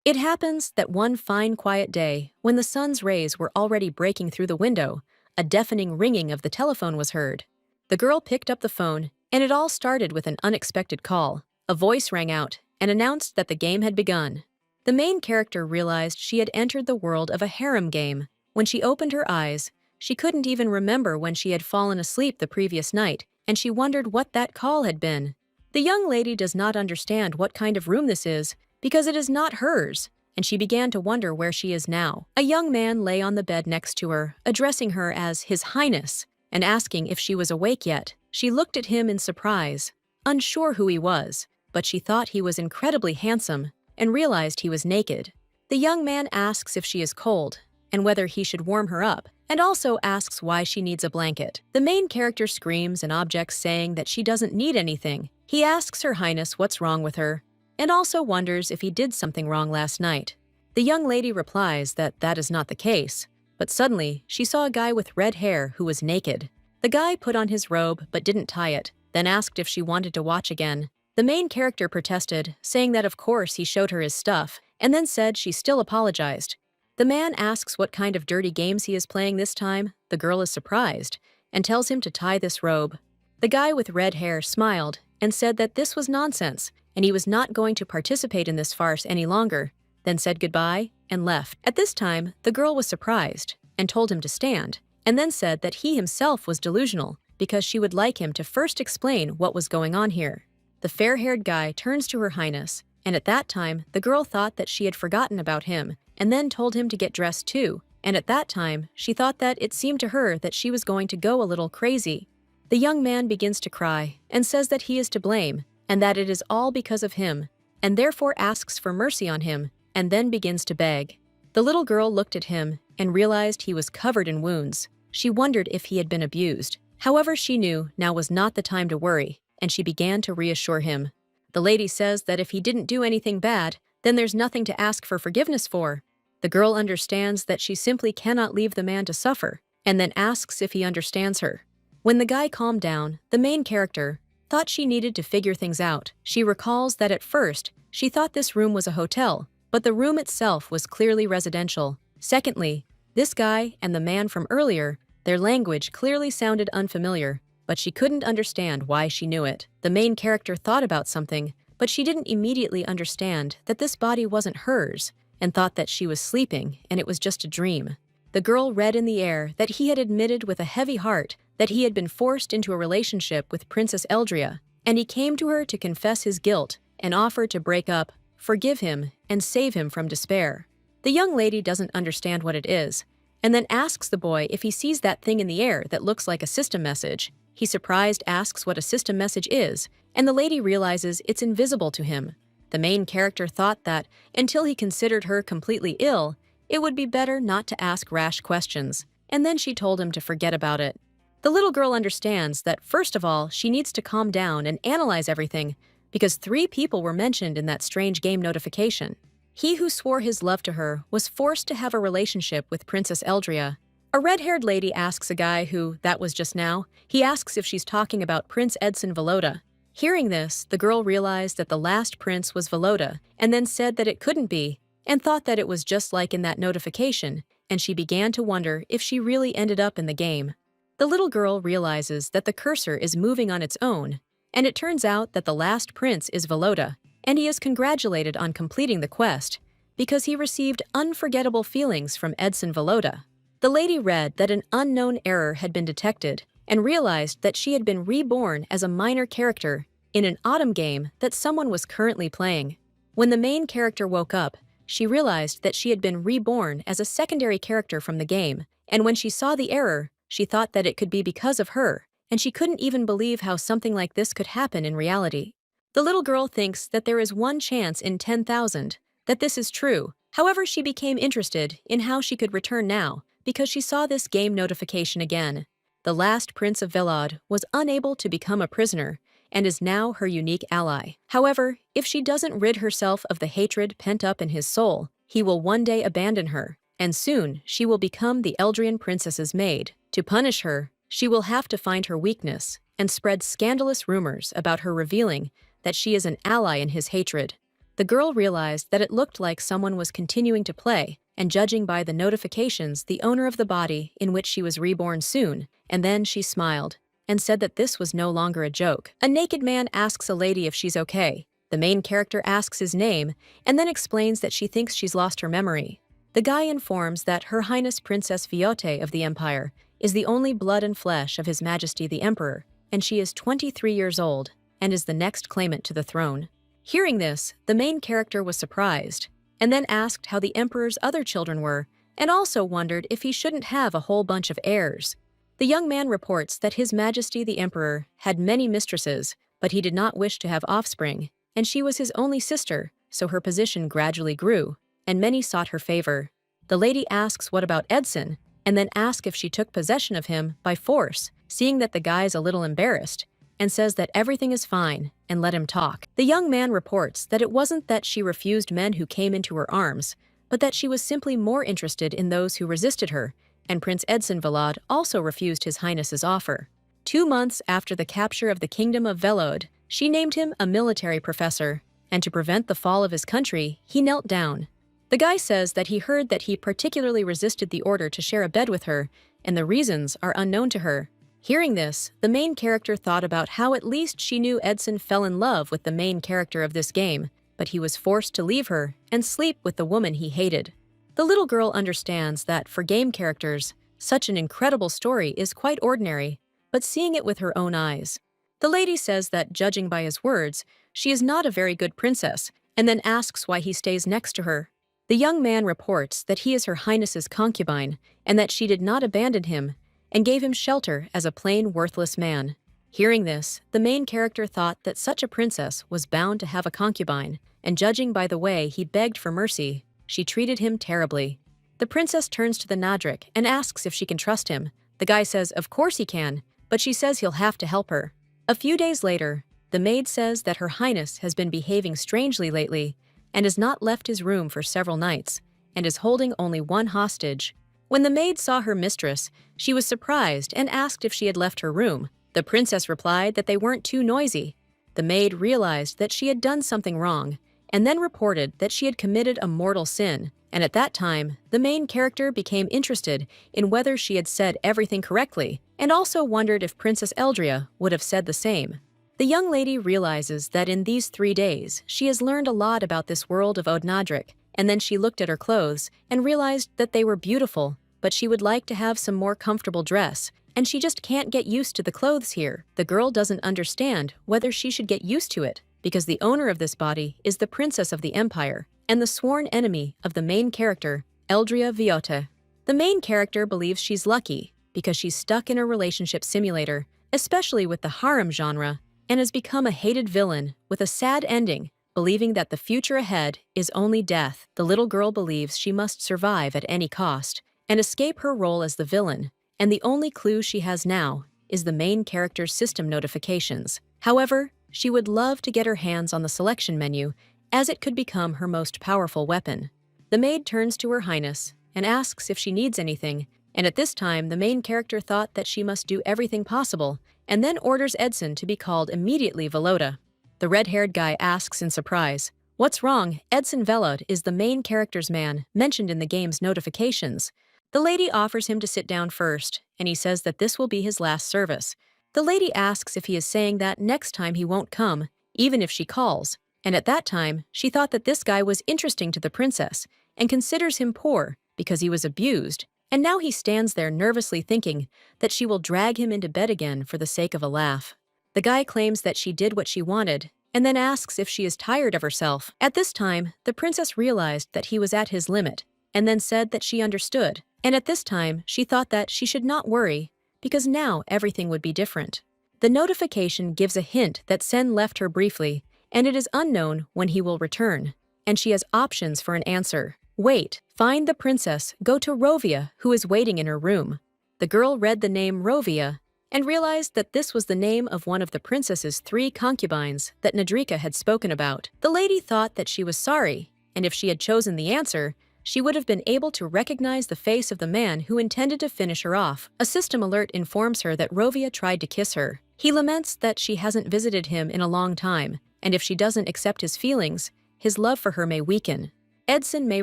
It happens that one fine quiet day, when the sun's rays were already breaking through the window, a deafening ringing of the telephone was heard. The girl picked up the phone, and it all started with an unexpected call. A voice rang out and announced that the game had begun. The main character realized she had entered the world of a harem game. When she opened her eyes, she couldn't even remember when she had fallen asleep the previous night, and she wondered what that call had been. The young lady does not understand what kind of room this is, because it is not hers, and she began to wonder where she is now. A young man lay on the bed next to her, addressing her as His Highness, and asking if she was awake yet. She looked at him in surprise, unsure who he was, but she thought he was incredibly handsome, and realized he was naked. The young man asks if she is cold, and whether he should warm her up, and also asks why she needs a blanket. The main character screams and objects, saying that she doesn't need anything. He asks Her Highness what's wrong with her, and also wonders if he did something wrong last night. The young lady replies that that is not the case, but suddenly she saw a guy with red hair who was naked. The guy put on his robe but didn't tie it, then asked if she wanted to watch again. The main character protested, saying that of course he showed her his stuff, and then said she still apologized. The man asks what kind of dirty games he is playing this time. The girl is surprised, and tells him to tie this robe. The guy with red hair smiled and said that this was nonsense, and he was not going to participate in this farce any longer, then said goodbye and left. At this time, the girl was surprised and told him to stand, and then said that he himself was delusional because she would like him to first explain what was going on here. The fair-haired guy turns to Her Highness, and at that time, the girl thought that she had forgotten about him, and then told him to get dressed too, and at that time, she thought that it seemed to her that she was going to go a little crazy. The young man begins to cry and says that he is to blame, and that it is all because of him, and therefore asks for mercy on him, and then begins to beg. The little girl looked at him and realized he was covered in wounds. She wondered if he had been abused. However, she knew now was not the time to worry, and she began to reassure him. The lady says that if he didn't do anything bad, then there's nothing to ask for forgiveness for. The girl understands that she simply cannot leave the man to suffer, and then asks if he understands her. When the guy calmed down, the main character thought she needed to figure things out. She recalls that at first, she thought this room was a hotel, but the room itself was clearly residential. Secondly, this guy and the man from earlier, their language clearly sounded unfamiliar, but she couldn't understand why she knew it. The main character thought about something, but she didn't immediately understand that this body wasn't hers, and thought that she was sleeping and it was just a dream. The girl read in the air that he had admitted with a heavy heart that he had been forced into a relationship with Princess Eldria, and he came to her to confess his guilt and offer to break up, forgive him, and save him from despair. The young lady doesn't understand what it is, and then asks the boy if he sees that thing in the air that looks like a system message. He surprised asks what a system message is, and the lady realizes it's invisible to him. The main character thought that, until he considered her completely ill, it would be better not to ask rash questions, and then she told him to forget about it. The little girl understands that, first of all, she needs to calm down and analyze everything, because 3 people were mentioned in that strange game notification. He who swore his love to her was forced to have a relationship with Princess Eldria. A red-haired lady asks a guy who, that was just now, he asks if she's talking about Prince Edson Volota. Hearing this, the girl realized that the last prince was Volota, and then said that it couldn't be, and thought that it was just like in that notification, and she began to wonder if she really ended up in the game. The little girl realizes that the cursor is moving on its own, and it turns out that the last prince is Volota, and he is congratulated on completing the quest because he received unforgettable feelings from Edson Volota. The lady read that an unknown error had been detected and realized that she had been reborn as a minor character in an autumn game that someone was currently playing. When the main character woke up, she realized that she had been reborn as a secondary character from the game, and when she saw the error, she thought that it could be because of her, and she couldn't even believe how something like this could happen in reality. The little girl thinks that there is 1 chance in 10,000 that this is true. However, she became interested in how she could return now because she saw this game notification again. The last Prince of Velad was unable to become a prisoner and is now her unique ally. However, if she doesn't rid herself of the hatred pent up in his soul, he will one day abandon her, and soon she will become the Eldrian princess's maid. To punish her, she will have to find her weakness and spread scandalous rumors about her, revealing that she is an ally in his hatred. The The girl realized that it looked like someone was continuing to play, and judging by the notifications, the owner of the body in which she was reborn soon, and then she smiled and said that this was no longer a joke. A naked man asks a lady if she's okay. The main character asks his name and then explains that she thinks she's lost her memory. The guy informs that Her Highness Princess Viote of the Empire is the only blood and flesh of His Majesty the Emperor, and she is 23 years old and is the next claimant to the throne. Hearing this, the main character was surprised, and then asked how the Emperor's other children were, and also wondered if he shouldn't have a whole bunch of heirs. The young man reports that His Majesty the Emperor had many mistresses, but he did not wish to have offspring, and she was his only sister, so her position gradually grew, and many sought her favor. The lady asks what about Edson, and then asks if she took possession of him by force, seeing that the guy is a little embarrassed, and says that everything is fine, and let him talk. The young man reports that it wasn't that she refused men who came into her arms, but that she was simply more interested in those who resisted her, and Prince Edson Velod also refused His Highness's offer. 2 months after the capture of the Kingdom of Velod, she named him a military professor, and to prevent the fall of his country, he knelt down. The guy says that he heard that he particularly resisted the order to share a bed with her, and the reasons are unknown to her. Hearing this, the main character thought about how at least she knew Edson fell in love with the main character of this game, but he was forced to leave her and sleep with the woman he hated. The little girl understands that for game characters, such an incredible story is quite ordinary, but seeing it with her own eyes. The lady says that, judging by his words, she is not a very good princess, and then asks why he stays next to her. The young man reports that he is Her Highness's concubine, and that she did not abandon him, and gave him shelter as a plain worthless man. Hearing this, the main character thought that such a princess was bound to have a concubine, and judging by the way he begged for mercy, she treated him terribly. The princess turns to the Nadrik and asks if she can trust him. The guy says of course he can, but she says he'll have to help her. A few days later, the maid says that Her Highness has been behaving strangely lately and has not left his room for several nights and is holding only one hostage. When the maid saw her mistress, she was surprised and asked if she had left her room. The princess replied that they weren't too noisy. The maid realized that she had done something wrong and then reported that she had committed a mortal sin, and at that time, the main character became interested in whether she had said everything correctly and also wondered if Princess Eldria would have said the same. The young lady realizes that in these 3 days, she has learned a lot about this world of Odnadrik, and then she looked at her clothes and realized that they were beautiful, but she would like to have some more comfortable dress, and she just can't get used to the clothes here. The girl doesn't understand whether she should get used to it, because the owner of this body is the princess of the Empire and the sworn enemy of the main character, Eldria Viote. The main character believes she's lucky because she's stuck in a relationship simulator, especially with the harem genre, and has become a hated villain with a sad ending, believing that the future ahead is only death. The little girl believes she must survive at any cost and escape her role as the villain, and the only clue she has now is the main character's system notifications. However, she would love to get her hands on the selection menu, as it could become her most powerful weapon. The maid turns to Her Highness and asks if she needs anything, and at this time the main character thought that she must do everything possible, and then orders Edson to be called immediately Veloda. The red-haired guy asks in surprise, "What's wrong? Edson Velod is the main character's man, mentioned in the game's notifications." The lady offers him to sit down first, and he says that this will be his last service. The lady asks if he is saying that next time he won't come, even if she calls, and at that time, she thought that this guy was interesting to the princess and considers him poor because he was abused, and now he stands there nervously thinking that she will drag him into bed again for the sake of a laugh. The guy claims that she did what she wanted, and then asks if she is tired of herself. At this time, the princess realized that he was at his limit, and then said that she understood, and at this time, she thought that she should not worry, because now everything would be different. The notification gives a hint that Sen left her briefly, and it is unknown when he will return, and she has options for an answer. Wait, find the princess, go to Rovia, who is waiting in her room. The girl read the name Rovia and realized that this was the name of one of the princess's 3 concubines that Nadrika had spoken about. The lady thought that she was sorry, and if she had chosen the answer, she would have been able to recognize the face of the man who intended to finish her off. A system alert informs her that Rovia tried to kiss her. He laments that she hasn't visited him in a long time, and if she doesn't accept his feelings, his love for her may weaken. Edson may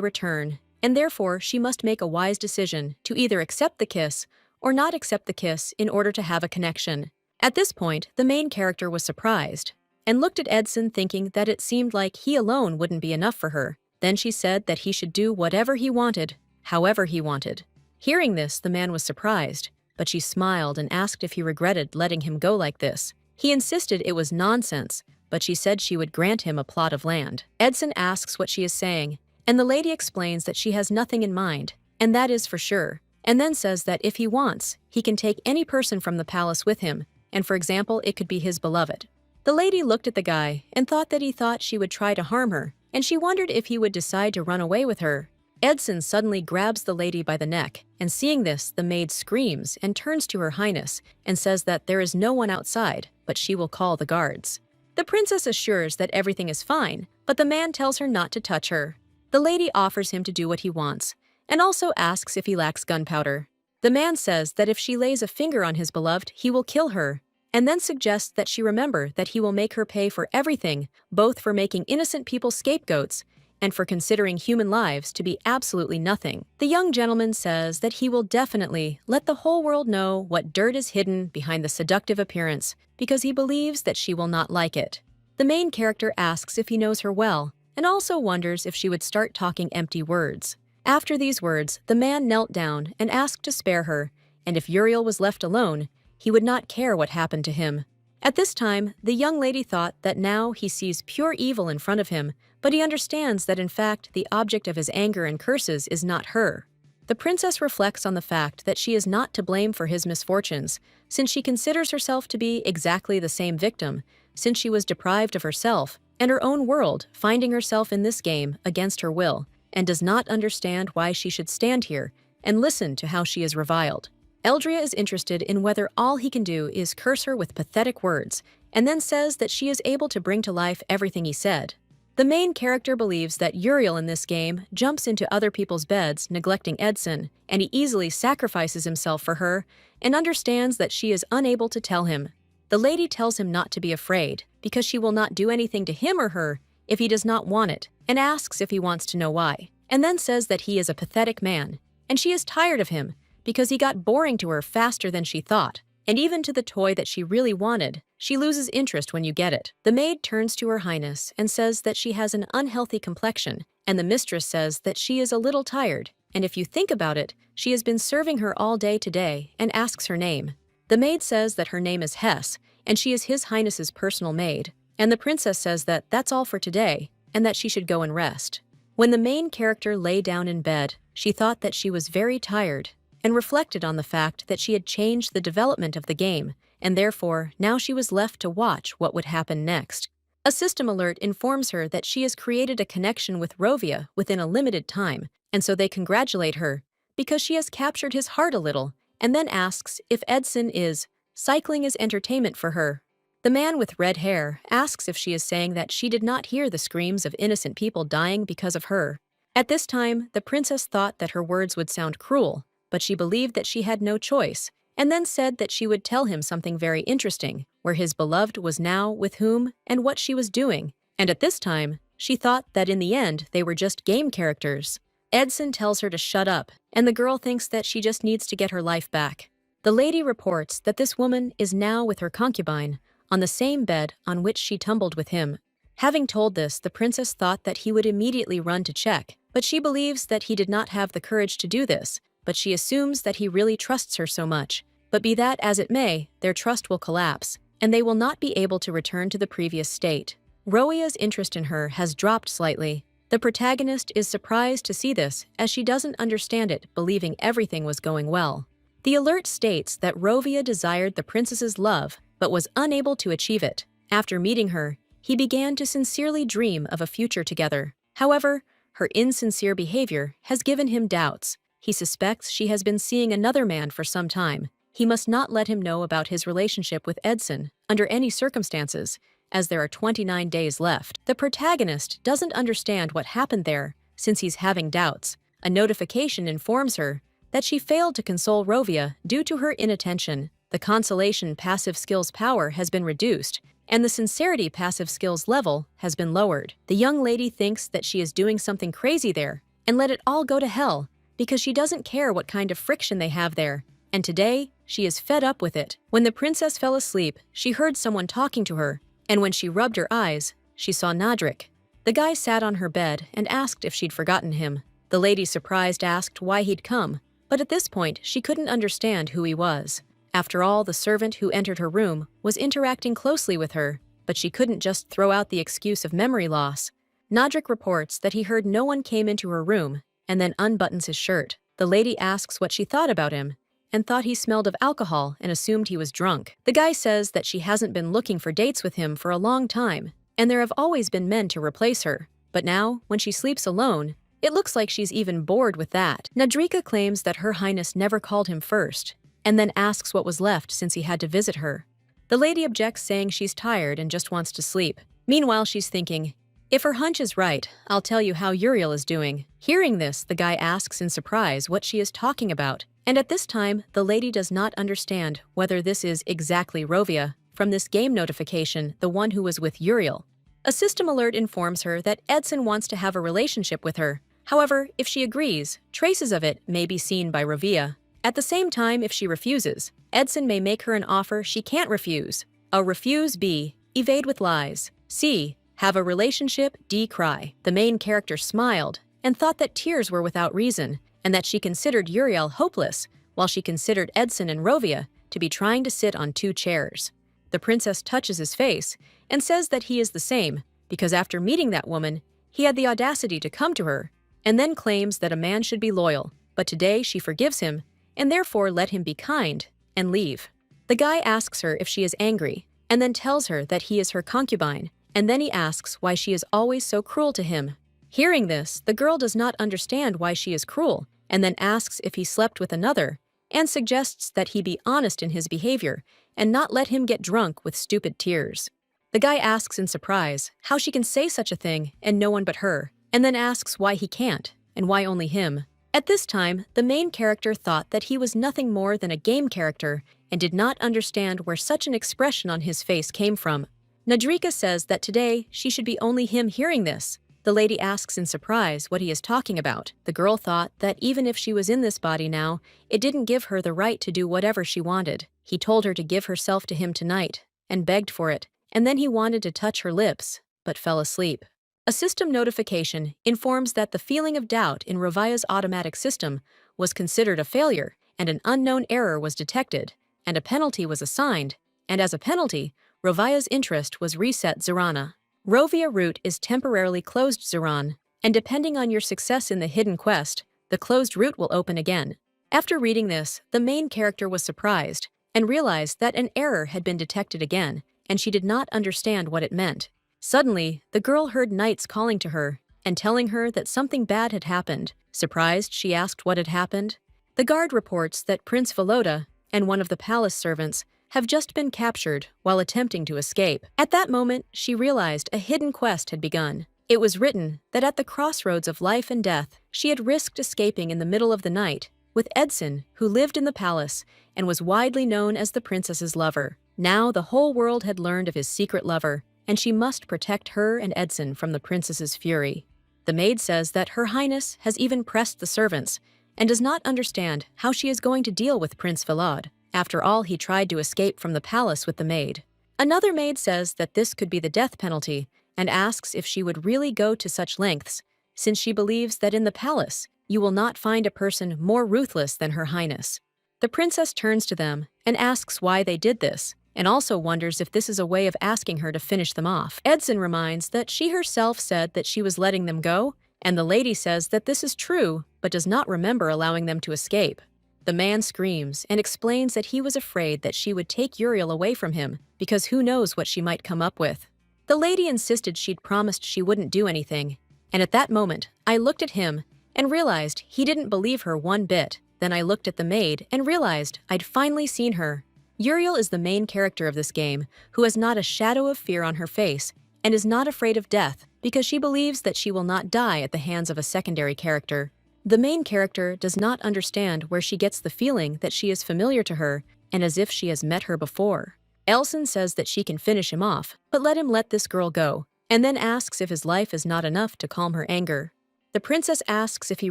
return, and therefore she must make a wise decision to either accept the kiss or not accept the kiss in order to have a connection. At this point, the main character was surprised and looked at Edson thinking that it seemed like he alone wouldn't be enough for her. Then she said that he should do whatever he wanted, however he wanted. Hearing this, the man was surprised, but she smiled and asked if he regretted letting him go like this. He insisted it was nonsense, but she said she would grant him a plot of land. Edson asks what she is saying, and the lady explains that she has nothing in mind, and that is for sure, and then says that if he wants, he can take any person from the palace with him, and for example, it could be his beloved. The lady looked at the guy and thought that he thought she would try to harm her, and she wondered if he would decide to run away with her. Edson suddenly grabs the lady by the neck, and seeing this, the maid screams and turns to her highness and says that there is no one outside, but she will call the guards. The princess assures that everything is fine, but the man tells her not to touch her. The lady offers him to do what he wants, and also asks if he lacks gunpowder. The man says that if she lays a finger on his beloved, he will kill her, and then suggests that she remember that he will make her pay for everything, both for making innocent people scapegoats and for considering human lives to be absolutely nothing. The young gentleman says that he will definitely let the whole world know what dirt is hidden behind the seductive appearance, because he believes that she will not like it. The main character asks if he knows her well, and also wonders if she would start talking empty words. After these words, the man knelt down and asked to spare her, and if Uriel was left alone, he would not care what happened to him. At this time, the young lady thought that now he sees pure evil in front of him, but he understands that in fact the object of his anger and curses is not her. The princess reflects on the fact that she is not to blame for his misfortunes, since she considers herself to be exactly the same victim, since she was deprived of herself and her own world, finding herself in this game against her will, and does not understand why she should stand here and listen to how she is reviled. Eldria is interested in whether all he can do is curse her with pathetic words, and then says that she is able to bring to life everything he said. The main character believes that Uriel in this game jumps into other people's beds, neglecting Edson, and he easily sacrifices himself for her, and understands that she is unable to tell him. The lady tells him not to be afraid, because she will not do anything to him or her if he does not want it, and asks if he wants to know why, and then says that he is a pathetic man, and she is tired of him, because he got boring to her faster than she thought, and even to the toy that she really wanted, she loses interest when you get it. The maid turns to her highness and says that she has an unhealthy complexion, and the mistress says that she is a little tired, and if you think about it, she has been serving her all day today and asks her name. The maid says that her name is Hess, and she is his highness's personal maid, and the princess says that that's all for today, and that she should go and rest. When the main character lay down in bed, she thought that she was very tired, and reflected on the fact that she had changed the development of the game, and therefore now she was left to watch what would happen next. A system alert informs her that she has created a connection with Rovia within a limited time, and so they congratulate her, because she has captured his heart a little, and then asks if Edson is cycling as entertainment for her. The man with red hair asks if she is saying that she did not hear the screams of innocent people dying because of her. At this time, the princess thought that her words would sound cruel, but she believed that she had no choice, and then said that she would tell him something very interesting, where his beloved was now, with whom, and what she was doing, and at this time, she thought that in the end they were just game characters. Edson tells her to shut up, and the girl thinks that she just needs to get her life back. The lady reports that this woman is now with her concubine, on the same bed on which she tumbled with him. Having told this, the princess thought that he would immediately run to check, but she believes that he did not have the courage to do this, but she assumes that he really trusts her so much. But be that as it may, their trust will collapse, and they will not be able to return to the previous state. Roia's interest in her has dropped slightly. The protagonist is surprised to see this, as she doesn't understand it, believing everything was going well. The alert states that Rovia desired the princess's love, but was unable to achieve it. After meeting her, he began to sincerely dream of a future together. However, her insincere behavior has given him doubts. He suspects she has been seeing another man for some time. He must not let him know about his relationship with Edson, under any circumstances, as there are 29 days left. The protagonist doesn't understand what happened there, since he's having doubts. A notification informs her that she failed to console Rovia due to her inattention. The consolation passive skill's power has been reduced, and the sincerity passive skills level has been lowered. The young lady thinks that she is doing something crazy there, and let it all go to hell, because she doesn't care what kind of friction they have there, and today, she is fed up with it. When the princess fell asleep, she heard someone talking to her, and when she rubbed her eyes, she saw Nadrik. The guy sat on her bed and asked if she'd forgotten him. The lady, surprised, asked why he'd come, but at this point, she couldn't understand who he was. After all, the servant who entered her room was interacting closely with her, but she couldn't just throw out the excuse of memory loss. Nadrik reports that he heard no one came into her room and then unbuttons his shirt. The lady asks what she thought about him and thought he smelled of alcohol and assumed he was drunk. The guy says that she hasn't been looking for dates with him for a long time, and there have always been men to replace her. But now, when she sleeps alone, it looks like she's even bored with that. Nadrika claims that Her Highness never called him first, and then asks what was left since he had to visit her. The lady objects, saying she's tired and just wants to sleep. Meanwhile, she's thinking, if her hunch is right, I'll tell you how Uriel is doing. Hearing this, the guy asks in surprise what she is talking about, and at this time, the lady does not understand whether this is exactly Rovia from this game notification, the one who was with Uriel. A system alert informs her that Edson wants to have a relationship with her. However, if she agrees, traces of it may be seen by Rovia. At the same time, if she refuses, Edson may make her an offer she can't refuse. A. Refuse. B. Evade with lies. C. Have a relationship. D. Cry. The main character smiled and thought that tears were without reason, and that she considered Uriel hopeless, while she considered Edson and Rovia to be trying to sit on two chairs. The princess touches his face and says that he is the same, because after meeting that woman, he had the audacity to come to her, and then claims that a man should be loyal. But today she forgives him, and therefore let him be kind and leave. The guy asks her if she is angry, and then tells her that he is her concubine, and then he asks why she is always so cruel to him. Hearing this, the girl does not understand why she is cruel, and then asks if he slept with another, and suggests that he be honest in his behavior and not let him get drunk with stupid tears. The guy asks in surprise how she can say such a thing and no one but her, and then asks why he can't, and why only him. At this time, the main character thought that he was nothing more than a game character and did not understand where such an expression on his face came from. Nadrika says that today she should be only him. Hearing this, the lady asks in surprise what he is talking about. The girl thought that even if she was in this body now, it didn't give her the right to do whatever she wanted. He told her to give herself to him tonight, and begged for it, and then he wanted to touch her lips, but fell asleep. A system notification informs that the feeling of doubt in Rovia's automatic system was considered a failure, and an unknown error was detected, and a penalty was assigned, and as a penalty, Rovia's interest was reset Zirana. Rovia route is temporarily closed Ziran, and depending on your success in the hidden quest, the closed route will open again. After reading this, the main character was surprised and realized that an error had been detected again, and she did not understand what it meant. Suddenly, the girl heard knights calling to her and telling her that something bad had happened. Surprised, she asked what had happened. The guard reports that Prince Volodya and one of the palace servants have just been captured while attempting to escape. At that moment, she realized a hidden quest had begun. It was written that at the crossroads of life and death, she had risked escaping in the middle of the night with Edson, who lived in the palace and was widely known as the princess's lover. Now the whole world had learned of his secret lover, and she must protect her and Edson from the princess's fury. The maid says that Her Highness has even pressed the servants and does not understand how she is going to deal with Prince Volodya. After all, he tried to escape from the palace with the maid. Another maid says that this could be the death penalty and asks if she would really go to such lengths, since she believes that in the palace, you will not find a person more ruthless than Her Highness. The princess turns to them and asks why they did this, and also wonders if this is a way of asking her to finish them off. Edson reminds that she herself said that she was letting them go, and the lady says that this is true, but does not remember allowing them to escape. The man screams and explains that he was afraid that she would take Uriel away from him, because who knows what she might come up with. The lady insisted she'd promised she wouldn't do anything, and at that moment, I looked at him and realized he didn't believe her one bit. Then I looked at the maid and realized I'd finally seen her. Uriel is the main character of this game, who has not a shadow of fear on her face and is not afraid of death because she believes that she will not die at the hands of a secondary character. The main character does not understand where she gets the feeling that she is familiar to her and as if she has met her before. Elson says that she can finish him off, but let this girl go, and then asks if his life is not enough to calm her anger. The princess asks if he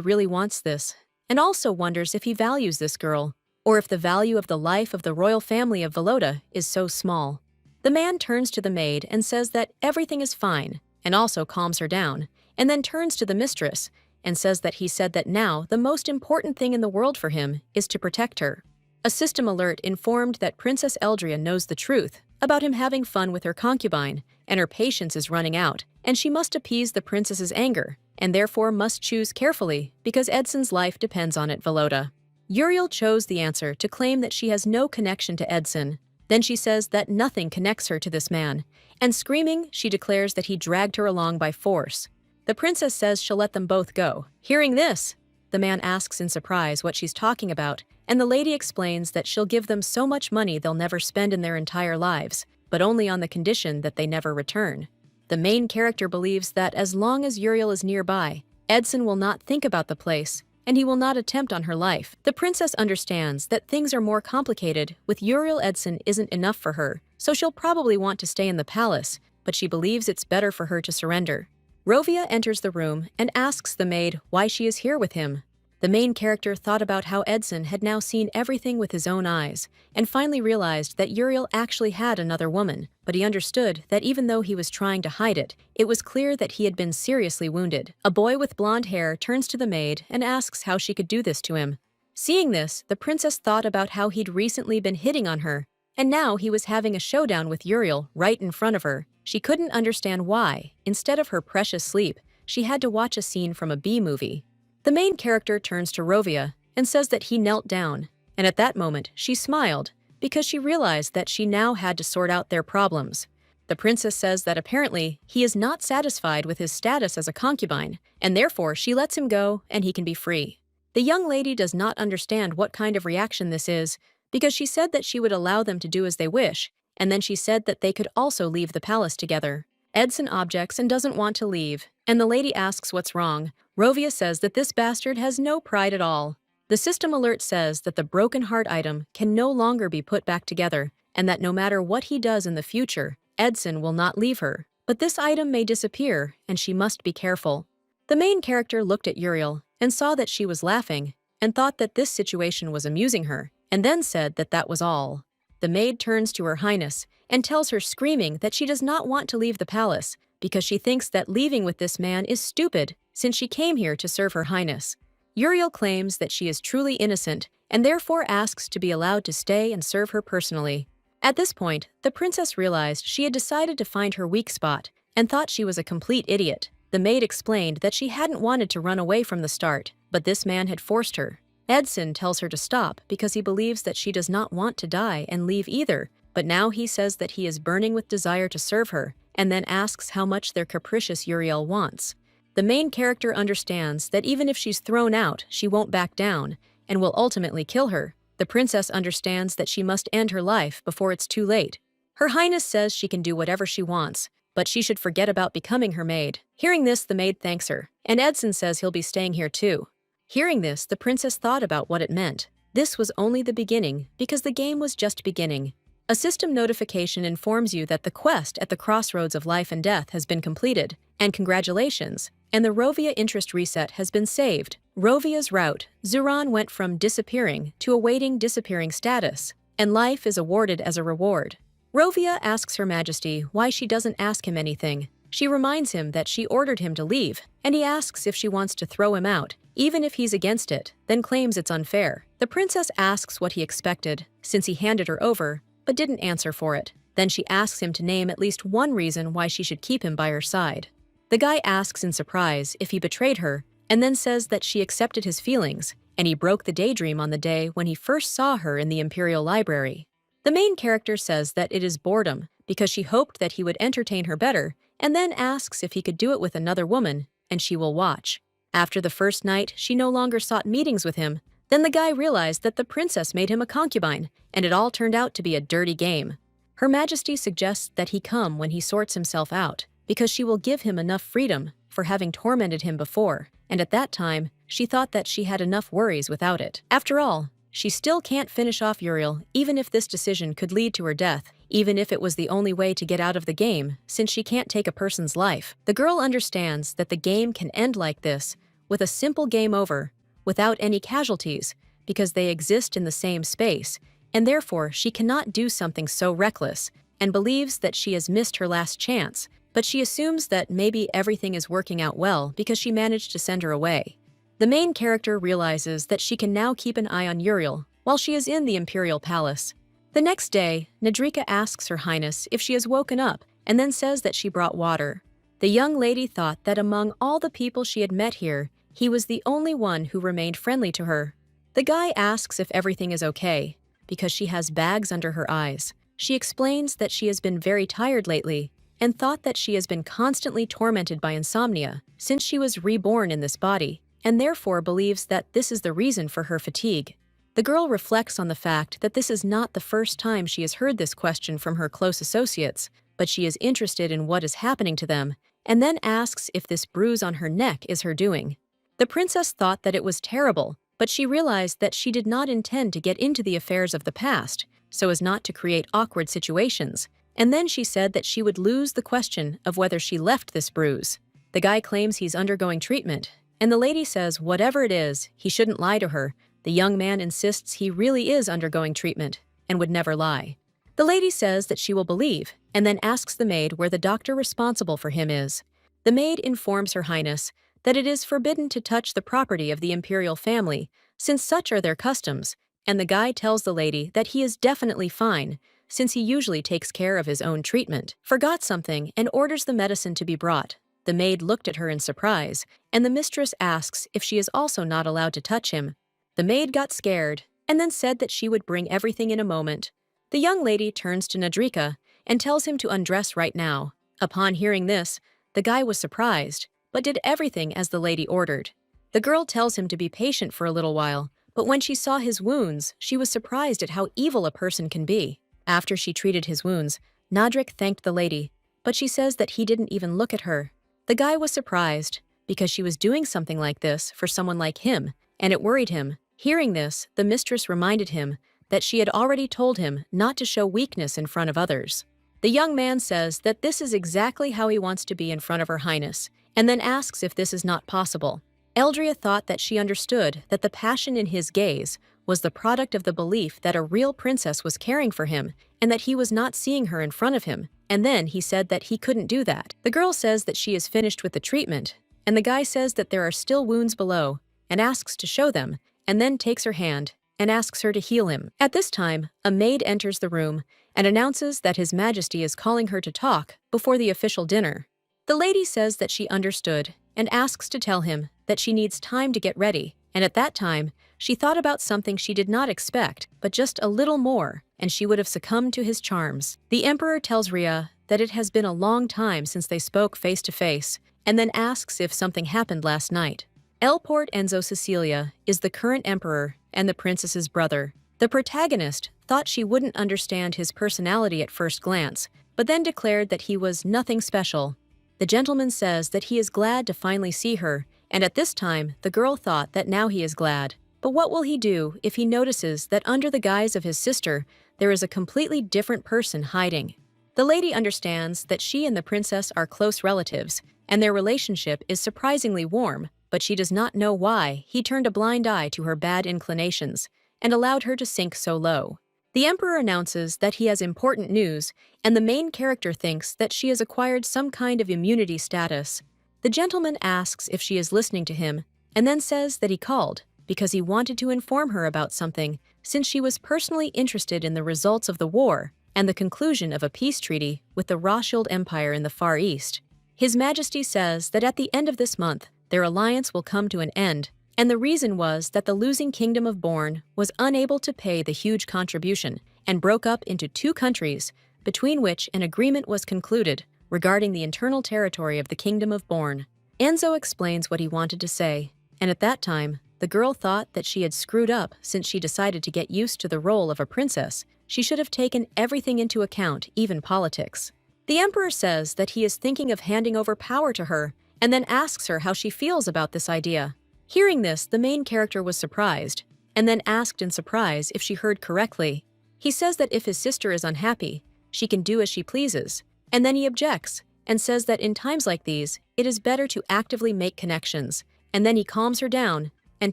really wants this, and also wonders if he values this girl, or if the value of the life of the royal family of Volota is so small. The man turns to the maid and says that everything is fine, and also calms her down, and then turns to the mistress and says that he said that now the most important thing in the world for him is to protect her. A system alert informed that Princess Eldria knows the truth about him having fun with her concubine, and her patience is running out, and she must appease the princess's anger, and therefore must choose carefully because Edson's life depends on it. Volota. Uriel chose the answer to claim that she has no connection to Edson. Then she says that nothing connects her to this man, and screaming, she declares that he dragged her along by force. The princess says she'll let them both go. Hearing this, the man asks in surprise what she's talking about, and the lady explains that she'll give them so much money they'll never spend in their entire lives, but only on the condition that they never return. The main character believes that as long as Uriel is nearby, Edson will not think about the place, and he will not attempt on her life. The princess understands that things are more complicated. With Uriel, Edson isn't enough for her, so she'll probably want to stay in the palace, but she believes it's better for her to surrender. Rovia enters the room and asks the maid why she is here with him. The main character thought about how Edson had now seen everything with his own eyes, and finally realized that Uriel actually had another woman, but he understood that even though he was trying to hide it, it was clear that he had been seriously wounded. A boy with blonde hair turns to the maid and asks how she could do this to him. Seeing this, the princess thought about how he'd recently been hitting on her, and now he was having a showdown with Uriel right in front of her. She couldn't understand why, instead of her precious sleep, she had to watch a scene from a B-movie. The main character turns to Rovia and says that he knelt down, and at that moment she smiled because she realized that she now had to sort out their problems. The princess says that apparently he is not satisfied with his status as a concubine, and therefore she lets him go and he can be free. The young lady does not understand what kind of reaction this is because she said that she would allow them to do as they wish, and then she said that they could also leave the palace together. Edson objects and doesn't want to leave, and the lady asks what's wrong. Rovia says that this bastard has no pride at all. The system alert says that the broken heart item can no longer be put back together, and that no matter what he does in the future, Edson will not leave her. But this item may disappear, and she must be careful. The main character looked at Uriel and saw that she was laughing, and thought that this situation was amusing her, and then said that that was all. The maid turns to Her Highness and tells her screaming that she does not want to leave the palace because she thinks that leaving with this man is stupid since she came here to serve Her Highness. Uriel claims that she is truly innocent and therefore asks to be allowed to stay and serve her personally. At this point, the princess realized she had decided to find her weak spot and thought she was a complete idiot. The maid explained that she hadn't wanted to run away from the start, but this man had forced her. Edson tells her to stop because he believes that she does not want to die and leave either, but now he says that he is burning with desire to serve her, and then asks how much their capricious Uriel wants. The main character understands that even if she's thrown out, she won't back down, and will ultimately kill her. The princess understands that she must end her life before it's too late. Her Highness says she can do whatever she wants, but she should forget about becoming her maid. Hearing this, the maid thanks her, and Edson says he'll be staying here too. Hearing this, the princess thought about what it meant. This was only the beginning, because the game was just beginning. A system notification informs you that the quest at the crossroads of life and death has been completed, and congratulations, and the Rovia interest reset has been saved. Rovia's route, Zuran went from disappearing to awaiting disappearing status, and life is awarded as a reward. Rovia asks Her Majesty why she doesn't ask him anything. She reminds him that she ordered him to leave, and he asks if she wants to throw him out, even if he's against it, then claims it's unfair. The princess asks what he expected, since he handed her over, but didn't answer for it. Then she asks him to name at least one reason why she should keep him by her side. The guy asks in surprise if he betrayed her, and then says that she accepted his feelings, and he broke the daydream on the day when he first saw her in the Imperial Library. The main character says that it is boredom, because she hoped that he would entertain her better, and then asks if he could do it with another woman, and she will watch. After the first night, she no longer sought meetings with him. Then the guy realized that the princess made him a concubine, and it all turned out to be a dirty game. Her Majesty suggests that he come when he sorts himself out, because she will give him enough freedom for having tormented him before, and at that time, she thought that she had enough worries without it. After all, she still can't finish off Uriel, even if this decision could lead to her death. even if it was the only way to get out of the game, since she can't take a person's life. The girl understands that the game can end like this, with a simple game over, without any casualties, because they exist in the same space, and therefore she cannot do something so reckless, and believes that she has missed her last chance, but she assumes that maybe everything is working out well because she managed to send her away. The main character realizes that she can now keep an eye on Uriel while she is in the Imperial Palace. The next day, Nadrika asks Her Highness if she has woken up and then says that she brought water. The young lady thought that among all the people she had met here, he was the only one who remained friendly to her. The guy asks if everything is okay, because she has bags under her eyes. She explains that she has been very tired lately and thought that she has been constantly tormented by insomnia since she was reborn in this body, and therefore believes that this is the reason for her fatigue. The girl reflects on the fact that this is not the first time she has heard this question from her close associates, but she is interested in what is happening to them, and then asks if this bruise on her neck is her doing. The princess thought that it was terrible, but she realized that she did not intend to get into the affairs of the past, so as not to create awkward situations, and then she said that she would lose the question of whether she left this bruise. The guy claims he's undergoing treatment, and the lady says whatever it is, he shouldn't lie to her. The young man insists he really is undergoing treatment and would never lie. The lady says that she will believe, and then asks the maid where the doctor responsible for him is. The maid informs Her Highness that it is forbidden to touch the property of the imperial family, since such are their customs, and the guy tells the lady that he is definitely fine, since he usually takes care of his own treatment, forgot something, and orders the medicine to be brought. The maid looked at her in surprise, and the mistress asks if she is also not allowed to touch him. The maid got scared, and then said that she would bring everything in a moment. The young lady turns to Nadrika and tells him to undress right now. Upon hearing this, the guy was surprised, but did everything as the lady ordered. The girl tells him to be patient for a little while, but when she saw his wounds, she was surprised at how evil a person can be. After she treated his wounds, Nadrik thanked the lady, but she says that he didn't even look at her. The guy was surprised, because she was doing something like this for someone like him, and it worried him. Hearing this, the mistress reminded him that she had already told him not to show weakness in front of others. The young man says that this is exactly how he wants to be in front of Her Highness, and then asks if this is not possible. Eldria thought that she understood that the passion in his gaze was the product of the belief that a real princess was caring for him and that he was not seeing her in front of him, and then he said that he couldn't do that. The girl says that she is finished with the treatment, and the guy says that there are still wounds below and asks to show them, and then takes her hand and asks her to heal him. At this time, a maid enters the room and announces that His Majesty is calling her to talk before the official dinner. The lady says that she understood and asks to tell him that she needs time to get ready, and at that time, she thought about something she did not expect, but just a little more, and she would have succumbed to his charms. The emperor tells Rhea that it has been a long time since they spoke face to face, and then asks if something happened last night. Elport Enzo Cecilia is the current emperor and the princess's brother. The protagonist thought she wouldn't understand his personality at first glance, but then declared that he was nothing special. The gentleman says that he is glad to finally see her, and at this time, the girl thought that now he is glad. But what will he do if he notices that under the guise of his sister, there is a completely different person hiding? The lady understands that she and the princess are close relatives, and their relationship is surprisingly warm, but she does not know why he turned a blind eye to her bad inclinations and allowed her to sink so low. The emperor announces that he has important news, and the main character thinks that she has acquired some kind of immunity status. The gentleman asks if she is listening to him, and then says that he called because he wanted to inform her about something, since she was personally interested in the results of the war and the conclusion of a peace treaty with the Rothschild Empire in the Far East. His Majesty says that at the end of this month, their alliance will come to an end, and the reason was that the losing Kingdom of Borne was unable to pay the huge contribution and broke up into two countries, between which an agreement was concluded regarding the internal territory of the Kingdom of Borne. Enzo explains what he wanted to say, and at that time, the girl thought that she had screwed up since she decided to get used to the role of a princess. She should have taken everything into account, even politics. The emperor says that he is thinking of handing over power to her, and then asks her how she feels about this idea. Hearing this, the main character was surprised, and then asked in surprise if she heard correctly. He says that if his sister is unhappy, she can do as she pleases. And then he objects and says that in times like these, it is better to actively make connections. And then he calms her down and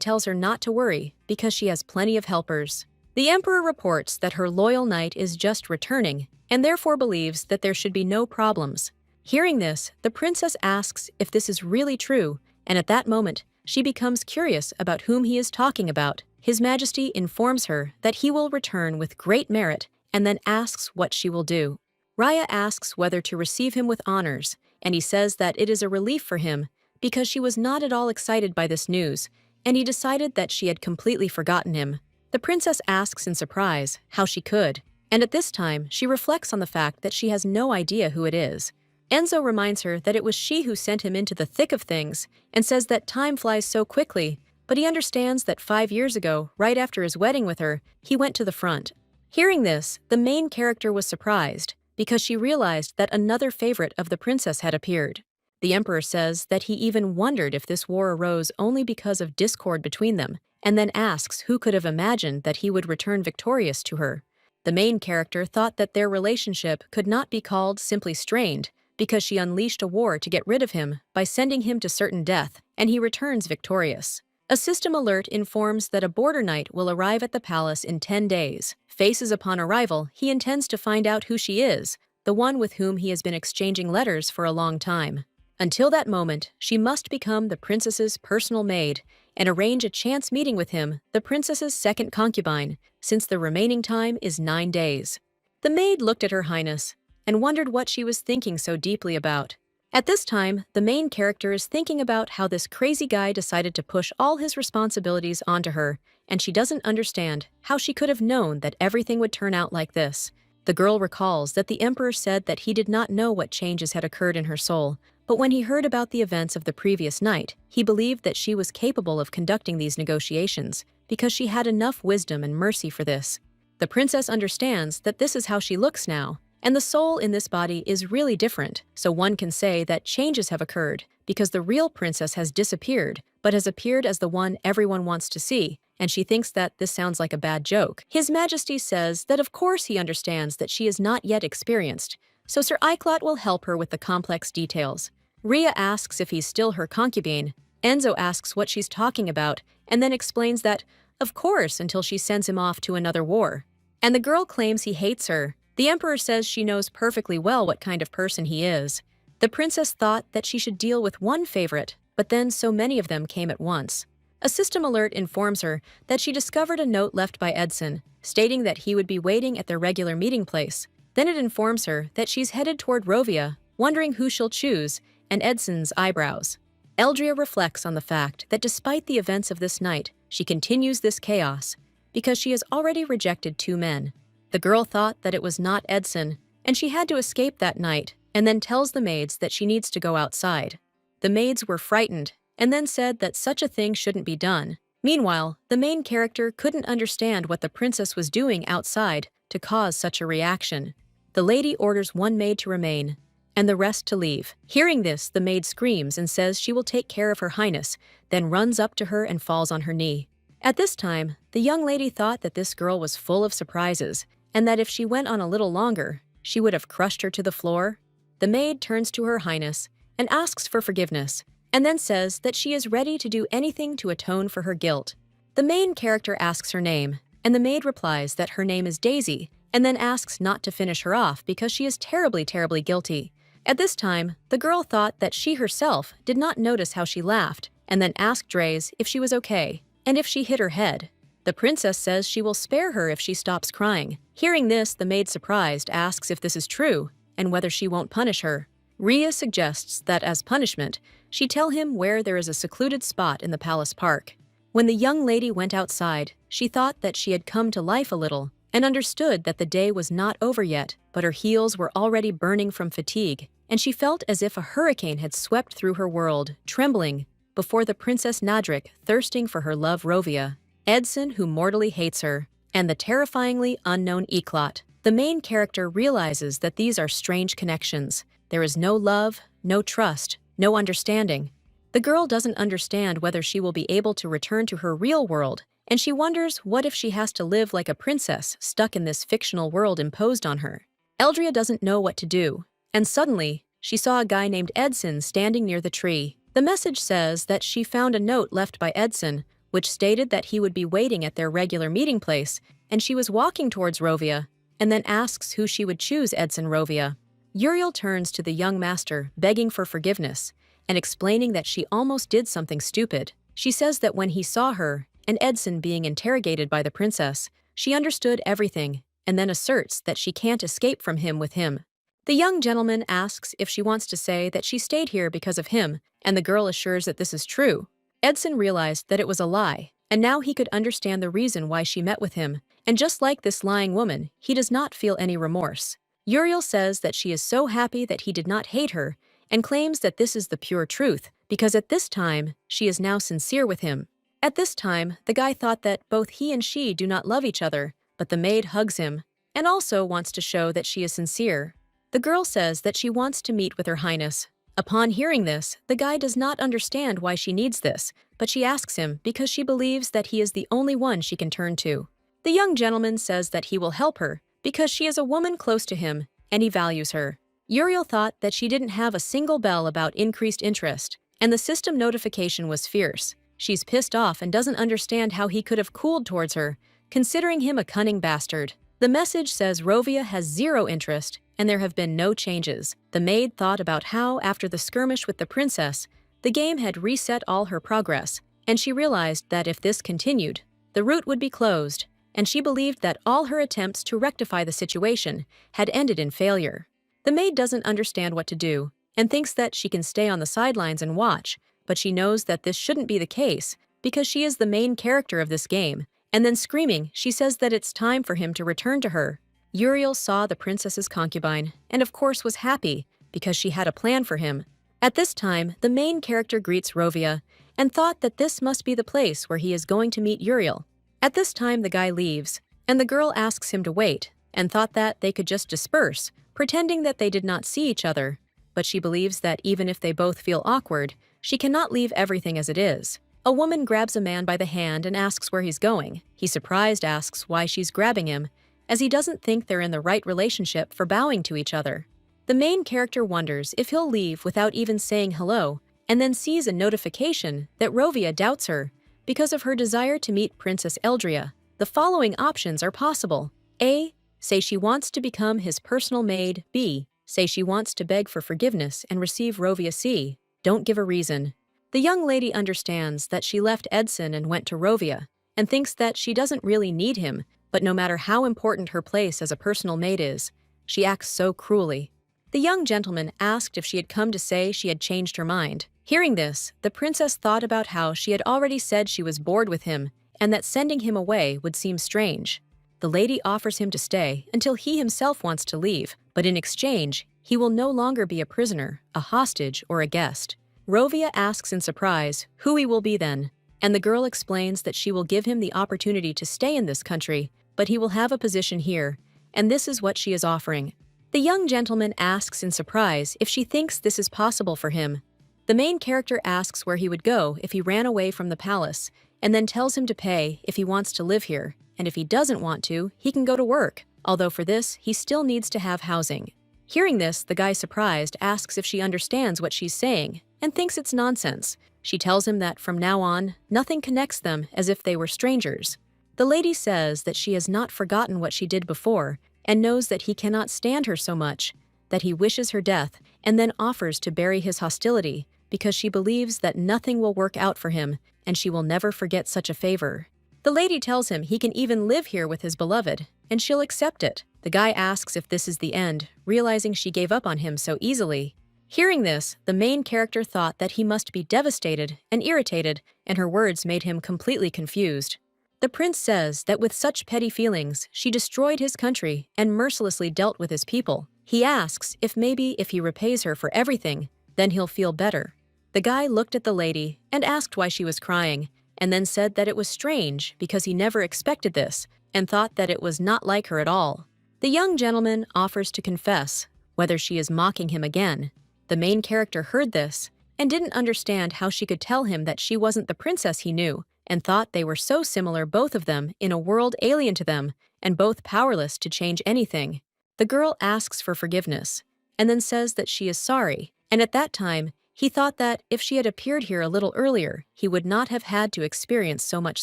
tells her not to worry because she has plenty of helpers. The emperor reports that her loyal knight is just returning and therefore believes that there should be no problems. Hearing this, the princess asks if this is really true, and at that moment, she becomes curious about whom he is talking about. His Majesty informs her that he will return with great merit and then asks what she will do. Raya asks whether to receive him with honors, and he says that it is a relief for him because she was not at all excited by this news, and he decided that she had completely forgotten him. The princess asks in surprise how she could, and at this time she reflects on the fact that she has no idea who it is. Enzo reminds her that it was she who sent him into the thick of things and says that time flies so quickly, but he understands that 5 years ago, right after his wedding with her, he went to the front. Hearing this, the main character was surprised because she realized that another favorite of the princess had appeared. The emperor says that he even wondered if this war arose only because of discord between them, and then asks who could have imagined that he would return victorious to her. The main character thought that their relationship could not be called simply strained because she unleashed a war to get rid of him by sending him to certain death, and he returns victorious. A system alert informs that a border knight will arrive at the palace in 10 days. Faces upon arrival, he intends to find out who she is, the one with whom he has been exchanging letters for a long time. Until that moment, she must become the princess's personal maid and arrange a chance meeting with him, the princess's second concubine, since the remaining time is 9 days. The maid looked at Her Highness and wondered what she was thinking so deeply about. At this time, the main character is thinking about how this crazy guy decided to push all his responsibilities onto her, and she doesn't understand how she could have known that everything would turn out like this. The girl recalls that the emperor said that he did not know what changes had occurred in her soul, but when he heard about the events of the previous night, he believed that she was capable of conducting these negotiations because she had enough wisdom and mercy for this. The princess understands that this is how she looks now, and the soul in this body is really different, so one can say that changes have occurred because the real princess has disappeared, but has appeared as the one everyone wants to see, and she thinks that this sounds like a bad joke. His Majesty says that of course he understands that she is not yet experienced, so Sir Iclot will help her with the complex details. Rhea asks if he's still her concubine. Enzo asks what she's talking about, and then explains that, of course, until she sends him off to another war. And the girl claims he hates her. The emperor says she knows perfectly well what kind of person he is. The princess thought that she should deal with one favorite, but then so many of them came at once. A system alert informs her that she discovered a note left by Edson, stating that he would be waiting at their regular meeting place. Then it informs her that she's headed toward Rovia, wondering who she'll choose, and Edson's eyebrows. Eldria reflects on the fact that despite the events of this night, she continues this chaos, because she has already rejected 2 men. The girl thought that it was not Edson, and she had to escape that night, and then tells the maids that she needs to go outside. The maids were frightened, and then said that such a thing shouldn't be done. Meanwhile, the main character couldn't understand what the princess was doing outside to cause such a reaction. The lady orders one maid to remain, and the rest to leave. Hearing this, the maid screams and says she will take care of Her Highness, then runs up to her and falls on her knee. At this time, the young lady thought that this girl was full of surprises, and that if she went on a little longer, she would have crushed her to the floor. The maid turns to Her Highness and asks for forgiveness, and then says that she is ready to do anything to atone for her guilt. The main character asks her name, and the maid replies that her name is Daisy, and then asks not to finish her off because she is terribly, terribly guilty. At this time, the girl thought that she herself did not notice how she laughed, and then asked Drays if she was okay, and if she hit her head. The princess says she will spare her if she stops crying. Hearing this, the maid, surprised, asks if this is true, and whether she won't punish her. Rhea suggests that as punishment, she tell him where there is a secluded spot in the palace park. When the young lady went outside, she thought that she had come to life a little, and understood that the day was not over yet, but her heels were already burning from fatigue, and she felt as if a hurricane had swept through her world, trembling, before the Princess Nadric, thirsting for her love Rovia, Edson, who mortally hates her, and the terrifyingly unknown Eclot. The main character realizes that these are strange connections. There is no love, no trust, no understanding. The girl doesn't understand whether she will be able to return to her real world, and she wonders what if she has to live like a princess stuck in this fictional world imposed on her. Eldria doesn't know what to do, and suddenly, she saw a guy named Edson standing near the tree. The message says that she found a note left by Edson, which stated that he would be waiting at their regular meeting place, and she was walking towards Rovia, and then asks who she would choose Edson Rovia. Uriel turns to the young master, begging for forgiveness, and explaining that she almost did something stupid. She says that when he saw her, and Edson being interrogated by the princess, she understood everything, and then asserts that she can't escape from him with him. The young gentleman asks if she wants to say that she stayed here because of him, and the girl assures that this is true. Edson realized that it was a lie, and now he could understand the reason why she met with him, and just like this lying woman, he does not feel any remorse. Uriel says that she is so happy that he did not hate her, and claims that this is the pure truth, because at this time, she is now sincere with him. At this time, the guy thought that both he and she do not love each other, but the maid hugs him, and also wants to show that she is sincere. The girl says that she wants to meet with Her Highness. Upon hearing this, the guy does not understand why she needs this, but she asks him because she believes that he is the only one she can turn to. The young gentleman says that he will help her because she is a woman close to him, and he values her. Uriel thought that she didn't have a single bell about increased interest, and the system notification was fierce. She's pissed off and doesn't understand how he could have cooled towards her, considering him a cunning bastard. The message says Rovia has zero interest, and there have been no changes. The maid thought about how, after the skirmish with the princess, the game had reset all her progress, and she realized that if this continued, the route would be closed, and she believed that all her attempts to rectify the situation had ended in failure. The maid doesn't understand what to do, and thinks that she can stay on the sidelines and watch, but she knows that this shouldn't be the case, because she is the main character of this game, and then screaming, she says that it's time for him to return to her. Uriel saw the princess's concubine, and of course was happy, because she had a plan for him. At this time, the main character greets Rovia, and thought that this must be the place where he is going to meet Uriel. At this time, the guy leaves, and the girl asks him to wait, and thought that they could just disperse, pretending that they did not see each other. But she believes that even if they both feel awkward, she cannot leave everything as it is. A woman grabs a man by the hand and asks where he's going. He surprised asks why she's grabbing him, as he doesn't think they're in the right relationship for bowing to each other. The main character wonders if he'll leave without even saying hello, and then sees a notification that Rovia doubts her because of her desire to meet Princess Eldria. The following options are possible. A. Say she wants to become his personal maid. B. Say she wants to beg for forgiveness and receive Rovia. C. Don't give a reason. The young lady understands that she left Edson and went to Rovia, and thinks that she doesn't really need him, but no matter how important her place as a personal maid is, she acts so cruelly. The young gentleman asked if she had come to say she had changed her mind. Hearing this, the princess thought about how she had already said she was bored with him, and that sending him away would seem strange. The lady offers him to stay until he himself wants to leave, but in exchange, he will no longer be a prisoner, a hostage, or a guest. Rovia asks in surprise who he will be then, and the girl explains that she will give him the opportunity to stay in this country, but he will have a position here, and this is what she is offering. The young gentleman asks in surprise if she thinks this is possible for him. The main character asks where he would go if he ran away from the palace, and then tells him to pay if he wants to live here, and if he doesn't want to, he can go to work, although for this, he still needs to have housing. Hearing this, the guy surprised asks if she understands what she's saying, and thinks it's nonsense. She tells him that from now on, nothing connects them as if they were strangers. The lady says that she has not forgotten what she did before, and knows that he cannot stand her so much, that he wishes her death, and then offers to bury his hostility, because she believes that nothing will work out for him, and she will never forget such a favor. The lady tells him he can even live here with his beloved, and she'll accept it. The guy asks if this is the end, realizing she gave up on him so easily. Hearing this, the main character thought that he must be devastated and irritated, and her words made him completely confused. The prince says that with such petty feelings, she destroyed his country and mercilessly dealt with his people. He asks if maybe if he repays her for everything, then he'll feel better. The guy looked at the lady and asked why she was crying, and then said that it was strange because he never expected this and thought that it was not like her at all. The young gentleman offers to confess, whether she is mocking him again. The main character heard this and didn't understand how she could tell him that she wasn't the princess he knew, and thought they were so similar, both of them, in a world alien to them, and both powerless to change anything. The girl asks for forgiveness, and then says that she is sorry, and at that time, he thought that if she had appeared here a little earlier, he would not have had to experience so much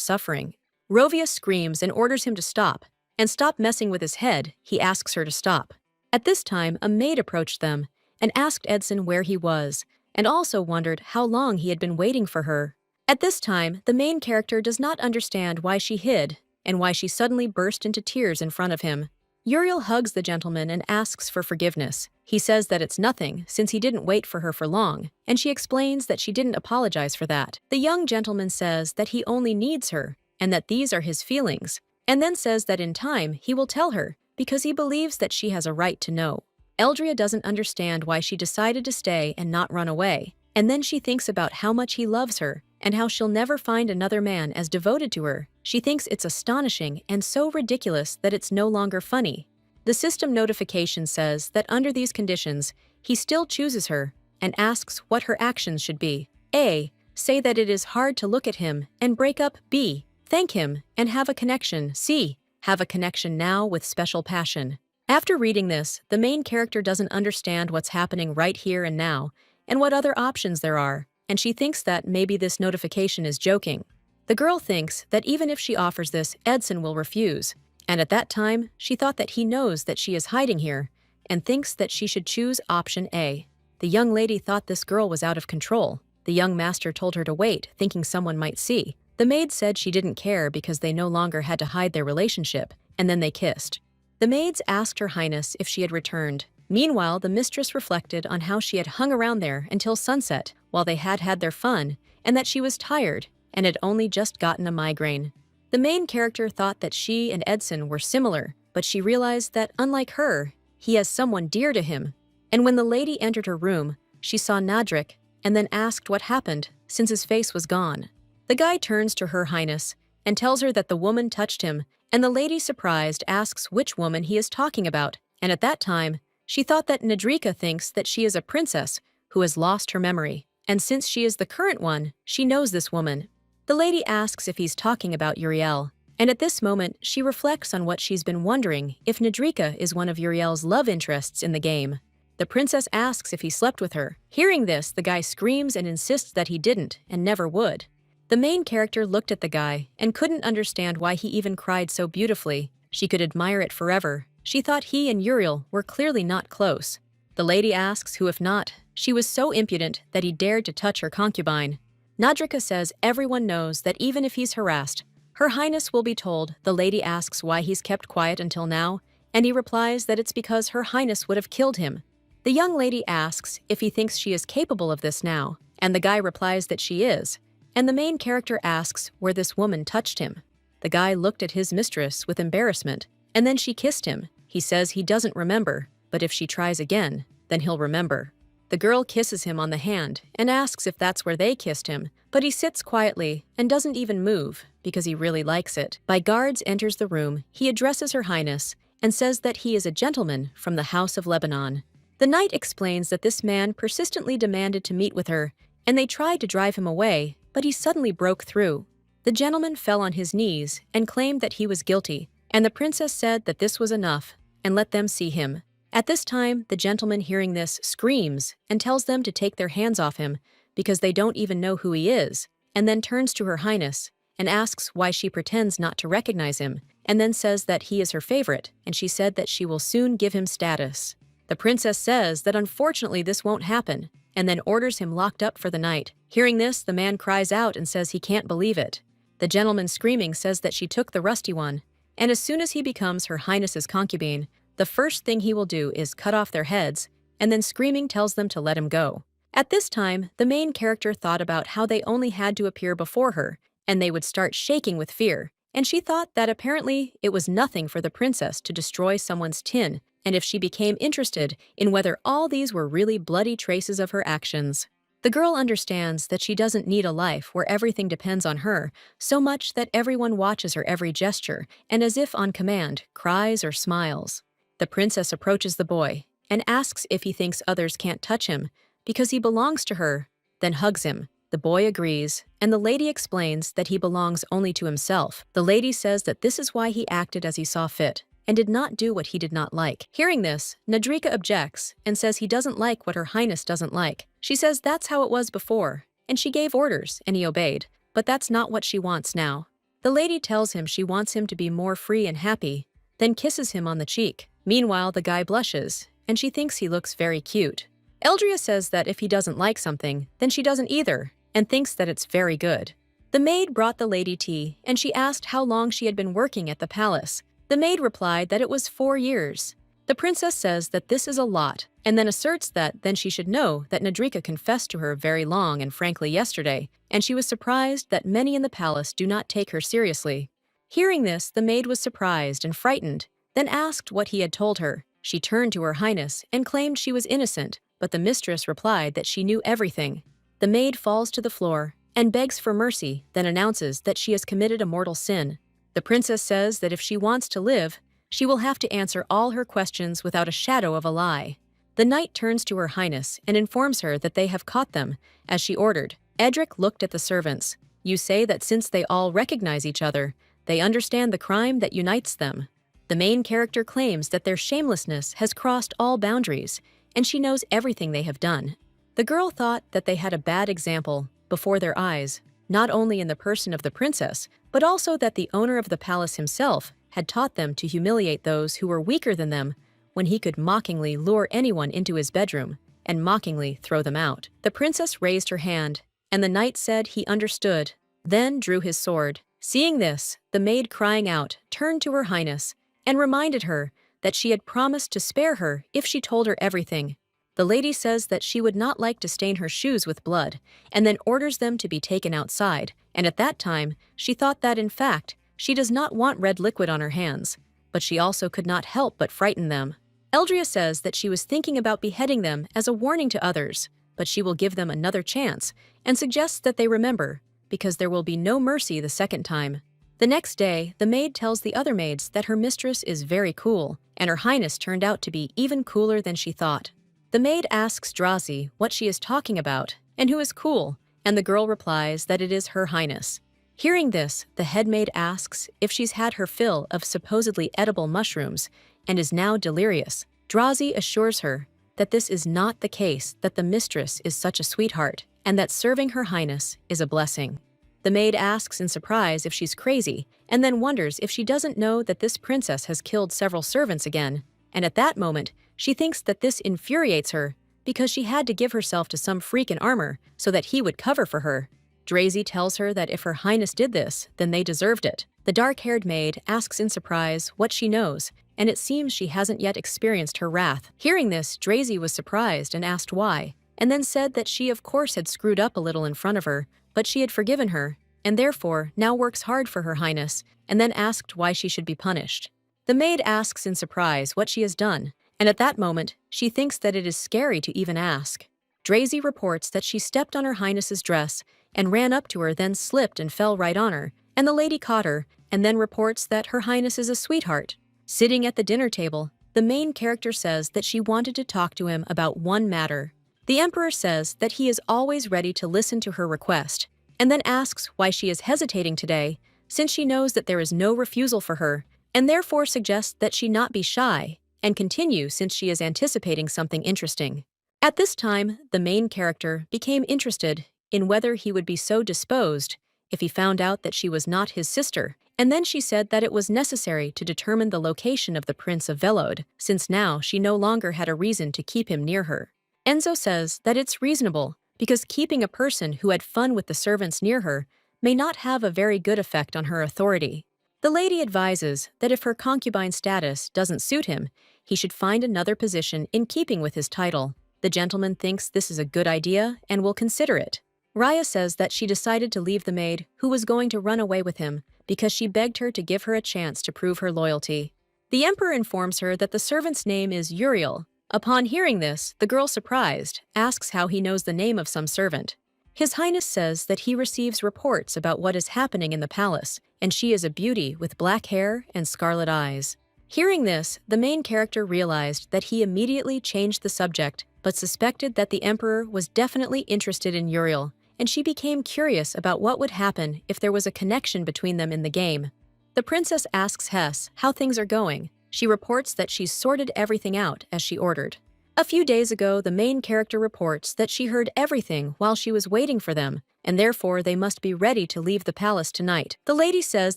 suffering. Rovia screams and orders him to stop, and stop messing with his head, he asks her to stop. At this time, a maid approached them and asked Edson where he was, and also wondered how long he had been waiting for her. At this time, the main character does not understand why she hid and why she suddenly burst into tears in front of him. Uriel hugs the gentleman and asks for forgiveness. He says that it's nothing, since he didn't wait for her for long, and she explains that she didn't apologize for that. The young gentleman says that he only needs her, and that these are his feelings, and then says that in time he will tell her, because he believes that she has a right to know. Eldria doesn't understand why she decided to stay and not run away, and then she thinks about how much he loves her, and how she'll never find another man as devoted to her. She thinks it's astonishing and so ridiculous that it's no longer funny. The system notification says that under these conditions, he still chooses her and asks what her actions should be. A. Say that it is hard to look at him and break up. B. Thank him and have a connection. C. Have a connection now with special passion. After reading this, the main character doesn't understand what's happening right here and now and what other options there are, and she thinks that maybe this notification is joking. The girl thinks that even if she offers this, Edson will refuse, and at that time, she thought that he knows that she is hiding here and thinks that she should choose option A. The young lady thought this girl was out of control. The young master told her to wait, thinking someone might see. The maid said she didn't care because they no longer had to hide their relationship, and then they kissed. The maids asked Her Highness if she had returned. Meanwhile, the mistress reflected on how she had hung around there until sunset while they had had their fun, and that she was tired and had only just gotten a migraine. The main character thought that she and Edson were similar, but she realized that, unlike her, he has someone dear to him. And when the lady entered her room, she saw Nadrik and then asked what happened, since his face was gone. The guy turns to Her Highness and tells her that the woman touched him, and the lady, surprised, asks which woman he is talking about, and at that time, she thought that Nadrika thinks that she is a princess who has lost her memory, and since she is the current one, she knows this woman. The lady asks if he's talking about Uriel, and at this moment, she reflects on what she's been wondering, if Nadrika is one of Uriel's love interests in the game. The princess asks if he slept with her. Hearing this, the guy screams and insists that he didn't and never would. The main character looked at the guy and couldn't understand why he even cried so beautifully. She could admire it forever. She thought he and Uriel were clearly not close. The lady asks who if not. She was so impudent that he dared to touch her concubine. Nadrika says everyone knows that even if he's harassed, Her Highness will be told. The lady asks why he's kept quiet until now, and he replies that it's because Her Highness would have killed him. The young lady asks if he thinks she is capable of this now, and the guy replies that she is, and the main character asks where this woman touched him. The guy looked at his mistress with embarrassment, and then she kissed him. He says he doesn't remember, but if she tries again, then he'll remember. The girl kisses him on the hand and asks if that's where they kissed him, but he sits quietly and doesn't even move because he really likes it. By guards enters the room, he addresses Her Highness and says that he is a gentleman from the House of Lebanon. The knight explains that this man persistently demanded to meet with her, and they tried to drive him away, but he suddenly broke through. The gentleman fell on his knees and claimed that he was guilty, and the princess said that this was enough and let them see him. At this time, the gentleman, hearing this, screams and tells them to take their hands off him because they don't even know who he is, and then turns to Her Highness and asks why she pretends not to recognize him, and then says that he is her favorite, and she said that she will soon give him status. The princess says that unfortunately this won't happen, and then orders him locked up for the night. Hearing this, the man cries out and says he can't believe it. The gentleman, screaming, says that she took the rusty one, and as soon as he becomes Her Highness's concubine, the first thing he will do is cut off their heads, and then screaming tells them to let him go. At this time, the main character thought about how they only had to appear before her, and they would start shaking with fear, and she thought that apparently it was nothing for the princess to destroy someone's tin, and if she became interested in whether all these were really bloody traces of her actions. The girl understands that she doesn't need a life where everything depends on her, so much that everyone watches her every gesture, and as if on command, cries or smiles. The princess approaches the boy and asks if he thinks others can't touch him because he belongs to her, then hugs him. The boy agrees, and the lady explains that he belongs only to himself. The lady says that this is why he acted as he saw fit, and did not do what he did not like. Hearing this, Nadrika objects and says he doesn't like what Her Highness doesn't like. She says that's how it was before, and she gave orders and he obeyed, but that's not what she wants now. The lady tells him she wants him to be more free and happy, then kisses him on the cheek. Meanwhile, the guy blushes, and she thinks he looks very cute. Eldria says that if he doesn't like something, then she doesn't either, and thinks that it's very good. The maid brought the lady tea, and she asked how long she had been working at the palace. The maid replied that it was 4 years. The princess says that this is a lot, and then asserts that then she should know that Nadrika confessed to her very long and frankly yesterday, and she was surprised that many in the palace do not take her seriously. Hearing this, the maid was surprised and frightened, then asked what he had told her. She turned to Her Highness and claimed she was innocent, but the mistress replied that she knew everything. The maid falls to the floor and begs for mercy, then announces that she has committed a mortal sin. The princess says that if she wants to live, she will have to answer all her questions without a shadow of a lie. The knight turns to Her Highness and informs her that they have caught them, as she ordered. Edric looked at the servants. You say that since they all recognize each other, they understand the crime that unites them. The main character claims that their shamelessness has crossed all boundaries, and she knows everything they have done. The girl thought that they had a bad example before their eyes, not only in the person of the princess, but also that the owner of the palace himself had taught them to humiliate those who were weaker than them when he could mockingly lure anyone into his bedroom and mockingly throw them out. The princess raised her hand, and the knight said he understood, then drew his sword. Seeing this, the maid crying out turned to Her Highness and reminded her that she had promised to spare her if she told her everything. The lady says that she would not like to stain her shoes with blood, and then orders them to be taken outside, and at that time, she thought that in fact, she does not want red liquid on her hands, but she also could not help but frighten them. Eldria says that she was thinking about beheading them as a warning to others, but she will give them another chance, and suggests that they remember, because there will be no mercy the second time. The next day, the maid tells the other maids that her mistress is very cool, and Her Highness turned out to be even cooler than she thought. The maid asks Drazi what she is talking about and who is cool, and the girl replies that it is Her Highness. Hearing this, the head maid asks if she's had her fill of supposedly edible mushrooms and is now delirious. Drazi assures her that this is not the case, that the mistress is such a sweetheart, and that serving Her Highness is a blessing. The maid asks in surprise if she's crazy, and then wonders if she doesn't know that this princess has killed several servants again, and at that moment, she thinks that this infuriates her because she had to give herself to some freak in armor so that he would cover for her. Drazi tells her that if Her Highness did this, then they deserved it. The dark-haired maid asks in surprise what she knows, and it seems she hasn't yet experienced her wrath. Hearing this, Drazi was surprised and asked why, and then said that she of course had screwed up a little in front of her, but she had forgiven her, and therefore now works hard for Her Highness, and then asked why she should be punished. The maid asks in surprise what she has done, and at that moment, she thinks that it is scary to even ask. Drazi reports that she stepped on Her Highness's dress and ran up to her, then slipped and fell right on her, and the lady caught her, and then reports that Her Highness is a sweetheart. Sitting at the dinner table, the main character says that she wanted to talk to him about one matter. The Emperor says that he is always ready to listen to her request, and then asks why she is hesitating today, since she knows that there is no refusal for her, and therefore suggests that she not be shy, and continue since she is anticipating something interesting. At this time, the main character became interested in whether he would be so disposed if he found out that she was not his sister, and then she said that it was necessary to determine the location of the Prince of Velod, since now she no longer had a reason to keep him near her. Enzo says that it's reasonable, because keeping a person who had fun with the servants near her may not have a very good effect on her authority. The lady advises that if her concubine status doesn't suit him, he should find another position in keeping with his title. The gentleman thinks this is a good idea and will consider it. Raya says that she decided to leave the maid who was going to run away with him because she begged her to give her a chance to prove her loyalty. The Emperor informs her that the servant's name is Uriel. Upon hearing this, the girl, surprised, asks how he knows the name of some servant. His Highness says that he receives reports about what is happening in the palace, and she is a beauty with black hair and scarlet eyes. Hearing this, the main character realized that he immediately changed the subject, but suspected that the Emperor was definitely interested in Uriel, and she became curious about what would happen if there was a connection between them in the game. The princess asks Hess how things are going, She reports that she's sorted everything out as she ordered. A few days ago, the main character reports that she heard everything while she was waiting for them, and therefore they must be ready to leave the palace tonight. The lady says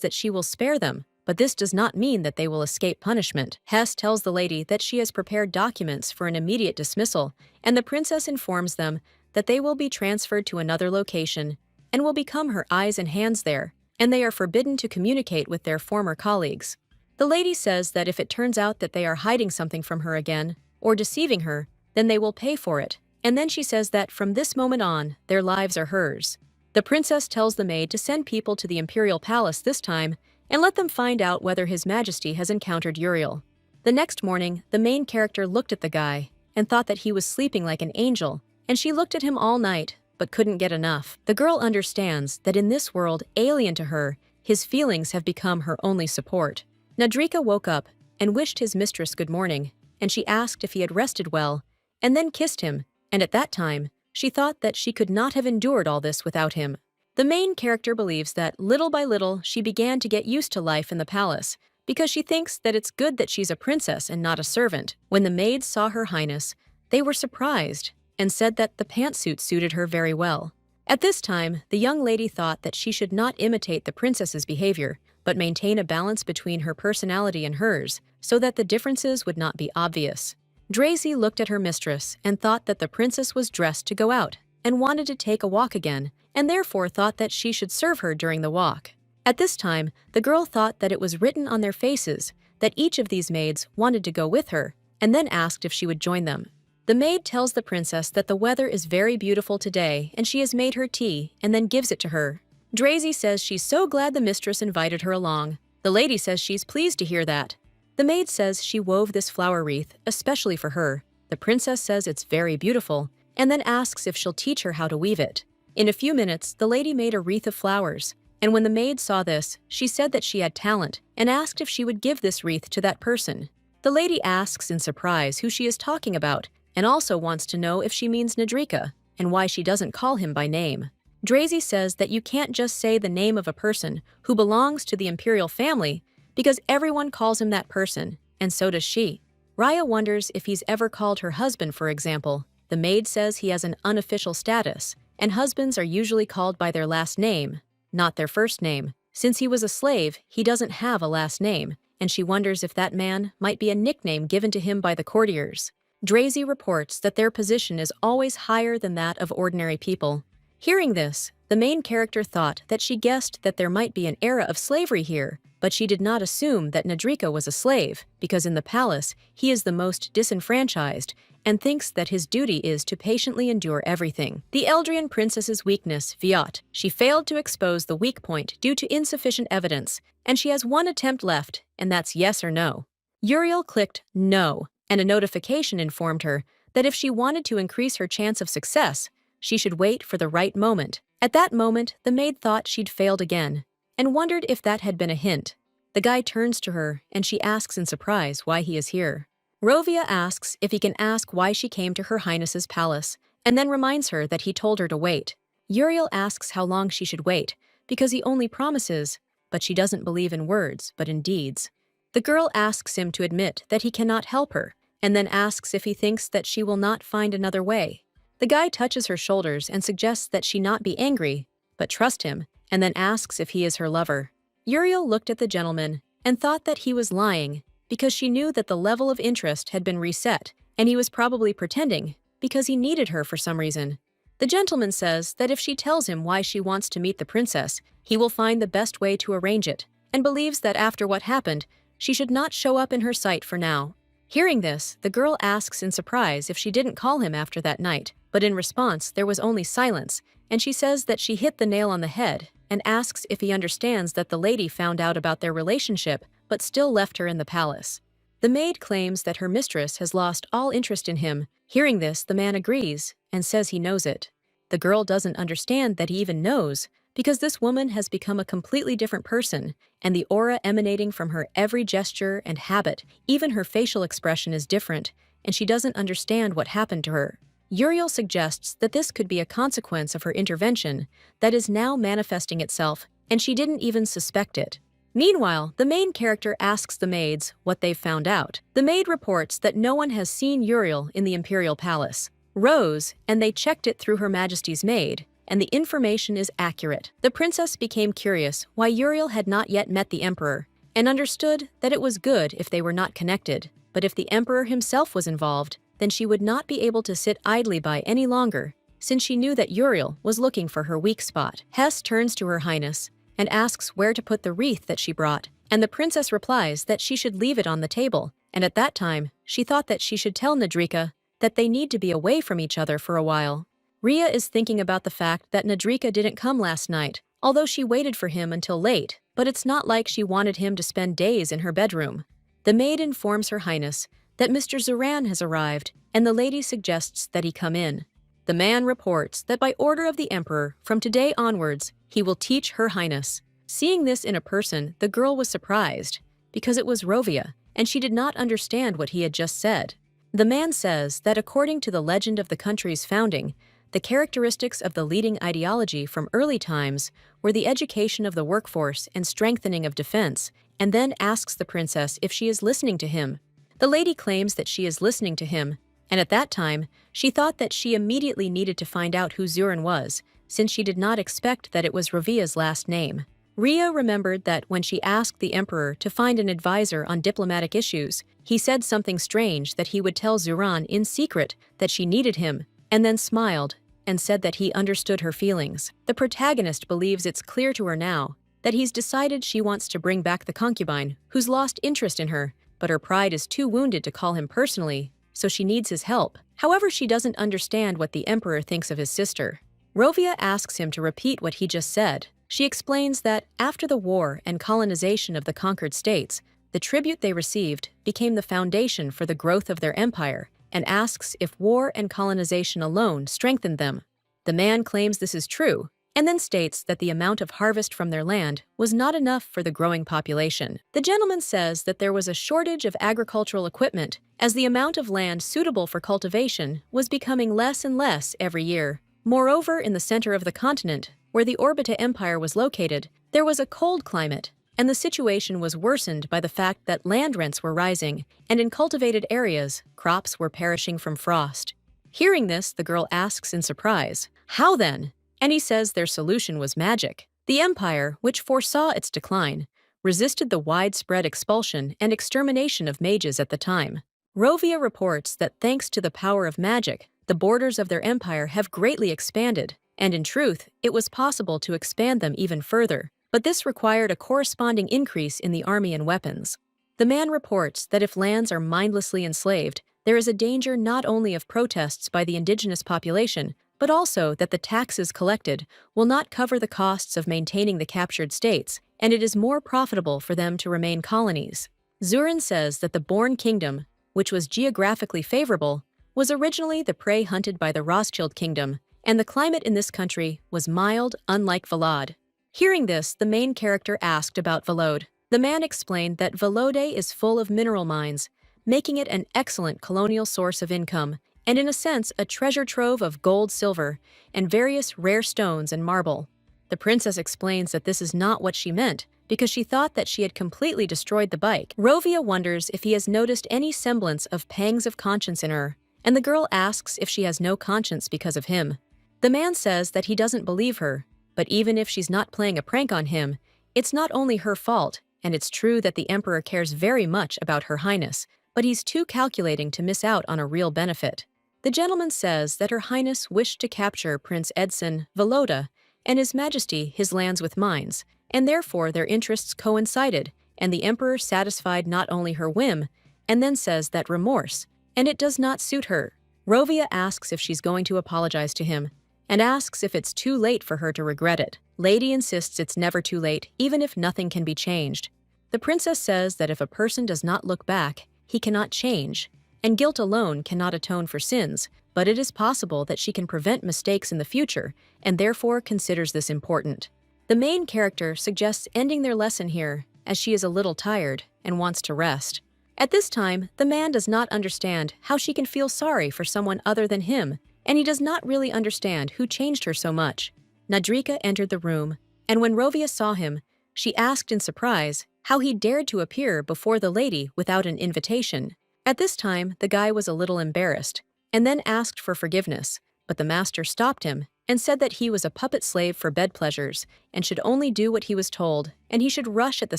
that she will spare them, but this does not mean that they will escape punishment. Hess tells the lady that she has prepared documents for an immediate dismissal, and the princess informs them that they will be transferred to another location and will become her eyes and hands there, and they are forbidden to communicate with their former colleagues. The lady says that if it turns out that they are hiding something from her again, or deceiving her, then they will pay for it, and then she says that from this moment on, their lives are hers. The princess tells the maid to send people to the imperial palace this time and let them find out whether His Majesty has encountered Uriel. The next morning, the main character looked at the guy and thought that he was sleeping like an angel, and she looked at him all night, but couldn't get enough. The girl understands that in this world, alien to her, his feelings have become her only support. Nadrika woke up and wished his mistress good morning, and she asked if he had rested well, and then kissed him, and at that time, she thought that she could not have endured all this without him. The main character believes that little by little she began to get used to life in the palace, because she thinks that it's good that she's a princess and not a servant. When the maids saw Her Highness, they were surprised and said that the pantsuit suited her very well. At this time, the young lady thought that she should not imitate the princess's behavior, but maintain a balance between her personality and hers, so that the differences would not be obvious. Drazy looked at her mistress and thought that the princess was dressed to go out and wanted to take a walk again, and therefore thought that she should serve her during the walk. At this time, the girl thought that it was written on their faces that each of these maids wanted to go with her, and then asked if she would join them. The maid tells the princess that the weather is very beautiful today and she has made her tea and then gives it to her. Drazy says she's so glad the mistress invited her along. The lady says she's pleased to hear that. The maid says she wove this flower wreath especially for her. The princess says it's very beautiful and then asks if she'll teach her how to weave it. In a few minutes, the lady made a wreath of flowers, and when the maid saw this, she said that she had talent and asked if she would give this wreath to that person. The lady asks in surprise who she is talking about and also wants to know if she means Nadrika and why she doesn't call him by name. Drazy says that you can't just say the name of a person who belongs to the imperial family because everyone calls him that person, and so does she. Raya wonders if he's ever called her husband, for example. The maid says he has an unofficial status, and husbands are usually called by their last name, not their first name. Since he was a slave, he doesn't have a last name, and she wonders if that man might be a nickname given to him by the courtiers. Drazy reports that their position is always higher than that of ordinary people. Hearing this, the main character thought that she guessed that there might be an era of slavery here, but she did not assume that Nadrika was a slave, because in the palace, he is the most disenfranchised, and thinks that his duty is to patiently endure everything. The Eldrian princess's weakness, Viot. She failed to expose the weak point due to insufficient evidence, and she has one attempt left, and that's yes or no. Uriel clicked no, and a notification informed her that if she wanted to increase her chance of success, she should wait for the right moment. At that moment, the maid thought she'd failed again, and wondered if that had been a hint. The guy turns to her, and she asks in surprise why he is here. Rovia asks if he can ask why she came to Her Highness's palace, and then reminds her that he told her to wait. Uriel asks how long she should wait, because he only promises, but she doesn't believe in words, but in deeds. The girl asks him to admit that he cannot help her, and then asks if he thinks that she will not find another way. The guy touches her shoulders and suggests that she not be angry, but trust him, and then asks if he is her lover. Uriel looked at the gentleman and thought that he was lying, because she knew that the level of interest had been reset, and he was probably pretending, because he needed her for some reason. The gentleman says that if she tells him why she wants to meet the princess, he will find the best way to arrange it, and believes that after what happened, she should not show up in her sight for now. Hearing this, the girl asks in surprise if she didn't call him after that night, but in response there was only silence, and she says that she hit the nail on the head, and asks if he understands that the lady found out about their relationship but still left her in the palace. The maid claims that her mistress has lost all interest in him. Hearing this, the man agrees and says he knows it. The girl doesn't understand that he even knows, because this woman has become a completely different person, and the aura emanating from her every gesture and habit, even her facial expression is different, and she doesn't understand what happened to her. Uriel suggests that this could be a consequence of her intervention that is now manifesting itself, and she didn't even suspect it. Meanwhile, the main character asks the maids what they've found out. The maid reports that no one has seen Uriel in the imperial palace. Rose, and they checked it through Her Majesty's maid, and the information is accurate. The princess became curious why Uriel had not yet met the emperor, and understood that it was good if they were not connected, but if the emperor himself was involved, then she would not be able to sit idly by any longer, since she knew that Uriel was looking for her weak spot. Hesse turns to Her Highness and asks where to put the wreath that she brought, and the princess replies that she should leave it on the table, and at that time, she thought that she should tell Nadrika that they need to be away from each other for a while. Rhea is thinking about the fact that Nadrika didn't come last night, although she waited for him until late, but it's not like she wanted him to spend days in her bedroom. The maid informs Her Highness that Mr. Zoran has arrived, and the lady suggests that he come in. The man reports that by order of the emperor, from today onwards, he will teach Her Highness. Seeing this in a person, the girl was surprised, because it was Rovia, and she did not understand what he had just said. The man says that according to the legend of the country's founding, the characteristics of the leading ideology from early times were the education of the workforce and strengthening of defense, and then asks the princess if she is listening to him. The lady claims that she is listening to him, and at that time, she thought that she immediately needed to find out who Zurin was, since she did not expect that it was Rovia's last name. Rhea remembered that when she asked the emperor to find an advisor on diplomatic issues, he said something strange that he would tell Zuran in secret that she needed him, and then smiled and said that he understood her feelings. The protagonist believes it's clear to her now that he's decided she wants to bring back the concubine who's lost interest in her, but her pride is too wounded to call him personally, so she needs his help. However, she doesn't understand what the emperor thinks of his sister. Rovia asks him to repeat what he just said. She explains that after the war and colonization of the conquered states, the tribute they received became the foundation for the growth of their empire, and asks if war and colonization alone strengthened them. The man claims this is true, and then states that the amount of harvest from their land was not enough for the growing population. The gentleman says that there was a shortage of agricultural equipment, as the amount of land suitable for cultivation was becoming less and less every year. Moreover, in the center of the continent, where the Orbita Empire was located, there was a cold climate, and the situation was worsened by the fact that land rents were rising, and in cultivated areas, crops were perishing from frost. Hearing this, the girl asks in surprise, "How then?" And he says their solution was magic. The empire, which foresaw its decline, resisted the widespread expulsion and extermination of mages at the time. Rovia reports that thanks to the power of magic, the borders of their empire have greatly expanded, and in truth, it was possible to expand them even further, but this required a corresponding increase in the army and weapons. The man reports that if lands are mindlessly enslaved, there is a danger not only of protests by the indigenous population, but also that the taxes collected will not cover the costs of maintaining the captured states, and it is more profitable for them to remain colonies. Zurin says that the Born Kingdom, which was geographically favorable, was originally the prey hunted by the Rothschild Kingdom, and the climate in this country was mild, unlike Valad. Hearing this, the main character asked about Valode. The man explained that Valode is full of mineral mines, making it an excellent colonial source of income, and in a sense a treasure trove of gold, silver, and various rare stones and marble. The princess explains that this is not what she meant, because she thought that she had completely destroyed the bike. Rovia wonders if he has noticed any semblance of pangs of conscience in her, and the girl asks if she has no conscience because of him. The man says that he doesn't believe her, but even if she's not playing a prank on him, it's not only her fault, and it's true that the emperor cares very much about Her Highness, but he's too calculating to miss out on a real benefit. The gentleman says that Her Highness wished to capture Prince Edson Valoda and His Majesty his lands with mines, and therefore their interests coincided, and the emperor satisfied not only her whim, and then says that remorse, and it does not suit her. Rovia asks if she's going to apologize to him, and asks if it's too late for her to regret it. Lady insists it's never too late, even if nothing can be changed. The princess says that if a person does not look back, he cannot change, and guilt alone cannot atone for sins, but it is possible that she can prevent mistakes in the future, and therefore considers this important. The main character suggests ending their lesson here, as she is a little tired and wants to rest. At this time, the man does not understand how she can feel sorry for someone other than him, and he does not really understand who changed her so much. Nadrika entered the room, and when Rovia saw him, She asked in surprise how he dared to appear before the lady without an invitation. At this time, the guy was a little embarrassed, and then asked for forgiveness, but the master stopped him and said that he was a puppet slave for bed pleasures and should only do what he was told, and he should rush at the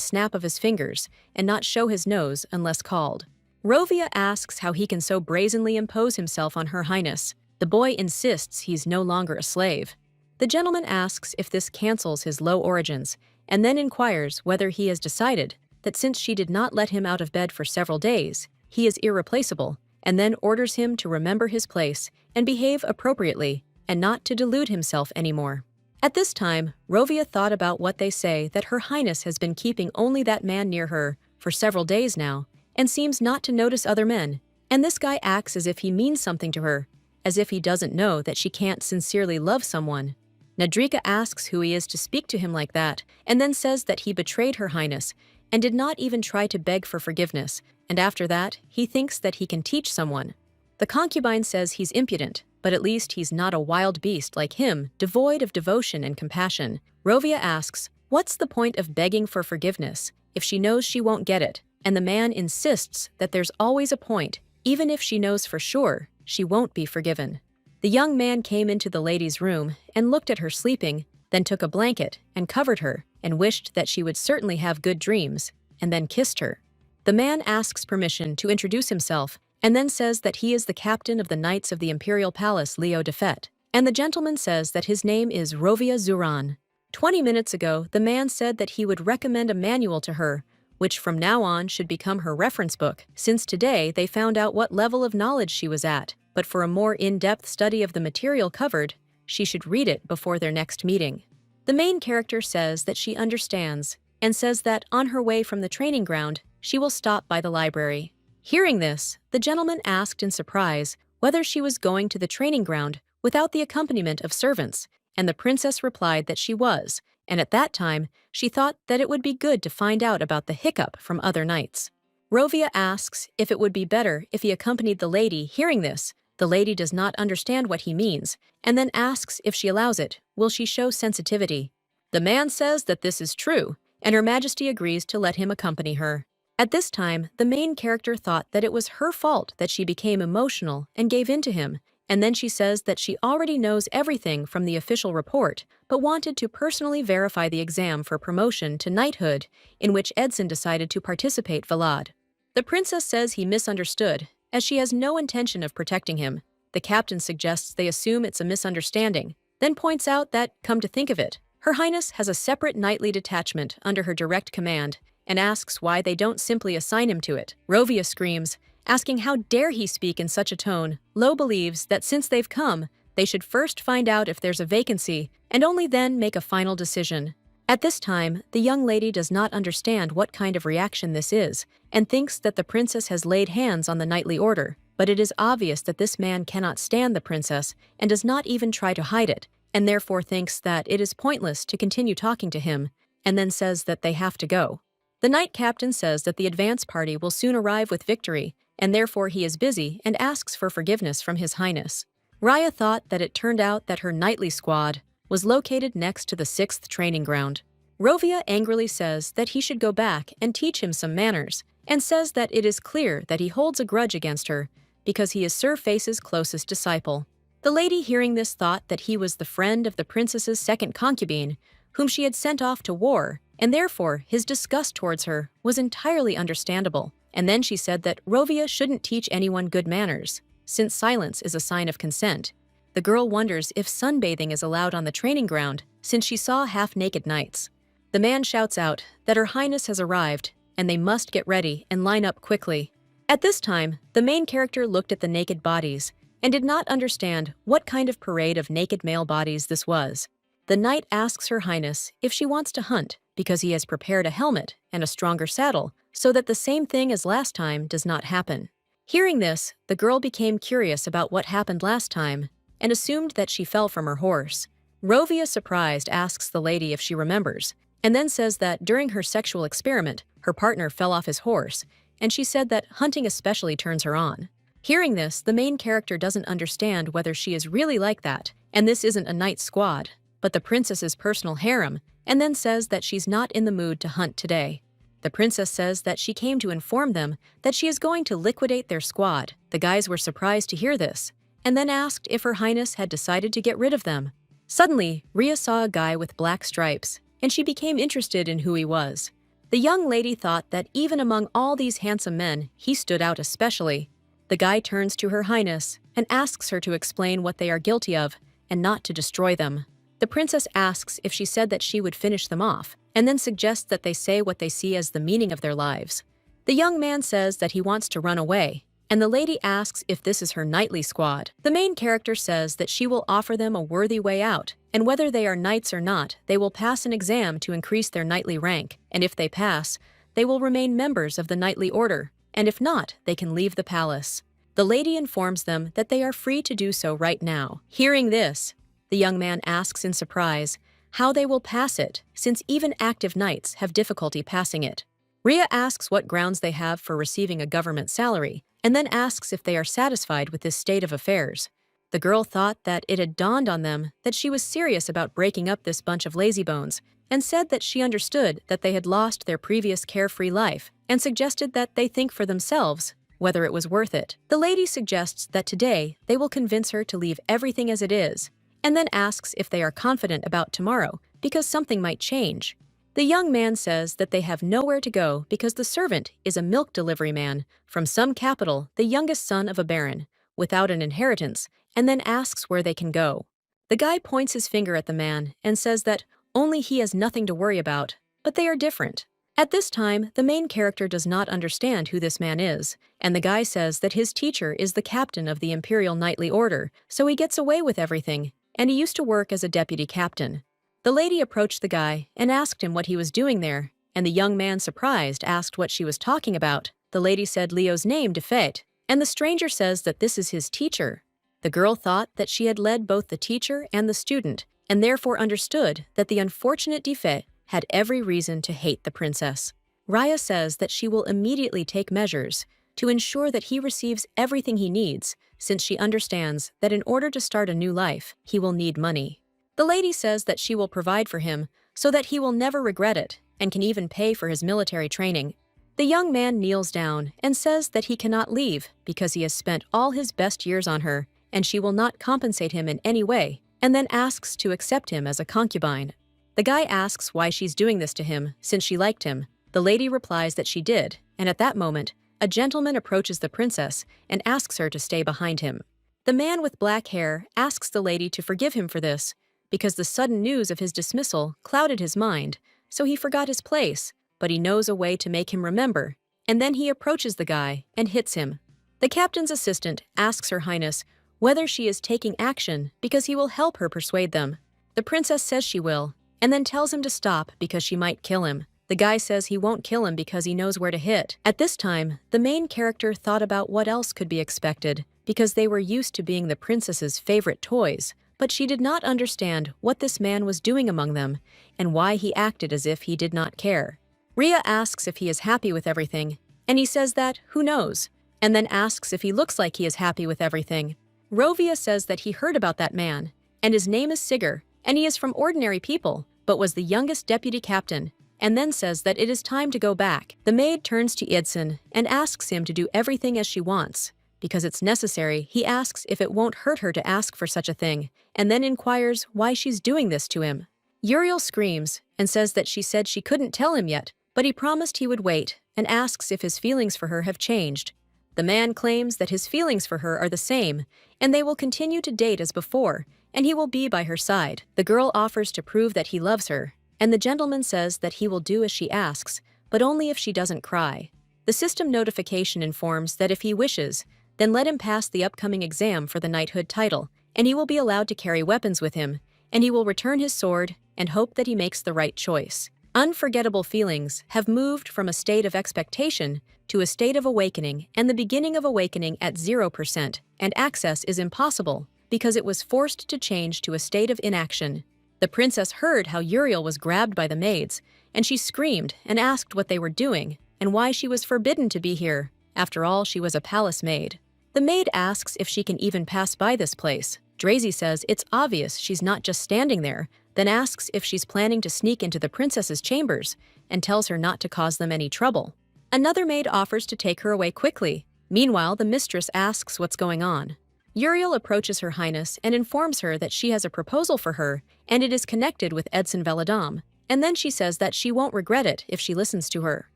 snap of his fingers and not show his nose unless called. Rovia asks how he can so brazenly impose himself on Her Highness. The boy insists he's no longer a slave. The gentleman asks if this cancels his low origins, and then inquires whether he has decided that since she did not let him out of bed for several days, he is irreplaceable, and then orders him to remember his place and behave appropriately and not to delude himself anymore. At this time, Rovia thought about what they say that Her Highness has been keeping only that man near her for several days now and seems not to notice other men, and this guy acts as if he means something to her, as if he doesn't know that she can't sincerely love someone. Nadrika asks who he is to speak to him like that, and then says that he betrayed Her Highness and did not even try to beg for forgiveness, and after that, he thinks that he can teach someone. The concubine says he's impudent, but at least he's not a wild beast like him, devoid of devotion and compassion. Rovia asks, what's the point of begging for forgiveness if she knows she won't get it? And the man insists that there's always a point, even if she knows for sure she won't be forgiven. The young man came into the lady's room and looked at her sleeping, then took a blanket and covered her and wished that she would certainly have good dreams, and then kissed her. The man asks permission to introduce himself and then says that he is the captain of the Knights of the Imperial Palace Leo de Fête, and the gentleman says that his name is Rovia Zuran. 20 minutes ago, the man said that he would recommend a manual to her, which from now on should become her reference book, since today they found out what level of knowledge she was at, but for a more in-depth study of the material covered, she should read it before their next meeting. The main character says that she understands, and says that on her way from the training ground, she will stop by the library. Hearing this, the gentleman asked in surprise whether she was going to the training ground without the accompaniment of servants, and the princess replied that she was, and at that time, she thought that it would be good to find out about the hiccup from other knights. Rovia asks if it would be better if he accompanied the lady. Hearing this, the lady does not understand what he means, and then asks if she allows it, will she show sensitivity? The man says that this is true, and Her Majesty agrees to let him accompany her. At this time, the main character thought that it was her fault that she became emotional and gave in to him, and then she says that she already knows everything from the official report, but wanted to personally verify the exam for promotion to knighthood, in which Edson decided to participate. Vlad. The princess says he misunderstood, as she has no intention of protecting him. The captain suggests they assume it's a misunderstanding, then points out that, come to think of it, Her Highness has a separate knightly detachment under her direct command, and asks why they don't simply assign him to it. Rovia screams, asking how dare he speak in such a tone. Lo believes that since they've come, they should first find out if there's a vacancy, and only then make a final decision. At this time, the young lady does not understand what kind of reaction this is, and thinks that the princess has laid hands on the knightly order, but it is obvious that this man cannot stand the princess and does not even try to hide it, and therefore thinks that it is pointless to continue talking to him, and then says that they have to go. The knight captain says that the advance party will soon arrive with victory, and therefore he is busy and asks for forgiveness from His Highness. Raya thought that it turned out that her knightly squad was located next to the 6th training ground. Rovia angrily says that he should go back and teach him some manners, and says that it is clear that he holds a grudge against her because he is Sir Face's closest disciple. The lady hearing this thought that he was the friend of the princess's second concubine, whom she had sent off to war, and therefore his disgust towards her was entirely understandable. And then she said that Rovia shouldn't teach anyone good manners, since silence is a sign of consent. The girl wonders if sunbathing is allowed on the training ground, since she saw half-naked knights. The man shouts out that Her Highness has arrived, and they must get ready and line up quickly. At this time, the main character looked at the naked bodies and did not understand what kind of parade of naked male bodies this was. The knight asks Her Highness if she wants to hunt, because he has prepared a helmet and a stronger saddle, so that the same thing as last time does not happen. Hearing this, the girl became curious about what happened last time, and assumed that she fell from her horse. Rovia, surprised, asks the lady if she remembers, and then says that during her sexual experiment, her partner fell off his horse, and she said that hunting especially turns her on. Hearing this, the main character doesn't understand whether she is really like that, and this isn't a knight squad, but the princess's personal harem, and then says that she's not in the mood to hunt today. The princess says that she came to inform them that she is going to liquidate their squad. The guys were surprised to hear this, and then asked if Her Highness had decided to get rid of them. Suddenly, Rhea saw a guy with black stripes, and she became interested in who he was. The young lady thought that even among all these handsome men, he stood out especially. The guy turns to Her Highness and asks her to explain what they are guilty of and not to destroy them. The princess asks if she said that she would finish them off, and then suggests that they say what they see as the meaning of their lives. The young man says that he wants to run away, and the lady asks if this is her knightly squad. The main character says that she will offer them a worthy way out, and whether they are knights or not, they will pass an exam to increase their knightly rank, and if they pass, they will remain members of the knightly order, and if not, they can leave the palace. The lady informs them that they are free to do so right now. Hearing this, the young man asks in surprise how they will pass it, since even active knights have difficulty passing it. Rhea asks what grounds they have for receiving a government salary, and then asks if they are satisfied with this state of affairs. The girl thought that it had dawned on them that she was serious about breaking up this bunch of lazybones, and said that she understood that they had lost their previous carefree life, and suggested that they think for themselves whether it was worth it. The lady suggests that today they will convince her to leave everything as it is, and then asks if they are confident about tomorrow, because something might change. The young man says that they have nowhere to go because the servant is a milk delivery man from some capital, the youngest son of a baron, without an inheritance, and then asks where they can go. The guy points his finger at the man and says that only he has nothing to worry about, but they are different. At this time, the main character does not understand who this man is, and the guy says that his teacher is the captain of the Imperial Knightly Order, so he gets away with everything, and he used to work as a deputy captain. The lady approached the guy and asked him what he was doing there, and the young man, surprised, asked what she was talking about. The lady said Leo's name, Defet, and the stranger says that this is his teacher. The girl thought that she had led both the teacher and the student, and therefore understood that the unfortunate Defet had every reason to hate the princess. Rhea says that she will immediately take measures to ensure that he receives everything he needs, since she understands that in order to start a new life, he will need money. The lady says that she will provide for him so that he will never regret it and can even pay for his military training. The young man kneels down and says that he cannot leave because he has spent all his best years on her and she will not compensate him in any way, and then asks to accept him as a concubine. The guy asks why she's doing this to him since she liked him. The lady replies that she did, and at that moment, a gentleman approaches the princess and asks her to stay behind him. The man with black hair asks the lady to forgive him for this, because the sudden news of his dismissal clouded his mind, so he forgot his place, but he knows a way to make him remember, and then he approaches the guy and hits him. The captain's assistant asks Her Highness whether she is taking action because he will help her persuade them. The princess says she will, and then tells him to stop because she might kill him. The guy says he won't kill him because he knows where to hit. At this time, the main character thought about what else could be expected, because they were used to being the princess's favorite toys, but she did not understand what this man was doing among them and why he acted as if he did not care. Rhea asks if he is happy with everything, and he says that, who knows, and then asks if he looks like he is happy with everything. Rovia says that he heard about that man, and his name is Sigurd, and he is from ordinary people, but was the youngest deputy captain, and then says that it is time to go back. The maid turns to Idsen and asks him to do everything as she wants. Because it's necessary, he asks if it won't hurt her to ask for such a thing, and then inquires why she's doing this to him. Uriel screams and says that she said she couldn't tell him yet, but he promised he would wait, and asks if his feelings for her have changed. The man claims that his feelings for her are the same, and they will continue to date as before, and he will be by her side. The girl offers to prove that he loves her, and the gentleman says that he will do as she asks, but only if she doesn't cry. The system notification informs that if he wishes, then let him pass the upcoming exam for the knighthood title, and he will be allowed to carry weapons with him, and he will return his sword and hope that he makes the right choice. Unforgettable feelings have moved from a state of expectation to a state of awakening, and the beginning of awakening at 0%, and access is impossible because it was forced to change to a state of inaction. The princess heard how Uriel was grabbed by the maids, and she screamed and asked what they were doing and why she was forbidden to be here. After all, she was a palace maid. The maid asks if she can even pass by this place. Drazy says it's obvious she's not just standing there, then asks if she's planning to sneak into the princess's chambers and tells her not to cause them any trouble. Another maid offers to take her away quickly. Meanwhile, the mistress asks what's going on. Uriel approaches Her Highness and informs her that she has a proposal for her and it is connected with Edson Veladam, and then she says that she won't regret it if she listens to her.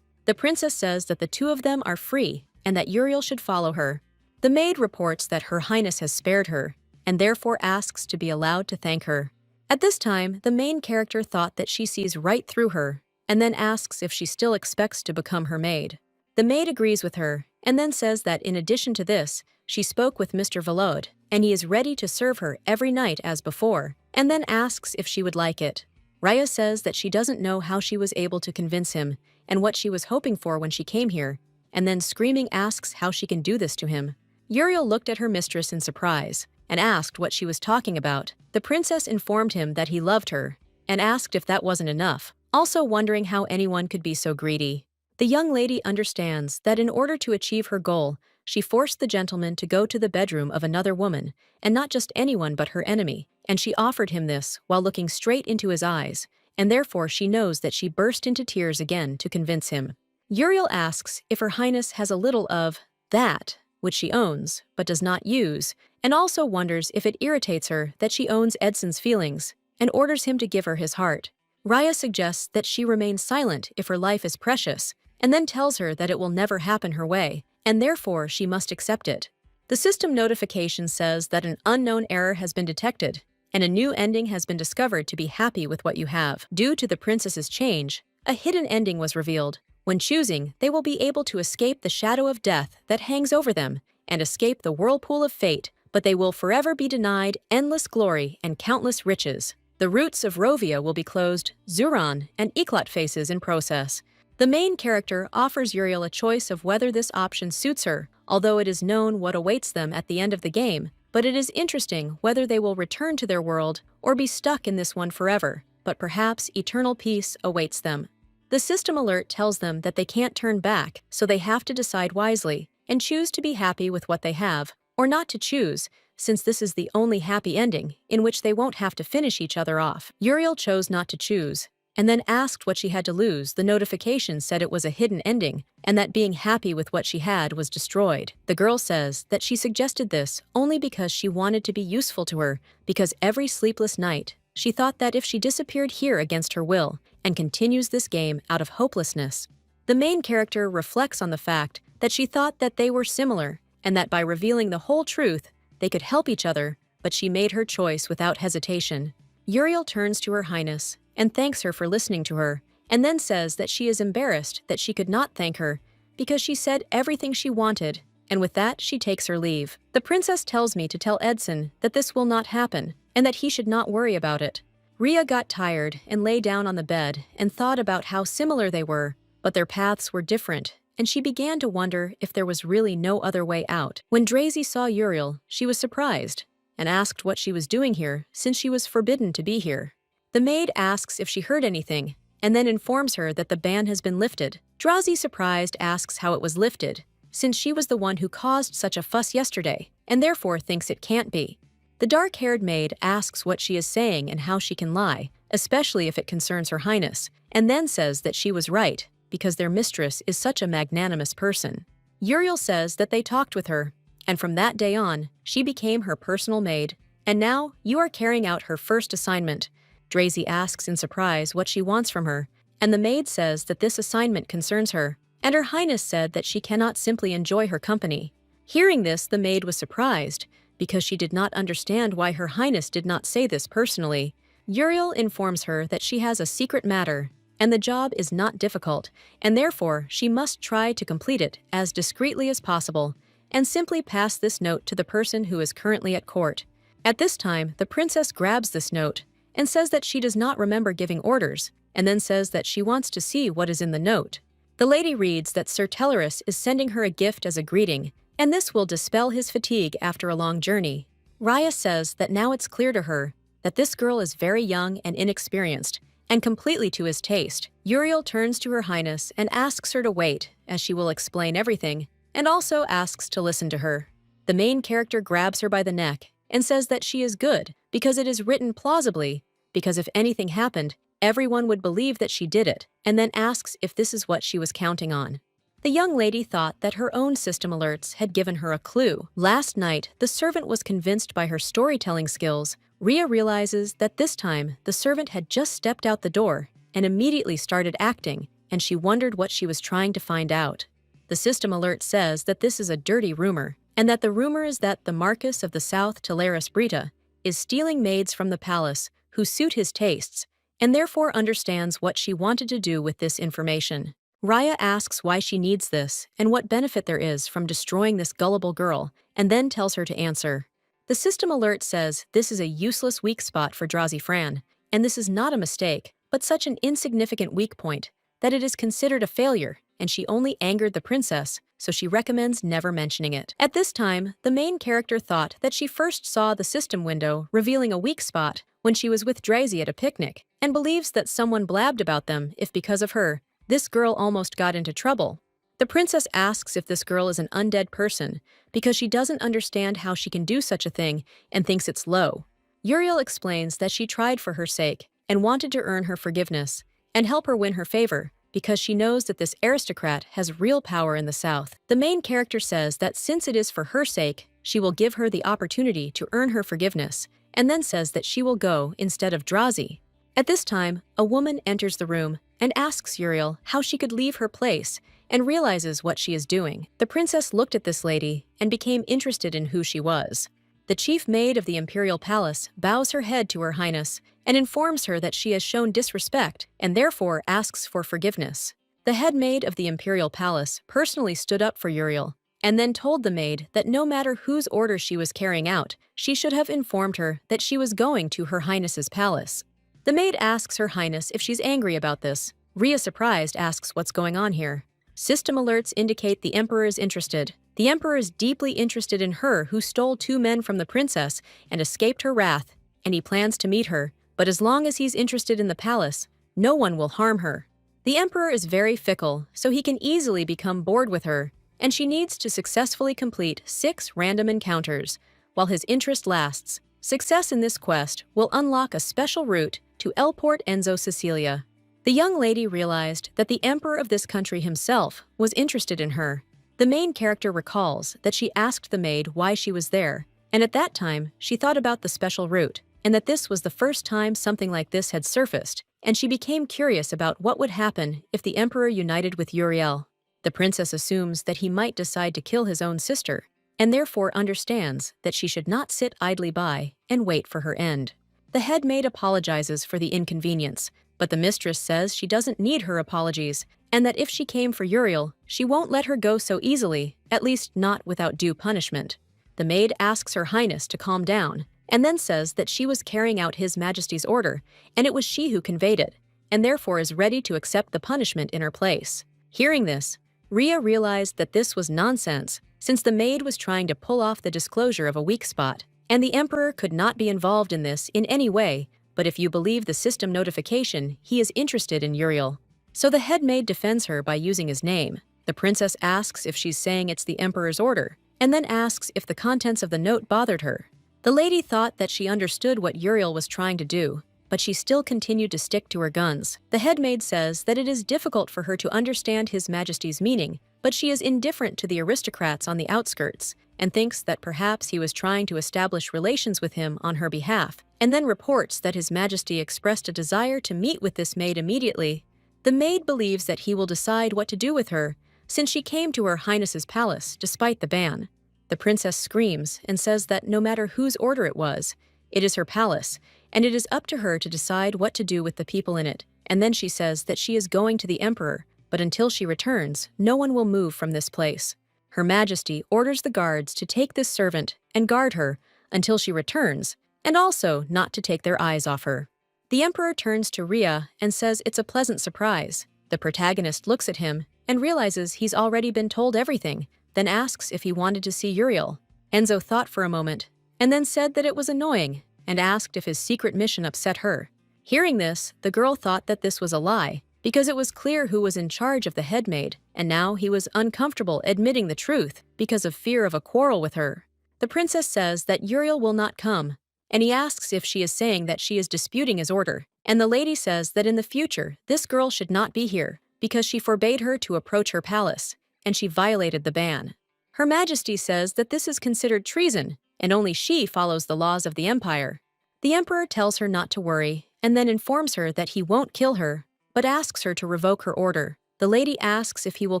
The princess says that the two of them are free and that Uriel should follow her. The maid reports that Her Highness has spared her and therefore asks to be allowed to thank her. At this time, the main character thought that she sees right through her and then asks if she still expects to become her maid. The maid agrees with her and then says that in addition to this, she spoke with Mr. Velod and he is ready to serve her every night as before, and then asks if she would like it. Raya says that she doesn't know how she was able to convince him and what she was hoping for when she came here, and then screaming asks how she can do this to him. Uriel looked at her mistress in surprise and asked what she was talking about. The princess informed him that he loved her and asked if that wasn't enough, also wondering how anyone could be so greedy. The young lady understands that in order to achieve her goal, she forced the gentleman to go to the bedroom of another woman, and not just anyone but her enemy, and she offered him this while looking straight into his eyes, and therefore she knows that she burst into tears again to convince him. Uriel asks if Her Highness has a little of that, which she owns, but does not use, and also wonders if it irritates her that she owns Edson's feelings, and orders him to give her his heart. Raya suggests that she remain silent if her life is precious, and then tells her that it will never happen her way, and therefore she must accept it. The system notification says that an unknown error has been detected, and a new ending has been discovered to be happy with what you have. Due to the princess's change, a hidden ending was revealed. When choosing, they will be able to escape the shadow of death that hangs over them and escape the whirlpool of fate, but they will forever be denied endless glory and countless riches. The roots of Rovia will be closed, Zuran and Eclat faces in process. The main character offers Uriel a choice of whether this option suits her, although it is known what awaits them at the end of the game, but it is interesting whether they will return to their world or be stuck in this one forever, but perhaps eternal peace awaits them. The system alert tells them that they can't turn back, so they have to decide wisely and choose to be happy with what they have, or not to choose, since this is the only happy ending in which they won't have to finish each other off. Uriel chose not to choose, and then asked what she had to lose. The notification said it was a hidden ending, and that being happy with what she had was destroyed. The girl says that she suggested this only because she wanted to be useful to her, because every sleepless night, she thought that if she disappeared here against her will, and continues this game out of hopelessness. The main character reflects on the fact that she thought that they were similar, and that by revealing the whole truth, they could help each other, but she made her choice without hesitation. Uriel turns to Her Highness and thanks her for listening to her, and then says that she is embarrassed that she could not thank her because she said everything she wanted, and with that she takes her leave. The princess tells me to tell Edson that this will not happen, and that he should not worry about it. Ria got tired and lay down on the bed and thought about how similar they were, but their paths were different, and she began to wonder if there was really no other way out. When Drazy saw Uriel, she was surprised, and asked what she was doing here since she was forbidden to be here. The maid asks if she heard anything, and then informs her that the ban has been lifted. Drazy, surprised, asks how it was lifted, since she was the one who caused such a fuss yesterday, and therefore thinks it can't be. The dark-haired maid asks what she is saying and how she can lie, especially if it concerns Her Highness, and then says that she was right, because their mistress is such a magnanimous person. Uriel says that they talked with her, and from that day on, she became her personal maid, and now you are carrying out her first assignment. Drazy asks in surprise what she wants from her, and the maid says that this assignment concerns her, and Her Highness said that she cannot simply enjoy her company. Hearing this, the maid was surprised, because she did not understand why Her Highness did not say this personally. Uriel informs her that she has a secret matter, and the job is not difficult, and therefore she must try to complete it as discreetly as possible, and simply pass this note to the person who is currently at court. At this time, the princess grabs this note, and says that she does not remember giving orders, and then says that she wants to see what is in the note. The lady reads that Sir Teleris is sending her a gift as a greeting, and this will dispel his fatigue after a long journey. Raya says that now it's clear to her that this girl is very young and inexperienced, and completely to his taste. Uriel turns to Her Highness and asks her to wait, as she will explain everything, and also asks to listen to her. The main character grabs her by the neck and says that she is good because it is written plausibly because if anything happened, everyone would believe that she did it, and then asks if this is what she was counting on. The young lady thought that her own system alerts had given her a clue. Last night, the servant was convinced by her storytelling skills. Ria realizes that this time, the servant had just stepped out the door and immediately started acting, and she wondered what she was trying to find out. The system alert says that this is a dirty rumor, and that the rumor is that the Marquis of the South Teleris Brita is stealing maids from the palace who suit his tastes, and therefore understands what she wanted to do with this information. Raya asks why she needs this and what benefit there is from destroying this gullible girl, and then tells her to answer. The system alert says this is a useless weak spot for Drazi Fran, and this is not a mistake, but such an insignificant weak point that it is considered a failure, and she only angered the princess, so she recommends never mentioning it. At this time, the main character thought that she first saw the system window revealing a weak spot when she was with Drazi at a picnic, and believes that someone blabbed about them if because of her, this girl almost got into trouble. The princess asks if this girl is an undead person because she doesn't understand how she can do such a thing and thinks it's low. Uriel explains that she tried for her sake and wanted to earn her forgiveness and help her win her favor because she knows that this aristocrat has real power in the south. The main character says that since it is for her sake, she will give her the opportunity to earn her forgiveness, and then says that she will go instead of Drazi. At this time, a woman enters the room and asks Uriel how she could leave her place and realizes what she is doing. The princess looked at this lady and became interested in who she was. The chief maid of the imperial palace bows her head to her highness and informs her that she has shown disrespect and therefore asks for forgiveness. The head maid of the imperial palace personally stood up for Uriel and then told the maid that no matter whose order she was carrying out, she should have informed her that she was going to her highness's palace. The maid asks her highness if she's angry about this. Ria, surprised, asks what's going on here. System alerts indicate the emperor is interested. The emperor is deeply interested in her who stole 2 men from the princess and escaped her wrath, and he plans to meet her, but as long as he's interested in the palace, no one will harm her. The emperor is very fickle, so he can easily become bored with her, and she needs to successfully complete 6 random encounters. While his interest lasts, success in this quest will unlock a special route to El Port Enzo Sicilia. The young lady realized that the emperor of this country himself was interested in her. The main character recalls that she asked the maid why she was there, and at that time she thought about the special route, and that this was the first time something like this had surfaced, and she became curious about what would happen if the emperor united with Uriel. The princess assumes that he might decide to kill his own sister, and therefore understands that she should not sit idly by and wait for her end. The head maid apologizes for the inconvenience, but the mistress says she doesn't need her apologies, and that if she came for Uriel, she won't let her go so easily, at least not without due punishment. The maid asks her highness to calm down, and then says that she was carrying out His Majesty's order, and it was she who conveyed it, and therefore is ready to accept the punishment in her place. Hearing this, Ria realized that this was nonsense, since the maid was trying to pull off the disclosure of a weak spot, and the emperor could not be involved in this in any way, but if you believe the system notification, he is interested in Uriel. So the head maid defends her by using his name. The princess asks if she's saying it's the emperor's order, and then asks if the contents of the note bothered her. The lady thought that she understood what Uriel was trying to do, but she still continued to stick to her guns. The head maid says that it is difficult for her to understand His Majesty's meaning, but she is indifferent to the aristocrats on the outskirts, and thinks that perhaps he was trying to establish relations with him on her behalf, and then reports that His Majesty expressed a desire to meet with this maid immediately. The maid believes that he will decide what to do with her, since she came to her highness's palace despite the ban. The princess screams and says that no matter whose order it was, it is her palace, and it is up to her to decide what to do with the people in it, and then she says that she is going to the emperor, but until she returns, no one will move from this place. Her Majesty orders the guards to take this servant and guard her until she returns, and also not to take their eyes off her. The emperor turns to Ria and says it's a pleasant surprise. The protagonist looks at him and realizes he's already been told everything, then asks if he wanted to see Uriel. Enzo thought for a moment, and then said that it was annoying, and asked if his secret mission upset her. Hearing this, the girl thought that this was a lie, because it was clear who was in charge of the head maid, and now he was uncomfortable admitting the truth because of fear of a quarrel with her. The princess says that Uriel will not come, and he asks if she is saying that she is disputing his order, and the lady says that in the future this girl should not be here because she forbade her to approach her palace, and she violated the ban. Her Majesty says that this is considered treason, and only she follows the laws of the empire. The emperor tells her not to worry, and then informs her that he won't kill her, but asks her to revoke her order. The lady asks if he will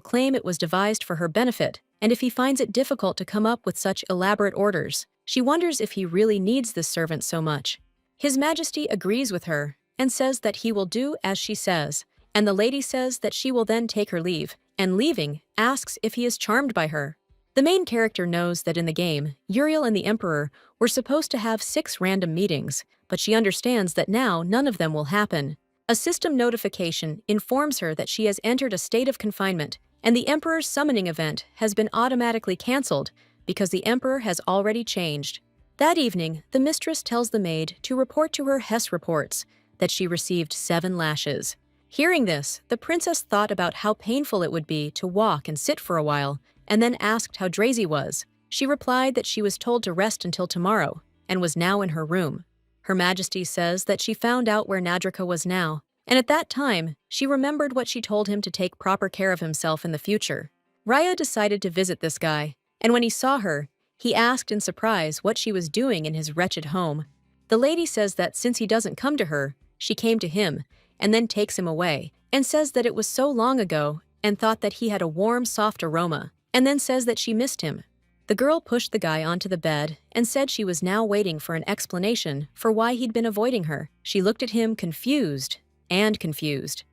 claim it was devised for her benefit, and if he finds it difficult to come up with such elaborate orders. She wonders if he really needs this servant so much. His Majesty agrees with her, and says that he will do as she says, and the lady says that she will then take her leave, and leaving, asks if he is charmed by her. The main character knows that in the game, Uriel and the Emperor were supposed to have 6 random meetings, but she understands that now none of them will happen. A system notification informs her that she has entered a state of confinement, and the Emperor's summoning event has been automatically cancelled because the Emperor has already changed. That evening, the mistress tells the maid to report to her Hess reports that she received 7 lashes. Hearing this, the princess thought about how painful it would be to walk and sit for a while, and then asked how Drazy was. She replied that she was told to rest until tomorrow, and was now in her room. Her Majesty says that she found out where Nadrika was now, and at that time, she remembered what she told him to take proper care of himself in the future. Raya decided to visit this guy, and when he saw her, he asked in surprise what she was doing in his wretched home. The lady says that since he doesn't come to her, she came to him, and then takes him away, and says that it was so long ago, and thought that he had a warm, soft aroma, and then says that she missed him. The girl pushed the guy onto the bed and said she was now waiting for an explanation for why he'd been avoiding her. She looked at him confused.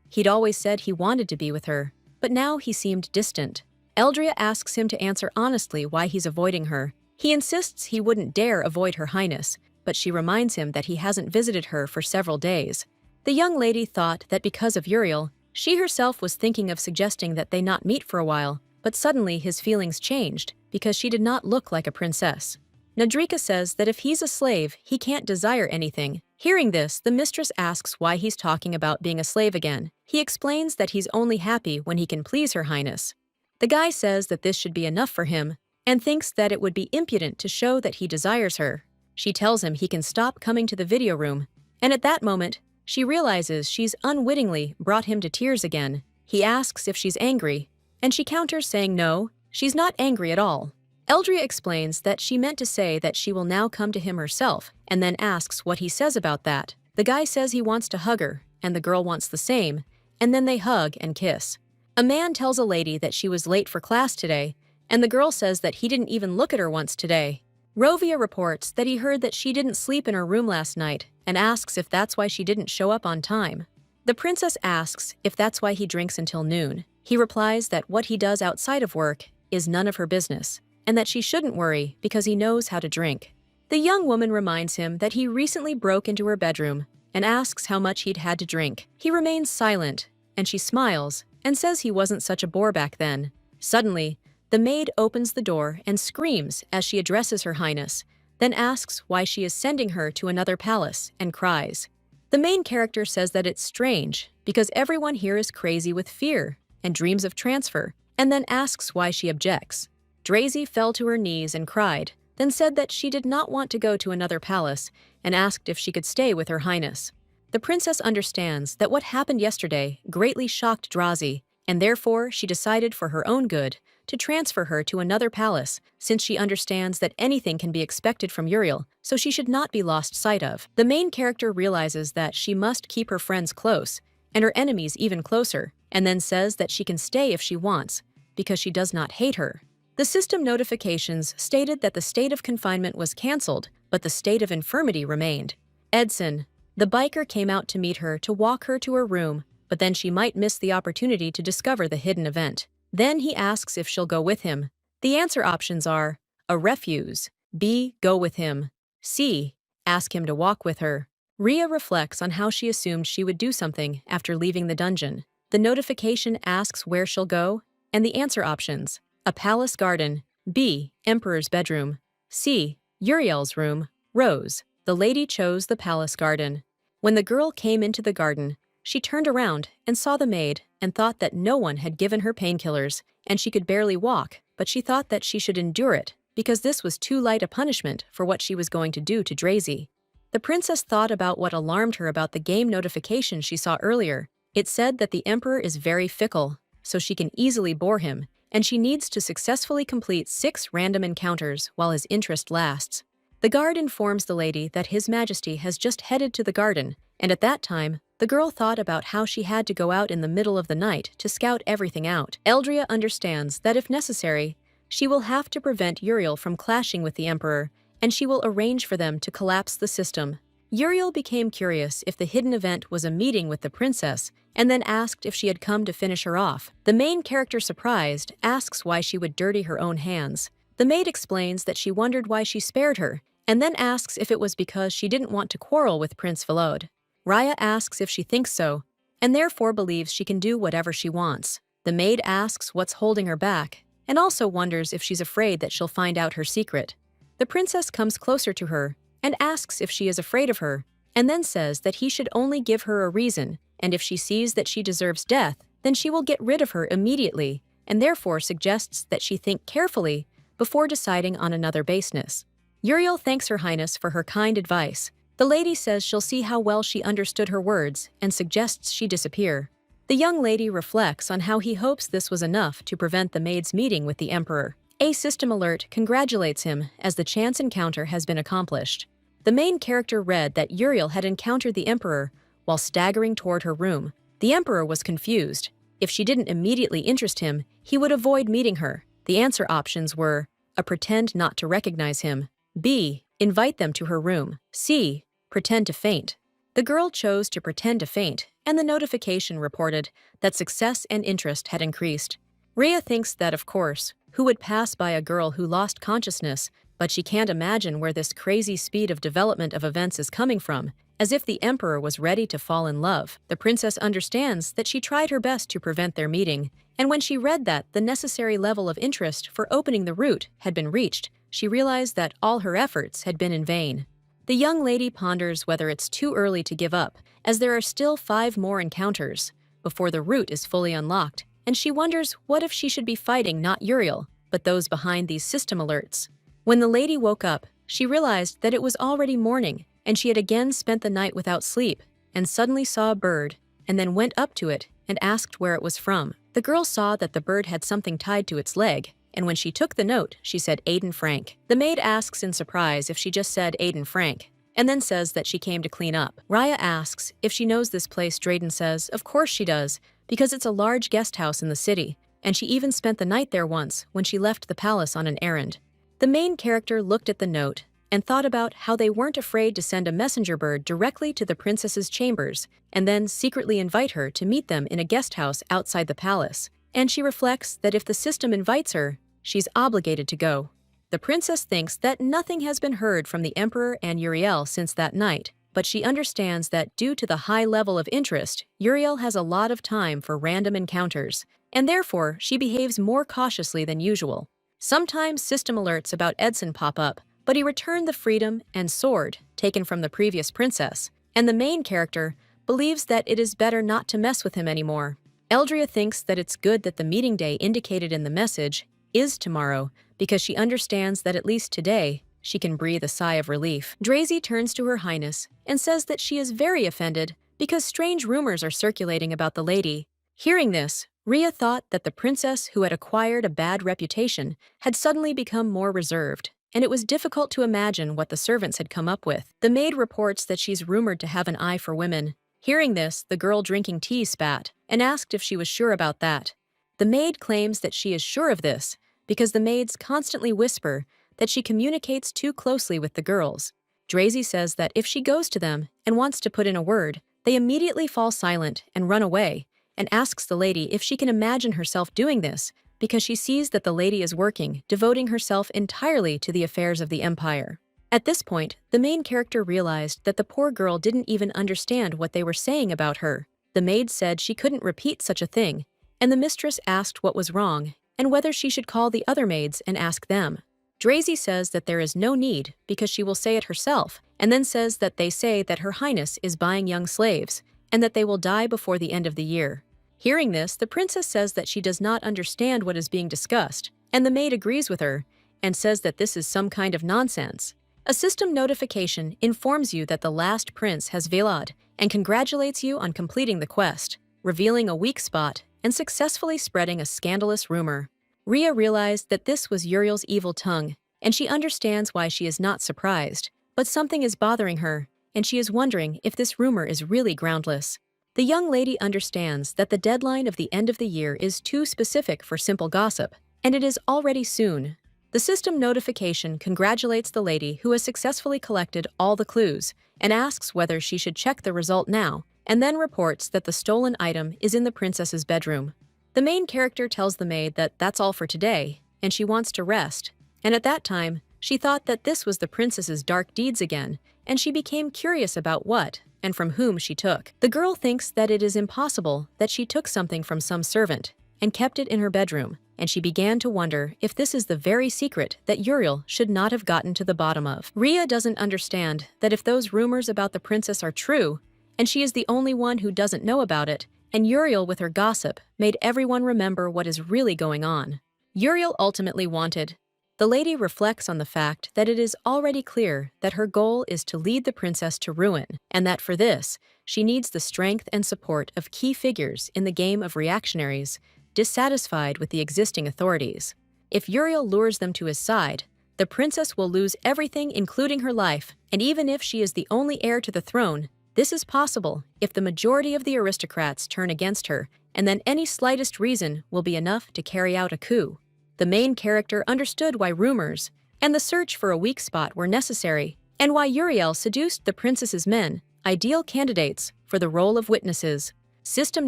He'd always said he wanted to be with her, but now he seemed distant. Eldria asks him to answer honestly why he's avoiding her. He insists he wouldn't dare avoid Her Highness, but she reminds him that he hasn't visited her for several days. The young lady thought that because of Uriel, she herself was thinking of suggesting that they not meet for a while, but suddenly his feelings changed because she did not look like a princess. Nadrika says that if he's a slave, he can't desire anything. Hearing this, the mistress asks why he's talking about being a slave again. He explains that he's only happy when he can please Her Highness. The guy says that this should be enough for him, and thinks that it would be impudent to show that he desires her. She tells him he can stop coming to the video room, and at that moment, she realizes she's unwittingly brought him to tears again. He asks if she's angry, and she counters saying no, she's not angry at all. Eldria explains that she meant to say that she will now come to him herself, and then asks what he says about that. The guy says he wants to hug her, and the girl wants the same, and then they hug and kiss. A man tells a lady that she was late for class today, and the girl says that he didn't even look at her once today. Rovia reports that he heard that she didn't sleep in her room last night, and asks if that's why she didn't show up on time. The princess asks if that's why he drinks until noon. He replies that what he does outside of work is none of her business, and that she shouldn't worry because he knows how to drink. The young woman reminds him that he recently broke into her bedroom and asks how much he'd had to drink. He remains silent, and she smiles and says he wasn't such a bore back then. Suddenly, the maid opens the door and screams as she addresses Her Highness, then asks why she is sending her to another palace and cries. The main character says that it's strange because everyone here is crazy with fear and dreams of transfer, and then asks why she objects. Drazy fell to her knees and cried, then said that she did not want to go to another palace and asked if she could stay with Her Highness. The princess understands that what happened yesterday greatly shocked Drazy, and therefore she decided for her own good to transfer her to another palace, since she understands that anything can be expected from Uriel, so she should not be lost sight of. The main character realizes that she must keep her friends close, and her enemies even closer, and then says that she can stay if she wants, because she does not hate her. The system notifications stated that the state of confinement was cancelled, but the state of infirmity remained. Edson, the biker, came out to meet her to walk her to her room, but then she might miss the opportunity to discover the hidden event. Then he asks if she'll go with him. The answer options are A. Refuse, B. Go with him, C. Ask him to walk with her. Ria reflects on how she assumed she would do something after leaving the dungeon. The notification asks where she'll go, and the answer options: A palace garden, B. Emperor's bedroom, C. Uriel's room. Rose. The lady chose the palace garden. When the girl came into the garden, she turned around and saw the maid and thought that no one had given her painkillers, and she could barely walk, but she thought that she should endure it because this was too light a punishment for what she was going to do to Drazy. The princess thought about what alarmed her about the game notification she saw earlier. It said that the emperor is very fickle, so she can easily bore him, and she needs to successfully complete 6 random encounters while his interest lasts. The guard informs the lady that His Majesty has just headed to the garden, and at that time, the girl thought about how she had to go out in the middle of the night to scout everything out. Eldria understands that if necessary, she will have to prevent Uriel from clashing with the emperor, and she will arrange for them to collapse the system. Uriel became curious if the hidden event was a meeting with the princess, and then asked if she had come to finish her off. The main character, surprised, asks why she would dirty her own hands. The maid explains that she wondered why she spared her, and then asks if it was because she didn't want to quarrel with Prince Volod. Raya asks if she thinks so, and therefore believes she can do whatever she wants. The maid asks what's holding her back, and also wonders if she's afraid that she'll find out her secret. The princess comes closer to her and asks if she is afraid of her, and then says that he should only give her a reason, and if she sees that she deserves death, then she will get rid of her immediately, and therefore suggests that she think carefully before deciding on another baseness. Uriel thanks Her Highness for her kind advice. The lady says she'll see how well she understood her words and suggests she disappear. The young lady reflects on how he hopes this was enough to prevent the maid's meeting with the emperor. A system alert congratulates him as the chance encounter has been accomplished. The main character read that Uriel had encountered the emperor while staggering toward her room. The emperor was confused. If she didn't immediately interest him, he would avoid meeting her. The answer options were A. Pretend not to recognize him. B. Invite them to her room. C. Pretend to faint. The girl chose to pretend to faint, and the notification reported that success and interest had increased. Rhea thinks that, of course, who would pass by a girl who lost consciousness, but she can't imagine where this crazy speed of development of events is coming from, as if the emperor was ready to fall in love. The princess understands that she tried her best to prevent their meeting, and when she read that the necessary level of interest for opening the route had been reached, she realized that all her efforts had been in vain. The young lady ponders whether it's too early to give up, as there are still 5 more encounters before the route is fully unlocked, and she wonders what if she should be fighting not Uriel, but those behind these system alerts. When the lady woke up, she realized that it was already morning, and she had again spent the night without sleep, and suddenly saw a bird, and then went up to it and asked where it was from. The girl saw that the bird had something tied to its leg, and when she took the note, she said Aiden Frank. The maid asks in surprise if she just said Aiden Frank, and then says that she came to clean up. Raya asks if she knows this place. Drayden says of course she does, because it's a large guest house in the city, and she even spent the night there once when she left the palace on an errand. The main character looked at the note and thought about how they weren't afraid to send a messenger bird directly to the princess's chambers and then secretly invite her to meet them in a guest house outside the palace. And she reflects that if the system invites her, she's obligated to go. The princess thinks that nothing has been heard from the emperor and Uriel since that night, but she understands that due to the high level of interest, Uriel has a lot of time for random encounters, and therefore she behaves more cautiously than usual. Sometimes system alerts about Edson pop up, but he returned the freedom and sword taken from the previous princess, and the main character believes that it is better not to mess with him anymore. Eldria thinks that it's good that the meeting day indicated in the message is tomorrow, because she understands that at least today, she can breathe a sigh of relief. Drazy turns to Her Highness and says that she is very offended because strange rumors are circulating about the lady. Hearing this, Rhea thought that the princess who had acquired a bad reputation had suddenly become more reserved, and it was difficult to imagine what the servants had come up with. The maid reports that she's rumored to have an eye for women. Hearing this, the girl drinking tea spat and asked if she was sure about that. The maid claims that she is sure of this because the maids constantly whisper that she communicates too closely with the girls. Drazy says that if she goes to them and wants to put in a word, they immediately fall silent and run away, and asks the lady if she can imagine herself doing this because she sees that the lady is working, devoting herself entirely to the affairs of the empire. At this point, the main character realized that the poor girl didn't even understand what they were saying about her. The maid said she couldn't repeat such a thing, and the mistress asked what was wrong and whether she should call the other maids and ask them. Drazy says that there is no need because she will say it herself, and then says that they say that Her Highness is buying young slaves and that they will die before the end of the year. Hearing this, the princess says that she does not understand what is being discussed, and the maid agrees with her and says that this is some kind of nonsense. A system notification informs you that the last prince has veilaed and congratulates you on completing the quest, revealing a weak spot and successfully spreading a scandalous rumor. Rhea realized that this was Uriel's evil tongue, and she understands why she is not surprised, but something is bothering her, and she is wondering if this rumor is really groundless. The young lady understands that the deadline of the end of the year is too specific for simple gossip, and it is already soon. The system notification congratulates the lady who has successfully collected all the clues and asks whether she should check the result now, and then reports that the stolen item is in the princess's bedroom. The main character tells the maid that that's all for today, and she wants to rest. And at that time, she thought that this was the princess's dark deeds again, and she became curious about what and from whom she took. The girl thinks that it is impossible that she took something from some servant and kept it in her bedroom, and she began to wonder if this is the very secret that Uriel should not have gotten to the bottom of. Rhea doesn't understand that if those rumors about the princess are true, and she is the only one who doesn't know about it, and Uriel with her gossip made everyone remember what is really going on. Uriel ultimately wanted. The lady reflects on the fact that it is already clear that her goal is to lead the princess to ruin, and that for this, she needs the strength and support of key figures in the game of reactionaries, dissatisfied with the existing authorities. If Uriel lures them to his side, the princess will lose everything including her life, and even if she is the only heir to the throne, this is possible if the majority of the aristocrats turn against her, and then any slightest reason will be enough to carry out a coup. The main character understood why rumors and the search for a weak spot were necessary, and why Uriel seduced the princess's men, ideal candidates for the role of witnesses. System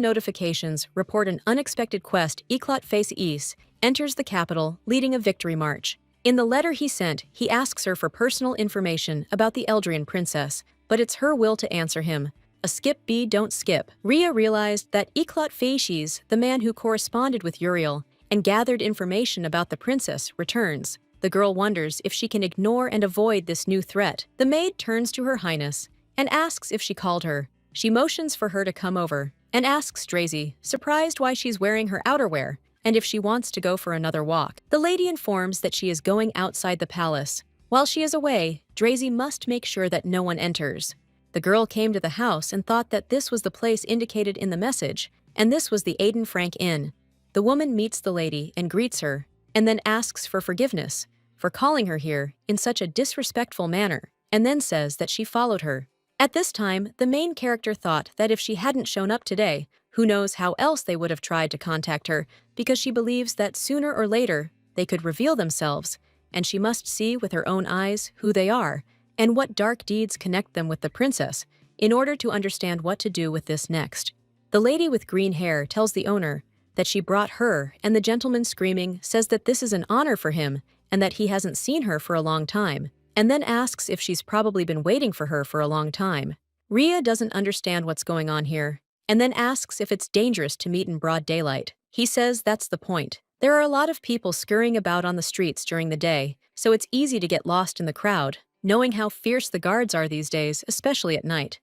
notifications report an unexpected quest. Eclat Face Is enters the capital leading a victory march. In the letter he sent, he asks her for personal information about the Eldrian princess, but it's her will to answer him. A skip B don't skip. Rhea realized that Eclat Faces, the man who corresponded with Uriel and gathered information about the princess, returns. The girl wonders if she can ignore and avoid this new threat. The maid turns to her highness and asks if she called her. She motions for her to come over and asks Drazy, surprised why she's wearing her outerwear, and if she wants to go for another walk. The lady informs that she is going outside the palace. While she is away, Drazy must make sure that no one enters. The girl came to the house and thought that this was the place indicated in the message, and this was the Aiden Frank Inn. The woman meets the lady and greets her, and then asks for forgiveness for calling her here in such a disrespectful manner, and then says that she followed her. At this time, the main character thought that if she hadn't shown up today, who knows how else they would have tried to contact her, because she believes that sooner or later they could reveal themselves, and she must see with her own eyes who they are and what dark deeds connect them with the princess in order to understand what to do with this next. The lady with green hair tells the owner that she brought her, and the gentleman screaming says that this is an honor for him and that he hasn't seen her for a long time, and then asks if she's probably been waiting for her for a long time. Rhea doesn't understand what's going on here, and then asks if it's dangerous to meet in broad daylight. He says that's the point. There are a lot of people scurrying about on the streets during the day, so it's easy to get lost in the crowd, knowing how fierce the guards are these days, especially at night.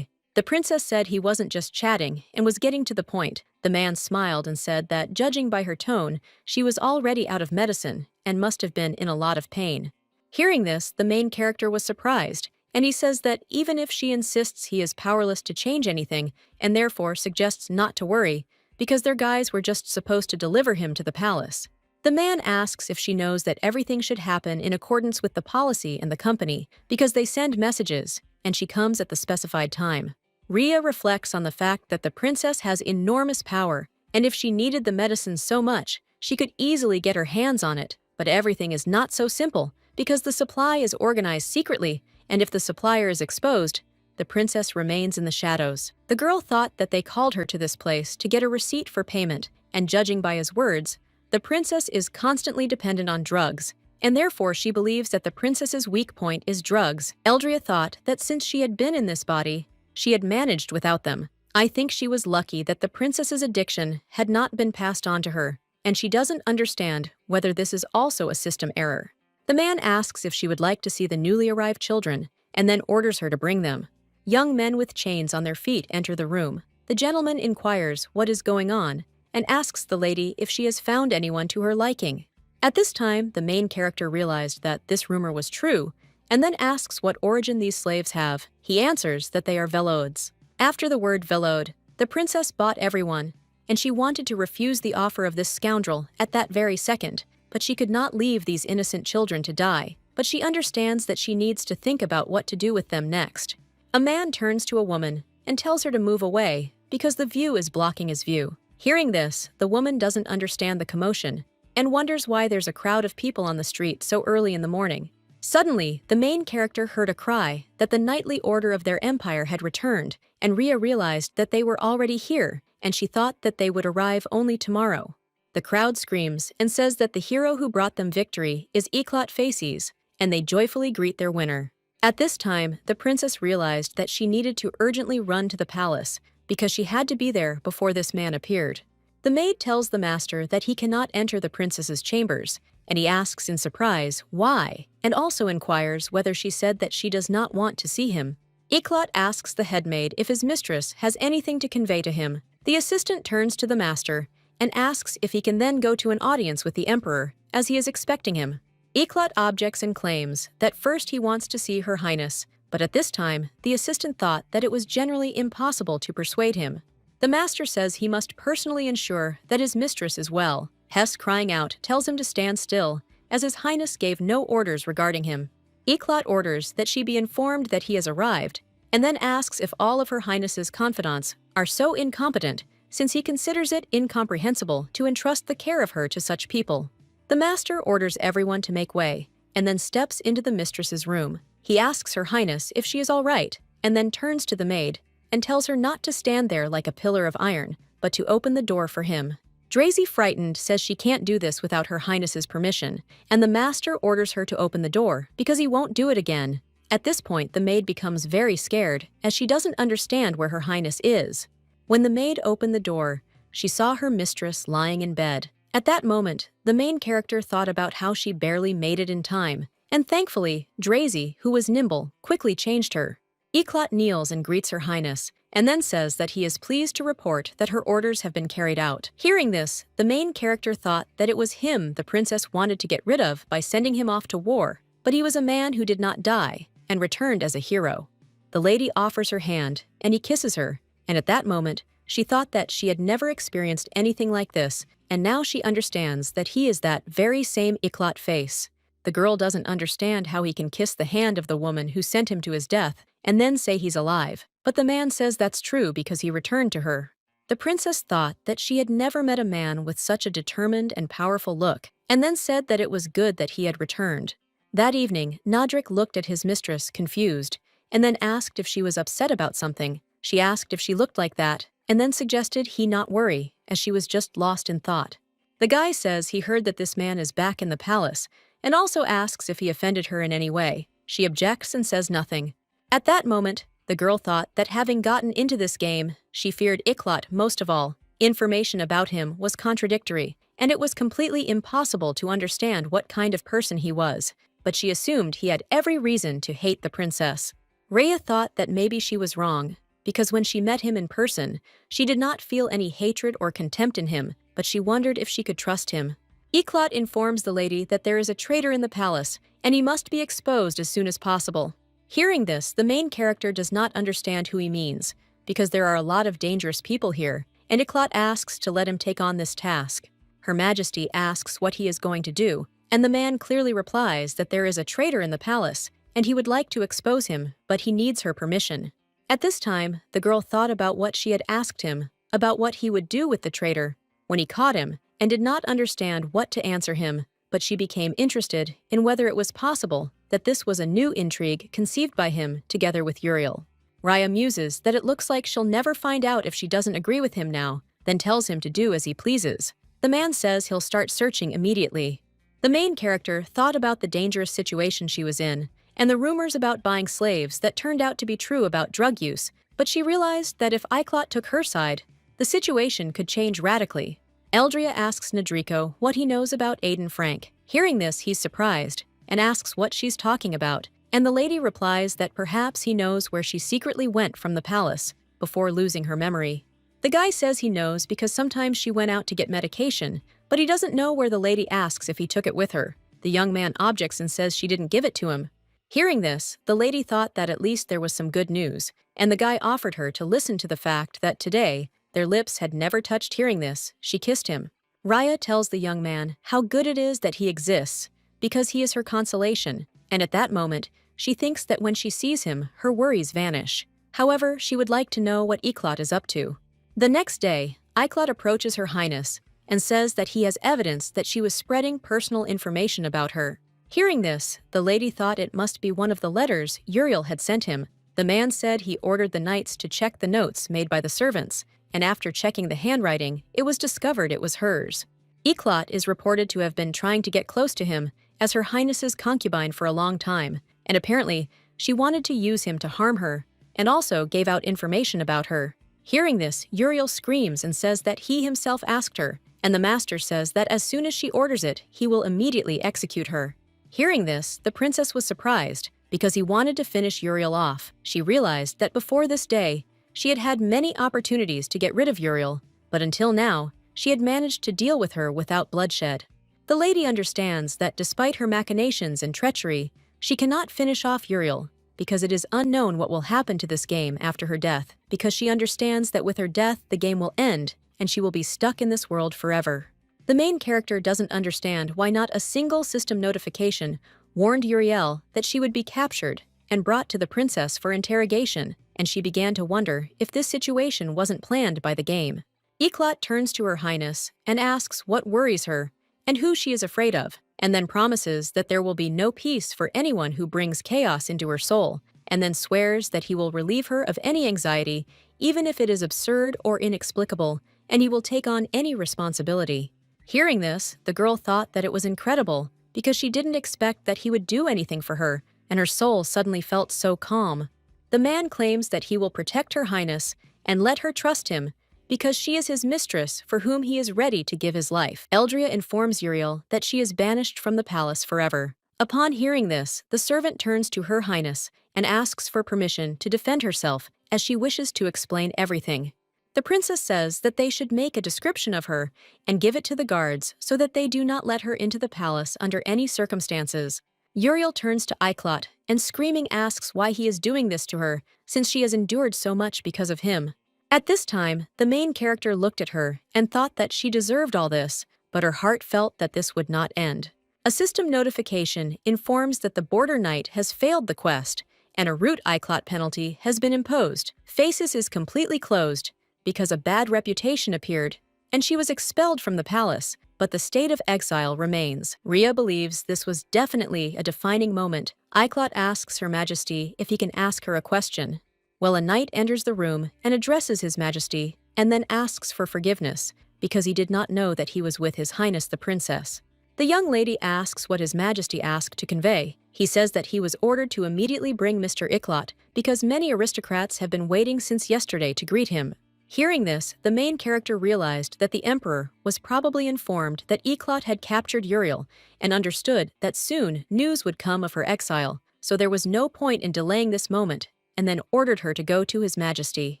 The princess said he wasn't just chatting and was getting to the point. The man smiled and said that, judging by her tone, she was already out of medicine and must have been in a lot of pain. Hearing this, the main character was surprised, and he says that even if she insists he is powerless to change anything and therefore suggests not to worry, because their guys were just supposed to deliver him to the palace. The man asks if she knows that everything should happen in accordance with the policy and the company because they send messages, and she comes at the specified time. Rhea reflects on the fact that the princess has enormous power, and if she needed the medicine so much, she could easily get her hands on it, but everything is not so simple because the supply is organized secretly, and if the supplier is exposed, the princess remains in the shadows. The girl thought that they called her to this place to get a receipt for payment, and judging by his words, the princess is constantly dependent on drugs, and therefore she believes that the princess's weak point is drugs. Eldria thought that since she had been in this body, she had managed without them. I think she was lucky that the princess's addiction had not been passed on to her, and she doesn't understand whether this is also a system error. The man asks if she would like to see the newly arrived children, and then orders her to bring them. Young men with chains on their feet enter the room. The gentleman inquires what is going on, and asks the lady if she has found anyone to her liking. At this time, the main character realized that this rumor was true, and then asks what origin these slaves have. He answers that they are velodes. After the word velode, the princess bought everyone, and she wanted to refuse the offer of this scoundrel at that very second, but she could not leave these innocent children to die. But she understands that she needs to think about what to do with them next. A man turns to a woman and tells her to move away because the view is blocking his view. Hearing this, the woman doesn't understand the commotion and wonders why there's a crowd of people on the street so early in the morning. Suddenly, the main character heard a cry that the knightly order of their empire had returned, and Rhea realized that they were already here, and she thought that they would arrive only tomorrow. The crowd screams and says that the hero who brought them victory is Eclat Faces, and they joyfully greet their winner. At this time, the princess realized that she needed to urgently run to the palace because she had to be there before this man appeared. The maid tells the master that he cannot enter the princess's chambers, and he asks in surprise why, and also inquires whether she said that she does not want to see him. Eclat asks the headmaid if his mistress has anything to convey to him. The assistant turns to the master and asks if he can then go to an audience with the emperor, as he is expecting him. Eclat objects and claims that first he wants to see Her Highness, but at this time, the assistant thought that it was generally impossible to persuade him. The master says he must personally ensure that his mistress is well. Hess, crying out, tells him to stand still, as His Highness gave no orders regarding him. Eclat orders that she be informed that he has arrived, and then asks if all of Her Highness's confidants are so incompetent, since he considers it incomprehensible to entrust the care of her to such people. The master orders everyone to make way, and then steps into the mistress's room. He asks Her Highness if she is all right, and then turns to the maid and tells her not to stand there like a pillar of iron, but to open the door for him. Drazy, frightened, says she can't do this without Her Highness's permission, and the master orders her to open the door because he won't do it again. At this point, the maid becomes very scared, as she doesn't understand where Her Highness is. When the maid opened the door, she saw her mistress lying in bed. At that moment, the main character thought about how she barely made it in time, and thankfully, Drazy, who was nimble, quickly changed her. Eclat kneels and greets Her Highness, and then says that he is pleased to report that her orders have been carried out. Hearing this, the main character thought that it was him the princess wanted to get rid of by sending him off to war, but he was a man who did not die, and returned as a hero. The lady offers her hand, and he kisses her, and at that moment, she thought that she had never experienced anything like this, and now she understands that he is that very same Eclat Face. The girl doesn't understand how he can kiss the hand of the woman who sent him to his death and then say he's alive, but the man says that's true because he returned to her. The princess thought that she had never met a man with such a determined and powerful look, and then said that it was good that he had returned. That evening, Nadrik looked at his mistress, confused, and then asked if she was upset about something. She asked if she looked like that, and then suggested he not worry, as she was just lost in thought. The guy says he heard that this man is back in the palace, and also asks if he offended her in any way. She objects and says nothing. At that moment, the girl thought that having gotten into this game, she feared Eclat most of all. Information about him was contradictory, and it was completely impossible to understand what kind of person he was, but she assumed he had every reason to hate the princess. Rhea thought that maybe she was wrong, because when she met him in person, she did not feel any hatred or contempt in him, but she wondered if she could trust him. Eclat informs the lady that there is a traitor in the palace, and he must be exposed as soon as possible. Hearing this, the main character does not understand who he means, because there are a lot of dangerous people here, and Eclat asks to let him take on this task. Her Majesty asks what he is going to do, and the man clearly replies that there is a traitor in the palace, and he would like to expose him, but he needs her permission. At this time, the girl thought about what she had asked him, about what he would do with the traitor, when he caught him, and did not understand what to answer him, but she became interested in whether it was possible that this was a new intrigue conceived by him together with Uriel. Raya muses that it looks like she'll never find out if she doesn't agree with him now, then tells him to do as he pleases. The man says he'll start searching immediately. The main character thought about the dangerous situation she was in, and the rumors about buying slaves that turned out to be true about drug use, but she realized that if Eclat took her side, the situation could change radically. Eldria asks Nadrico what he knows about Aiden Frank. Hearing this, he's surprised, and asks what she's talking about, and the lady replies that perhaps he knows where she secretly went from the palace before losing her memory. The guy says he knows because sometimes she went out to get medication, but he doesn't know where the lady asks if he took it with her. The young man objects and says she didn't give it to him. Hearing this, the lady thought that at least there was some good news, and the guy offered her to listen to the fact that today, their lips had never touched. Hearing this, she kissed him. Raya tells the young man how good it is that he exists, because he is her consolation, and at that moment, she thinks that when she sees him, her worries vanish. However, she would like to know what Iklot is up to. The next day, Iklot approaches Her Highness and says that he has evidence that she was spreading personal information about her. Hearing this, the lady thought it must be one of the letters Uriel had sent him. The man said he ordered the knights to check the notes made by the servants, and after checking the handwriting, it was discovered it was hers. Iklot is reported to have been trying to get close to him as Her Highness's concubine for a long time, and apparently, she wanted to use him to harm her, and also gave out information about her. Hearing this, Uriel screams and says that he himself asked her, and the master says that as soon as she orders it, he will immediately execute her. Hearing this, the princess was surprised, because he wanted to finish Uriel off. She realized that before this day, she had had many opportunities to get rid of Uriel, but until now, she had managed to deal with her without bloodshed. The lady understands that despite her machinations and treachery, she cannot finish off Uriel, because it is unknown what will happen to this game after her death, because she understands that with her death the game will end, and she will be stuck in this world forever. The main character doesn't understand why not a single system notification warned Uriel that she would be captured and brought to the princess for interrogation, and she began to wonder if this situation wasn't planned by the game. Iklot turns to Her Highness and asks what worries her and who she is afraid of, and then promises that there will be no peace for anyone who brings chaos into her soul, and then swears that he will relieve her of any anxiety, even if it is absurd or inexplicable, and he will take on any responsibility. Hearing this, the girl thought that it was incredible, because she didn't expect that he would do anything for her, and her soul suddenly felt so calm. The man claims that he will protect Her Highness and let her trust him, because she is his mistress for whom he is ready to give his life. Eldria informs Uriel that she is banished from the palace forever. Upon hearing this, the servant turns to Her Highness and asks for permission to defend herself, as she wishes to explain everything. The princess says that they should make a description of her and give it to the guards so that they do not let her into the palace under any circumstances. Uriel turns to Iklot and screaming asks why he is doing this to her, since she has endured so much because of him. At this time, the main character looked at her and thought that she deserved all this, but her heart felt that this would not end. A system notification informs that the border knight has failed the quest, and a root Iklot penalty has been imposed. Faces is completely closed, because a bad reputation appeared, and she was expelled from the palace, but the state of exile remains. Rhea believes this was definitely a defining moment. Iklot asks Her Majesty if he can ask her a question. Well, a knight enters the room and addresses His Majesty, and then asks for forgiveness, because he did not know that he was with His Highness the Princess. The young lady asks what His Majesty asked to convey. He says that he was ordered to immediately bring Mr. Iklot, because many aristocrats have been waiting since yesterday to greet him. Hearing this, the main character realized that the Emperor was probably informed that Iklot had captured Uriel, and understood that soon news would come of her exile, so there was no point in delaying this moment, and then ordered her to go to His Majesty.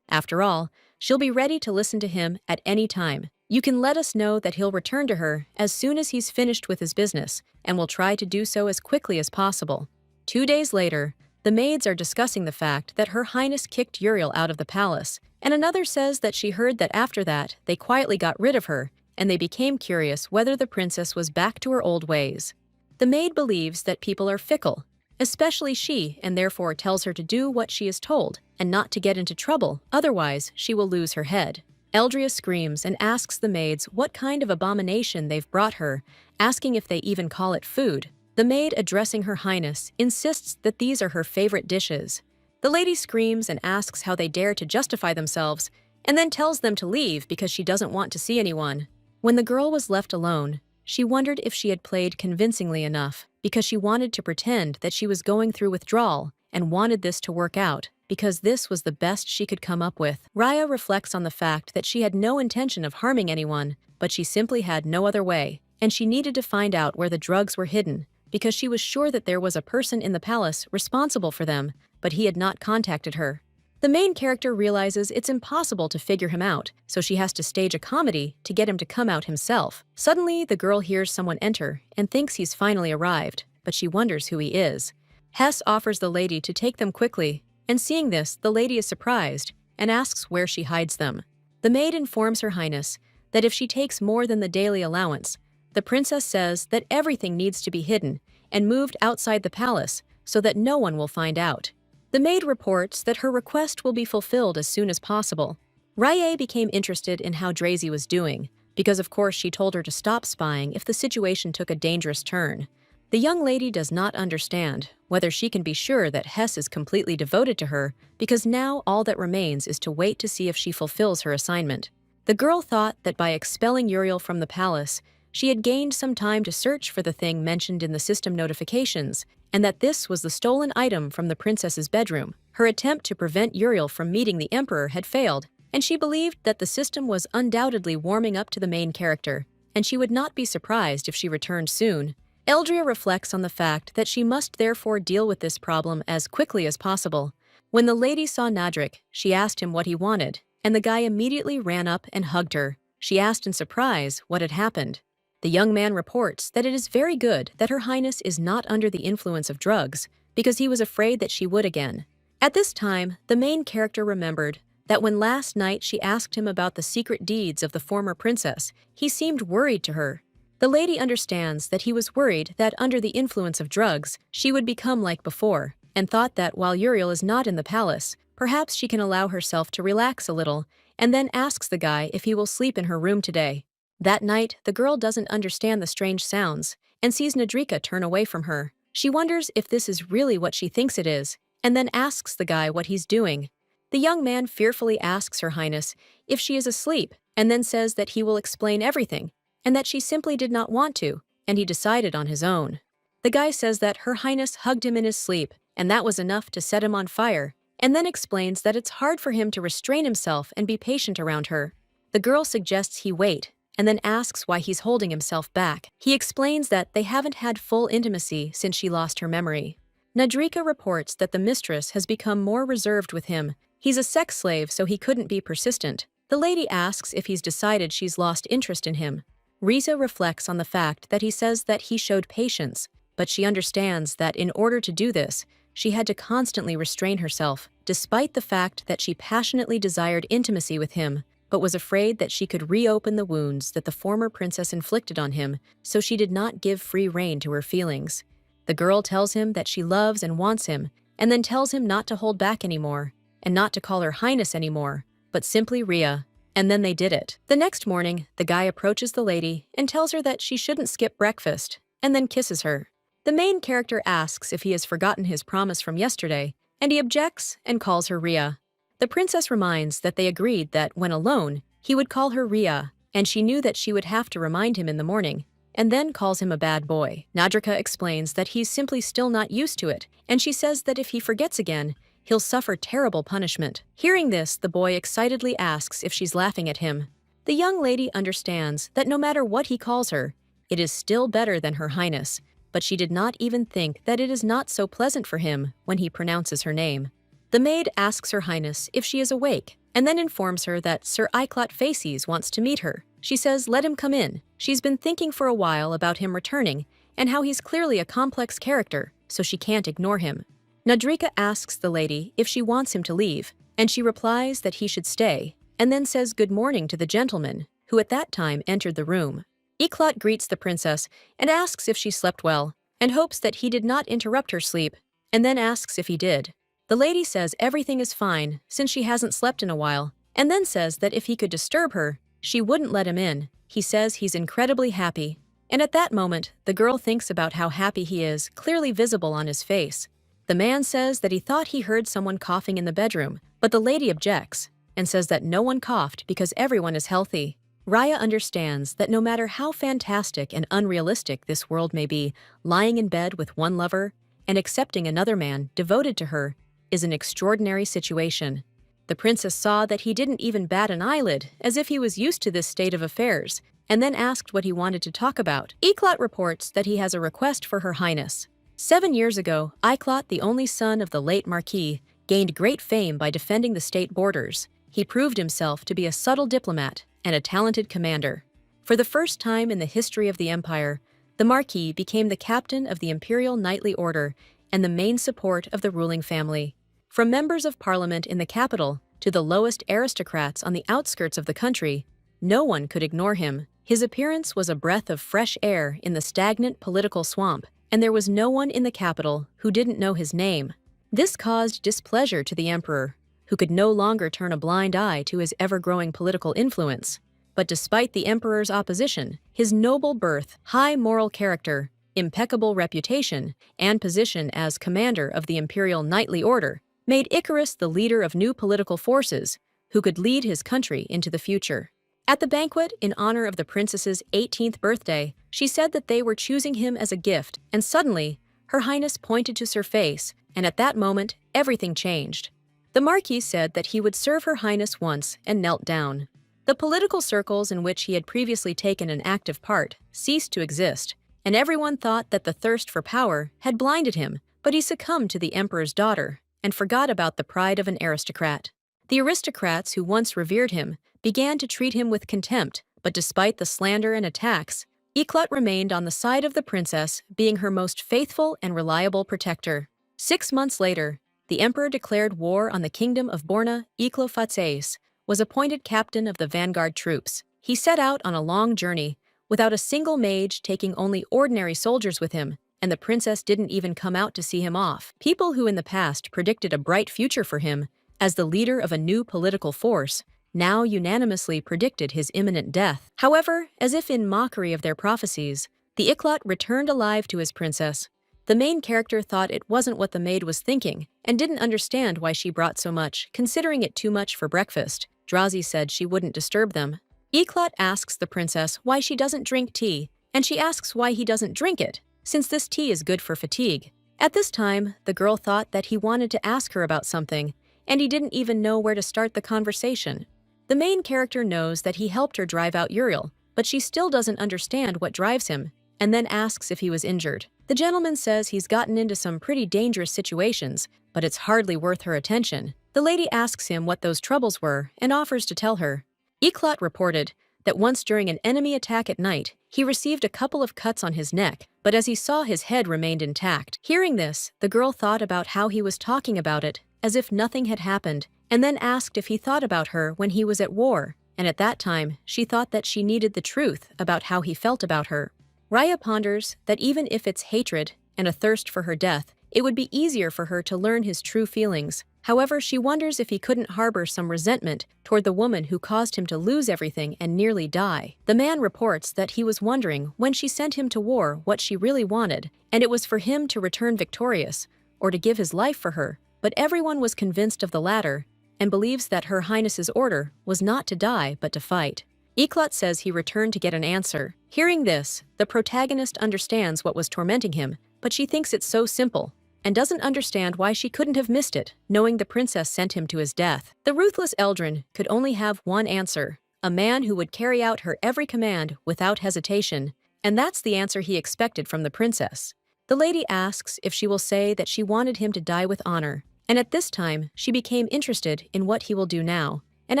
After all, she'll be ready to listen to him at any time. You can let us know that he'll return to her as soon as he's finished with his business, and will try to do so as quickly as possible. 2 days later, the maids are discussing the fact that Her Highness kicked Uriel out of the palace, and another says that she heard that after that, they quietly got rid of her, and they became curious whether the princess was back to her old ways. The maid believes that people are fickle, especially she, and therefore tells her to do what she is told, and not to get into trouble, otherwise she will lose her head. Eldria screams and asks the maids what kind of abomination they've brought her, asking if they even call it food. The maid, addressing Her Highness, insists that these are her favorite dishes. The lady screams and asks how they dare to justify themselves, and then tells them to leave because she doesn't want to see anyone. When the girl was left alone, she wondered if she had played convincingly enough, because she wanted to pretend that she was going through withdrawal and wanted this to work out, because this was the best she could come up with. Raya reflects on the fact that she had no intention of harming anyone, but she simply had no other way, and she needed to find out where the drugs were hidden, because she was sure that there was a person in the palace responsible for them, but he had not contacted her. The main character realizes it's impossible to figure him out, so she has to stage a comedy to get him to come out himself. Suddenly, the girl hears someone enter and thinks he's finally arrived, but she wonders who he is. Hess offers the lady to take them quickly, and seeing this, the lady is surprised and asks where she hides them. The maid informs Her Highness that if she takes more than the daily allowance, the princess says that everything needs to be hidden and moved outside the palace so that no one will find out. The maid reports that her request will be fulfilled as soon as possible. Rye became interested in how Drazy was doing, because of course she told her to stop spying if the situation took a dangerous turn. The young lady does not understand whether she can be sure that Hess is completely devoted to her, because now all that remains is to wait to see if she fulfills her assignment. The girl thought that by expelling Uriel from the palace, she had gained some time to search for the thing mentioned in the system notifications, and that this was the stolen item from the princess's bedroom. Her attempt to prevent Uriel from meeting the emperor had failed, and she believed that the system was undoubtedly warming up to the main character, and she would not be surprised if she returned soon. Eldria reflects on the fact that she must therefore deal with this problem as quickly as possible. When the lady saw Nadrik, she asked him what he wanted, and the guy immediately ran up and hugged her. She asked in surprise what had happened. The young man reports that it is very good that Her Highness is not under the influence of drugs, because he was afraid that she would again. At this time, the main character remembered that when last night she asked him about the secret deeds of the former princess, he seemed worried to her. The lady understands that he was worried that under the influence of drugs, she would become like before, and thought that while Uriel is not in the palace, perhaps she can allow herself to relax a little, and then asks the guy if he will sleep in her room today. That night, the girl doesn't understand the strange sounds, and sees Nadrika turn away from her. She wonders if this is really what she thinks it is, and then asks the guy what he's doing. The young man fearfully asks Her Highness if she is asleep, and then says that he will explain everything, and that she simply did not want to, and he decided on his own. The guy says that Her Highness hugged him in his sleep, and that was enough to set him on fire, and then explains that it's hard for him to restrain himself and be patient around her. The girl suggests he wait, and then asks why he's holding himself back. He explains that they haven't had full intimacy since she lost her memory. Nadrika reports that the mistress has become more reserved with him. He's a sex slave, so he couldn't be persistent. The lady asks if he's decided she's lost interest in him. Riza reflects on the fact that he says that he showed patience, but she understands that in order to do this, she had to constantly restrain herself, despite the fact that she passionately desired intimacy with him, but was afraid that she could reopen the wounds that the former princess inflicted on him, so she did not give free rein to her feelings. The girl tells him that she loves and wants him, and then tells him not to hold back anymore, and not to call her Highness anymore, but simply Rhea. And then they did it. The next morning, the guy approaches the lady and tells her that she shouldn't skip breakfast, and then kisses her. The main character asks if he has forgotten his promise from yesterday, and he objects and calls her Rhea. The princess reminds that they agreed that, when alone, he would call her Rhea, and she knew that she would have to remind him in the morning, and then calls him a bad boy. Nadrika explains that he's simply still not used to it, and she says that if he forgets again, he'll suffer terrible punishment. Hearing this, the boy excitedly asks if she's laughing at him. The young lady understands that no matter what he calls her, it is still better than Her Highness, but she did not even think that it is not so pleasant for him when he pronounces her name. The maid asks Her Highness if she is awake, and then informs her that Sir Iclot Faces wants to meet her. She says let him come in. She's been thinking for a while about him returning, and how he's clearly a complex character, so she can't ignore him. Nadrika asks the lady if she wants him to leave, and she replies that he should stay, and then says good morning to the gentleman, who at that time entered the room. Iclot greets the princess and asks if she slept well, and hopes that he did not interrupt her sleep, and then asks if he did. The lady says everything is fine since she hasn't slept in a while, and then says that if he could disturb her, she wouldn't let him in. He says he's incredibly happy, and at that moment, the girl thinks about how happy he is, clearly visible on his face. The man says that he thought he heard someone coughing in the bedroom, but the lady objects and says that no one coughed because everyone is healthy. Raya understands that no matter how fantastic and unrealistic this world may be, lying in bed with one lover and accepting another man devoted to her is an extraordinary situation. The princess saw that he didn't even bat an eyelid, as if he was used to this state of affairs, and then asked what he wanted to talk about. Iclot reports that he has a request for Her Highness. 7 years ago, Iclot, the only son of the late Marquis, gained great fame by defending the state borders. He proved himself to be a subtle diplomat and a talented commander. For the first time in the history of the empire, the Marquis became the captain of the Imperial Knightly Order and the main support of the ruling family. From members of parliament in the capital to the lowest aristocrats on the outskirts of the country, no one could ignore him. His appearance was a breath of fresh air in the stagnant political swamp, and there was no one in the capital who didn't know his name. This caused displeasure to the emperor, who could no longer turn a blind eye to his ever-growing political influence. But despite the emperor's opposition, his noble birth, high moral character, impeccable reputation, and position as commander of the imperial knightly order made Icarus the leader of new political forces who could lead his country into the future. At the banquet in honor of the princess's 18th birthday, she said that they were choosing him as a gift, and suddenly, Her Highness pointed to her face, and at that moment, everything changed. The Marquis said that he would serve Her Highness once and knelt down. The political circles in which he had previously taken an active part ceased to exist, and everyone thought that the thirst for power had blinded him, but he succumbed to the emperor's daughter and forgot about the pride of an aristocrat. The aristocrats who once revered him began to treat him with contempt, but despite the slander and attacks, Iklat remained on the side of the princess, being her most faithful and reliable protector. 6 months later, the emperor declared war on the kingdom of Borna. Iklo was appointed captain of the vanguard troops. He set out on a long journey, without a single mage, taking only ordinary soldiers with him, and the princess didn't even come out to see him off. People who in the past predicted a bright future for him as the leader of a new political force now unanimously predicted his imminent death. However, as if in mockery of their prophecies, the Iklat returned alive to his princess. The main character thought it wasn't what the maid was thinking and didn't understand why she brought so much, considering it too much for breakfast. Drazi said she wouldn't disturb them. Iklat asks the princess why she doesn't drink tea, and she asks why he doesn't drink it, since this tea is good for fatigue. At this time, the girl thought that he wanted to ask her about something, and he didn't even know where to start the conversation. The main character knows that he helped her drive out Uriel, but she still doesn't understand what drives him, and then asks if he was injured. The gentleman says he's gotten into some pretty dangerous situations, but it's hardly worth her attention. The lady asks him what those troubles were and offers to tell her. Iklat reported that once during an enemy attack at night, he received a couple of cuts on his neck, but as he saw, his head remained intact. Hearing this, the girl thought about how he was talking about it as if nothing had happened, and then asked if he thought about her when he was at war, and at that time, she thought that she needed the truth about how he felt about her. Raya ponders that even if it's hatred and a thirst for her death, it would be easier for her to learn his true feelings. However, she wonders if he couldn't harbor some resentment toward the woman who caused him to lose everything and nearly die. The man reports that he was wondering when she sent him to war what she really wanted, and it was for him to return victorious, or to give his life for her, but everyone was convinced of the latter, and believes that Her Highness's order was not to die but to fight. Iklat says he returned to get an answer. Hearing this, the protagonist understands what was tormenting him, but she thinks it's so simple, and doesn't understand why she couldn't have missed it, knowing the princess sent him to his death. The ruthless Eldrin could only have one answer, a man who would carry out her every command without hesitation, and that's the answer he expected from the princess. The lady asks if she will say that she wanted him to die with honor, and at this time, she became interested in what he will do now, and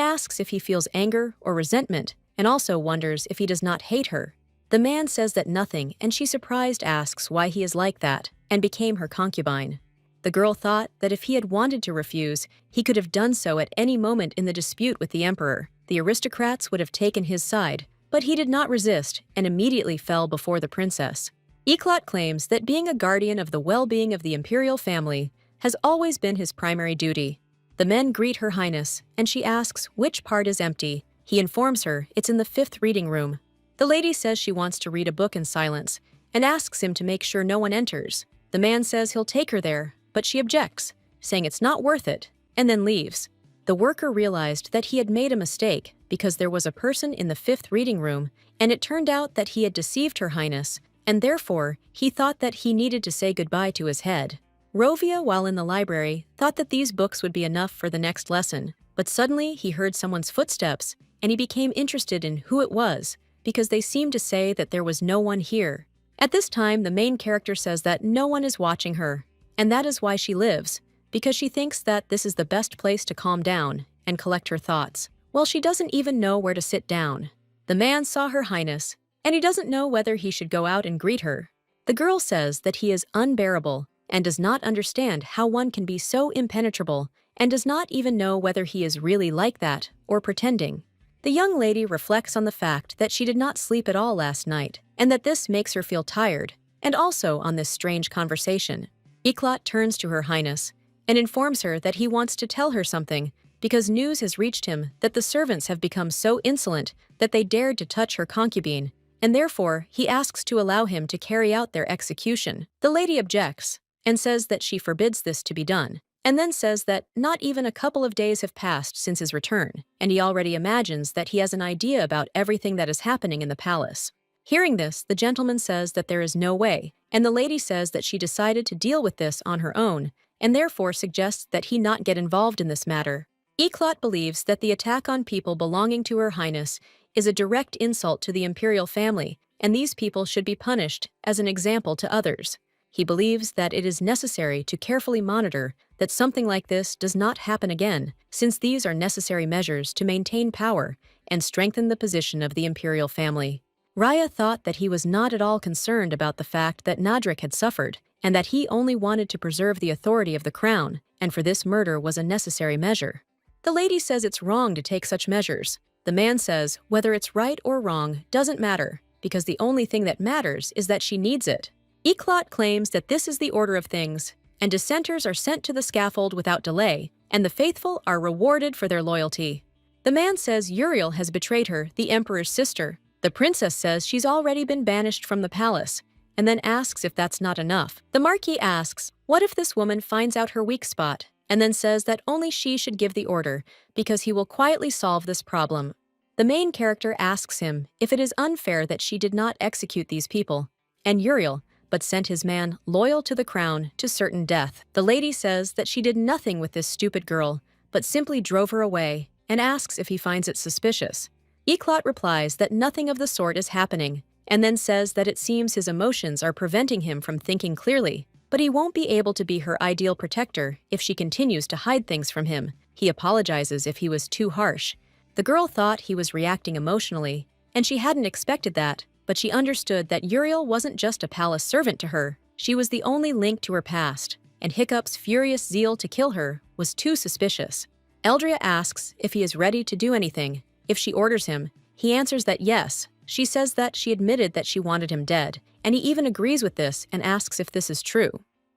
asks if he feels anger or resentment, and also wonders if he does not hate her. The man says that nothing, and she surprised asks why he is like that, and became her concubine. The girl thought that if he had wanted to refuse, he could have done so at any moment in the dispute with the emperor. The aristocrats would have taken his side, but he did not resist and immediately fell before the princess. Iklat claims that being a guardian of the well-being of the imperial family has always been his primary duty. The men greet Her Highness, and she asks which part is empty. He informs her it's in the 5th reading room. The lady says she wants to read a book in silence, and asks him to make sure no one enters. The man says he'll take her there, but she objects, saying it's not worth it, and then leaves. The worker realized that he had made a mistake because there was a person in the 5th reading room, and it turned out that he had deceived Her Highness, and therefore he thought that he needed to say goodbye to his head. Rovia, while in the library, thought that these books would be enough for the next lesson, but suddenly he heard someone's footsteps, and he became interested in who it was, because they seemed to say that there was no one here. At this time, the main character says that no one is watching her, and that is why she lives, because she thinks that this is the best place to calm down and collect her thoughts. Well, she doesn't even know where to sit down. The man saw Her Highness, and he doesn't know whether he should go out and greet her. The girl says that he is unbearable, and does not understand how one can be so impenetrable and does not even know whether he is really like that or pretending. The young lady reflects on the fact that she did not sleep at all last night and that this makes her feel tired, and also on this strange conversation. Iklat turns to Her Highness and informs her that he wants to tell her something because news has reached him that the servants have become so insolent that they dared to touch her concubine, and therefore he asks to allow him to carry out their execution. The lady objects and says that she forbids this to be done, and then says that not even a couple of days have passed since his return, and he already imagines that he has an idea about everything that is happening in the palace. Hearing this, the gentleman says that there is no way, and the lady says that she decided to deal with this on her own, and therefore suggests that he not get involved in this matter. Iklat believes that the attack on people belonging to Her Highness is a direct insult to the imperial family, and these people should be punished as an example to others. He believes that it is necessary to carefully monitor that something like this does not happen again, since these are necessary measures to maintain power and strengthen the position of the imperial family. Raya thought that he was not at all concerned about the fact that Nadrik had suffered, and that he only wanted to preserve the authority of the crown, and for this murder was a necessary measure. The lady says it's wrong to take such measures. The man says whether it's right or wrong doesn't matter, because the only thing that matters is that she needs it. Iklat claims that this is the order of things, and dissenters are sent to the scaffold without delay, and the faithful are rewarded for their loyalty. The man says Uriel has betrayed her, the emperor's sister. The princess says she's already been banished from the palace, and then asks if that's not enough. The marquis asks, what if this woman finds out her weak spot, and then says that only she should give the order, because he will quietly solve this problem. The main character asks him if it is unfair that she did not execute these people, and Uriel, but sent his man, loyal to the crown, to certain death. The lady says that she did nothing with this stupid girl, but simply drove her away, and asks if he finds it suspicious. Iklat replies that nothing of the sort is happening, and then says that it seems his emotions are preventing him from thinking clearly, but he won't be able to be her ideal protector if she continues to hide things from him. He apologizes if he was too harsh. The girl thought he was reacting emotionally, and she hadn't expected that, but she understood that Uriel wasn't just a palace servant to her, she was the only link to her past, and Hiccup's furious zeal to kill her was too suspicious. Eldria asks if he is ready to do anything. If she orders him, he answers that yes. She says that she admitted that she wanted him dead, and he even agrees with this and asks if this is true.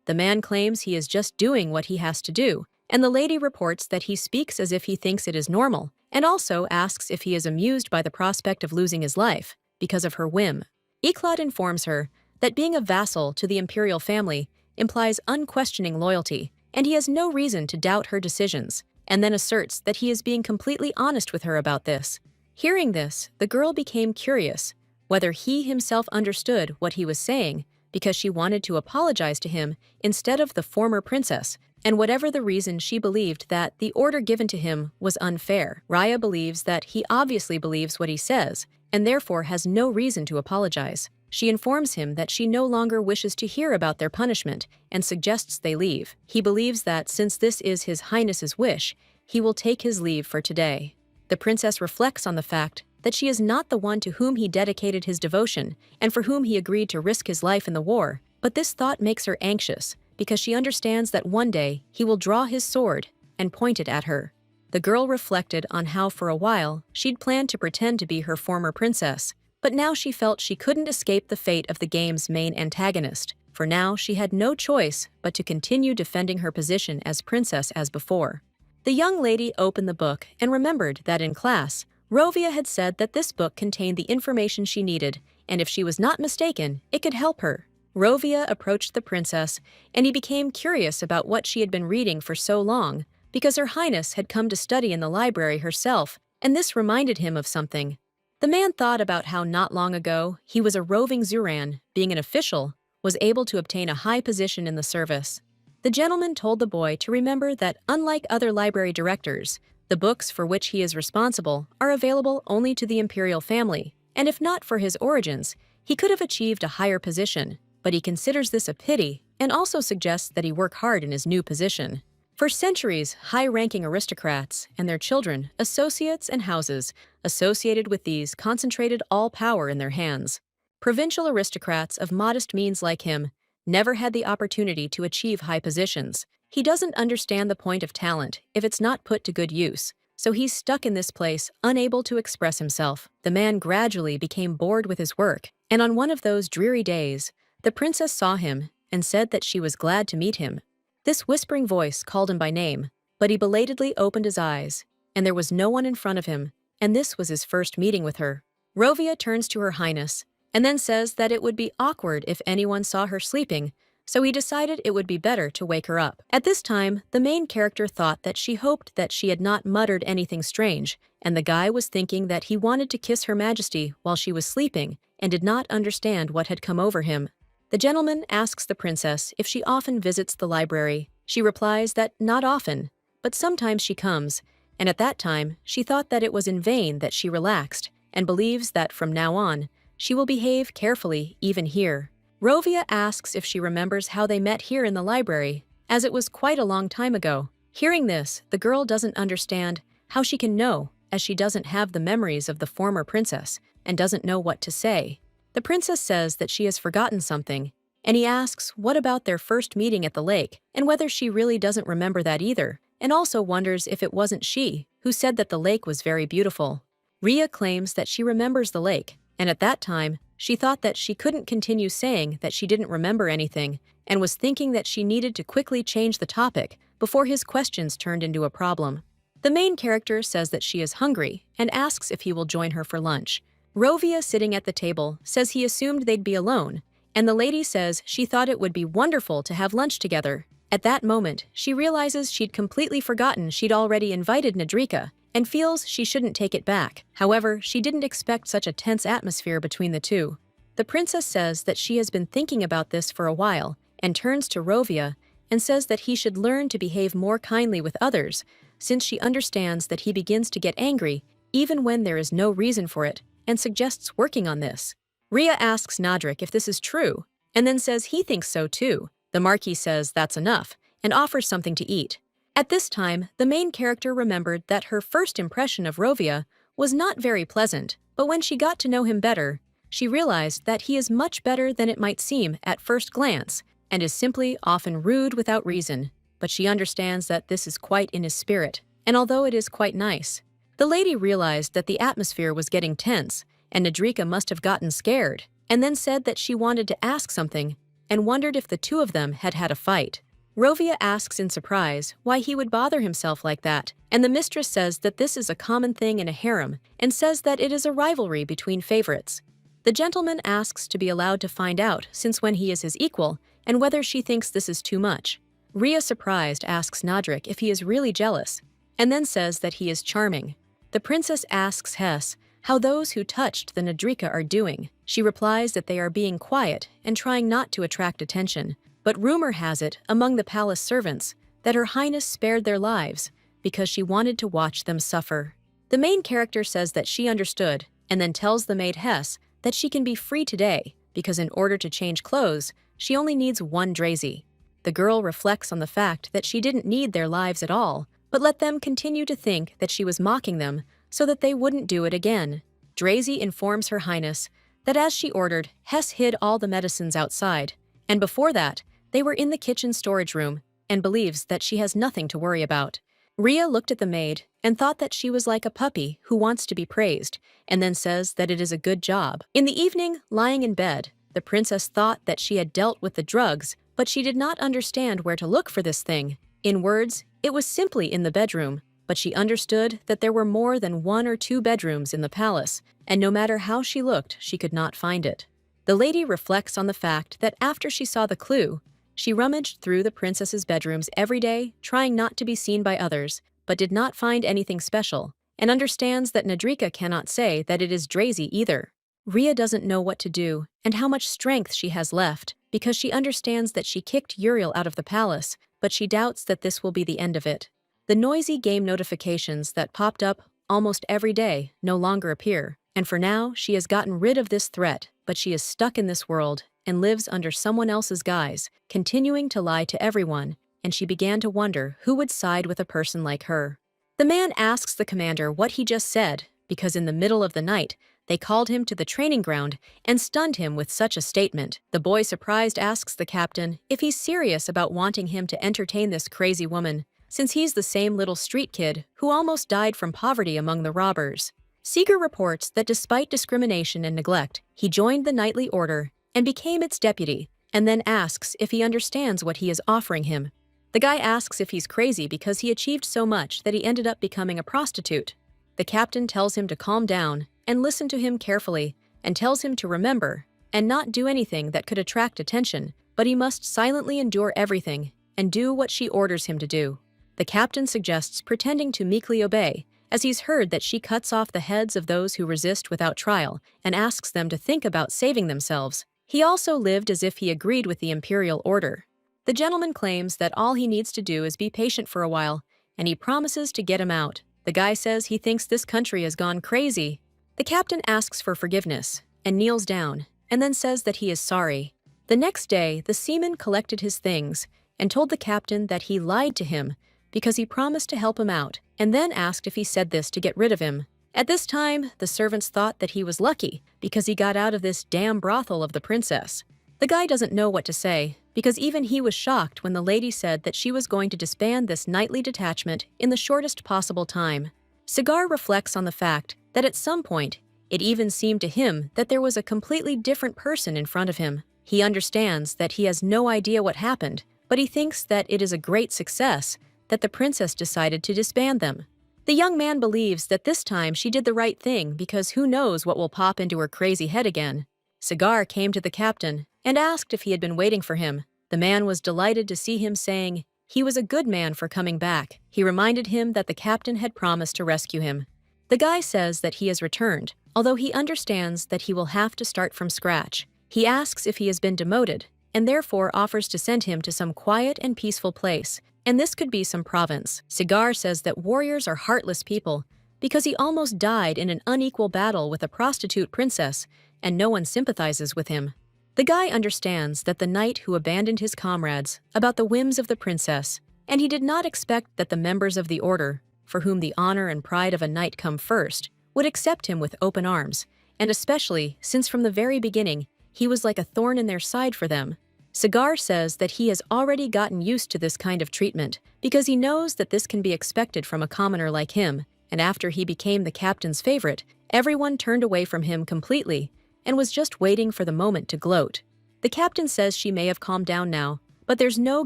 The man claims he is just doing what he has to do, and the lady reports that he speaks as if he thinks it is normal, and also asks if he is amused by the prospect of losing his life because of her whim. Iklat informs her that being a vassal to the imperial family implies unquestioning loyalty, and he has no reason to doubt her decisions, and then asserts that he is being completely honest with her about this. Hearing this, the girl became curious whether he himself understood what he was saying, because she wanted to apologize to him instead of the former princess, and whatever the reason, she believed that the order given to him was unfair. Raya believes that he obviously believes what he says, and therefore has no reason to apologize. She informs him that she no longer wishes to hear about their punishment and suggests they leave. He believes that since this is His Highness's wish, he will take his leave for today. The princess reflects on the fact that she is not the one to whom he dedicated his devotion and for whom he agreed to risk his life in the war, but this thought makes her anxious because she understands that one day he will draw his sword and point it at her. The girl reflected on how for a while she'd planned to pretend to be her former princess, but now she felt she couldn't escape the fate of the game's main antagonist. For now, she had no choice but to continue defending her position as princess as before. The young lady opened the book and remembered that in class, Rovia had said that this book contained the information she needed, and if she was not mistaken, it could help her. Rovia approached the princess, and he became curious about what she had been reading for so long, because Her Highness had come to study in the library herself, and this reminded him of something. The man thought about how not long ago he was a roving Zuran, being an official, was able to obtain a high position in the service. The gentleman told the boy to remember that unlike other library directors, the books for which he is responsible are available only to the imperial family, and if not for his origins, he could have achieved a higher position, but he considers this a pity and also suggests that he work hard in his new position. For centuries, high-ranking aristocrats and their children, associates, and houses associated with these concentrated all power in their hands. Provincial aristocrats of modest means like him never had the opportunity to achieve high positions. He doesn't understand the point of talent if it's not put to good use. So he's stuck in this place, unable to express himself. The man gradually became bored with his work, and on one of those dreary days, the princess saw him and said that she was glad to meet him. This whispering voice called him by name, but he belatedly opened his eyes, and there was no one in front of him, and this was his first meeting with her. Rovia turns to Her Highness, and then says that it would be awkward if anyone saw her sleeping, so he decided it would be better to wake her up. At this time, the main character thought that she hoped that she had not muttered anything strange, and the guy was thinking that he wanted to kiss Her Majesty while she was sleeping and did not understand what had come over him. The gentleman asks the princess if she often visits the library. She replies that not often, but sometimes she comes, and at that time she thought that it was in vain that she relaxed, and believes that from now on, she will behave carefully even here. Rovia asks if she remembers how they met here in the library, as it was quite a long time ago. Hearing this, the girl doesn't understand how she can know, as she doesn't have the memories of the former princess and doesn't know what to say. The princess says that she has forgotten something, and he asks what about their first meeting at the lake and whether she really doesn't remember that either, and also wonders if it wasn't she who said that the lake was very beautiful. Rhea claims that she remembers the lake, and at that time, she thought that she couldn't continue saying that she didn't remember anything and was thinking that she needed to quickly change the topic before his questions turned into a problem. The main character says that she is hungry and asks if he will join her for lunch. Rovia, sitting at the table, says he assumed they'd be alone, and the lady says she thought it would be wonderful to have lunch together. At that moment, she realizes she'd completely forgotten she'd already invited Nadrika and feels she shouldn't take it back. However, she didn't expect such a tense atmosphere between the two. The princess says that she has been thinking about this for a while and turns to Rovia and says that he should learn to behave more kindly with others, since she understands that he begins to get angry even when there is no reason for it, and suggests working on this. Rhea asks Nadrik if this is true, and then says he thinks so too. The Marquis says that's enough, and offers something to eat. At this time, the main character remembered that her first impression of Rovia was not very pleasant, but when she got to know him better, she realized that he is much better than it might seem at first glance, and is simply often rude without reason, but she understands that this is quite in his spirit, and although it is quite nice. The lady realized that the atmosphere was getting tense, and Nadrika must have gotten scared, and then said that she wanted to ask something, and wondered if the two of them had had a fight. Rovia asks in surprise why he would bother himself like that, and the mistress says that this is a common thing in a harem, and says that it is a rivalry between favorites. The gentleman asks to be allowed to find out since when he is his equal, and whether she thinks this is too much. Rhea, surprised, asks Nadrik if he is really jealous, and then says that he is charming. The princess asks Hess how those who touched the Nadrika are doing. She replies that they are being quiet and trying not to attract attention, but rumor has it among the palace servants that Her Highness spared their lives because she wanted to watch them suffer. The main character says that she understood, and then tells the maid Hess that she can be free today because in order to change clothes, she only needs one drazy. The girl reflects on the fact that she didn't need their lives at all, but let them continue to think that she was mocking them so that they wouldn't do it again. Drazy informs Her Highness that as she ordered, Hess hid all the medicines outside, and before that, they were in the kitchen storage room, and believes that she has nothing to worry about. Rhea looked at the maid and thought that she was like a puppy who wants to be praised, and then says that it is a good job. In the evening, lying in bed, the princess thought that she had dealt with the drugs, but she did not understand where to look for this thing. In words, it was simply in the bedroom, but she understood that there were more than 1 or 2 bedrooms in the palace, and no matter how she looked, she could not find it. The lady reflects on the fact that after she saw the clue, she rummaged through the princess's bedrooms every day, trying not to be seen by others, but did not find anything special, and understands that Nadrika cannot say that it is Drazy either. Rhea doesn't know what to do and how much strength she has left, because she understands that she kicked Uriel out of the palace, but she doubts that this will be the end of it. The noisy game notifications that popped up almost every day no longer appear, and for now she has gotten rid of this threat, but she is stuck in this world and lives under someone else's guise, continuing to lie to everyone, and she began to wonder who would side with a person like her. The man asks the commander what he just said, because in the middle of the night, They called him to the training ground and stunned him with such a statement. The boy, surprised, asks the captain if he's serious about wanting him to entertain this crazy woman, since he's the same little street kid who almost died from poverty among the robbers. Seeger reports that despite discrimination and neglect, he joined the knightly order and became its deputy, and then asks if he understands what he is offering him. The guy asks if he's crazy because he achieved so much that he ended up becoming a prostitute. The captain tells him to calm down and listen to him carefully, and tells him to remember and not do anything that could attract attention, but he must silently endure everything and do what she orders him to do. The captain suggests pretending to meekly obey, as he's heard that she cuts off the heads of those who resist without trial and asks them to think about saving themselves. He also lived as if he agreed with the imperial order. The gentleman claims that all he needs to do is be patient for a while, and he promises to get him out. The guy says he thinks this country has gone crazy. The captain asks for forgiveness and kneels down, and then says that he is sorry. The next day, the seaman collected his things and told the captain that he lied to him because he promised to help him out, and then asked if he said this to get rid of him. At this time, the servants thought that he was lucky because he got out of this damn brothel of the princess. The guy doesn't know what to say, because even he was shocked when the lady said that she was going to disband this knightly detachment in the shortest possible time. Cigar reflects on the fact that at some point, it even seemed to him that there was a completely different person in front of him. He understands that he has no idea what happened, but he thinks that it is a great success that the princess decided to disband them. The young man believes that this time she did the right thing because who knows what will pop into her crazy head again. Cigar came to the captain and asked if he had been waiting for him. The man was delighted to see him, saying he was a good man for coming back. He reminded him that the captain had promised to rescue him. The guy says that he has returned, although he understands that he will have to start from scratch. He asks if he has been demoted, and therefore offers to send him to some quiet and peaceful place, and this could be some province. Cigar says that warriors are heartless people because he almost died in an unequal battle with a prostitute princess, and no one sympathizes with him. The guy understands that the knight who abandoned his comrades about the whims of the princess, and he did not expect that the members of the order, for whom the honor and pride of a knight come first, would accept him with open arms, and especially since from the very beginning he was like a thorn in their side for them. Cigar says that he has already gotten used to this kind of treatment because he knows that this can be expected from a commoner like him, and after he became the captain's favorite, everyone turned away from him completely and was just waiting for the moment to gloat. The captain says she may have calmed down now, but there's no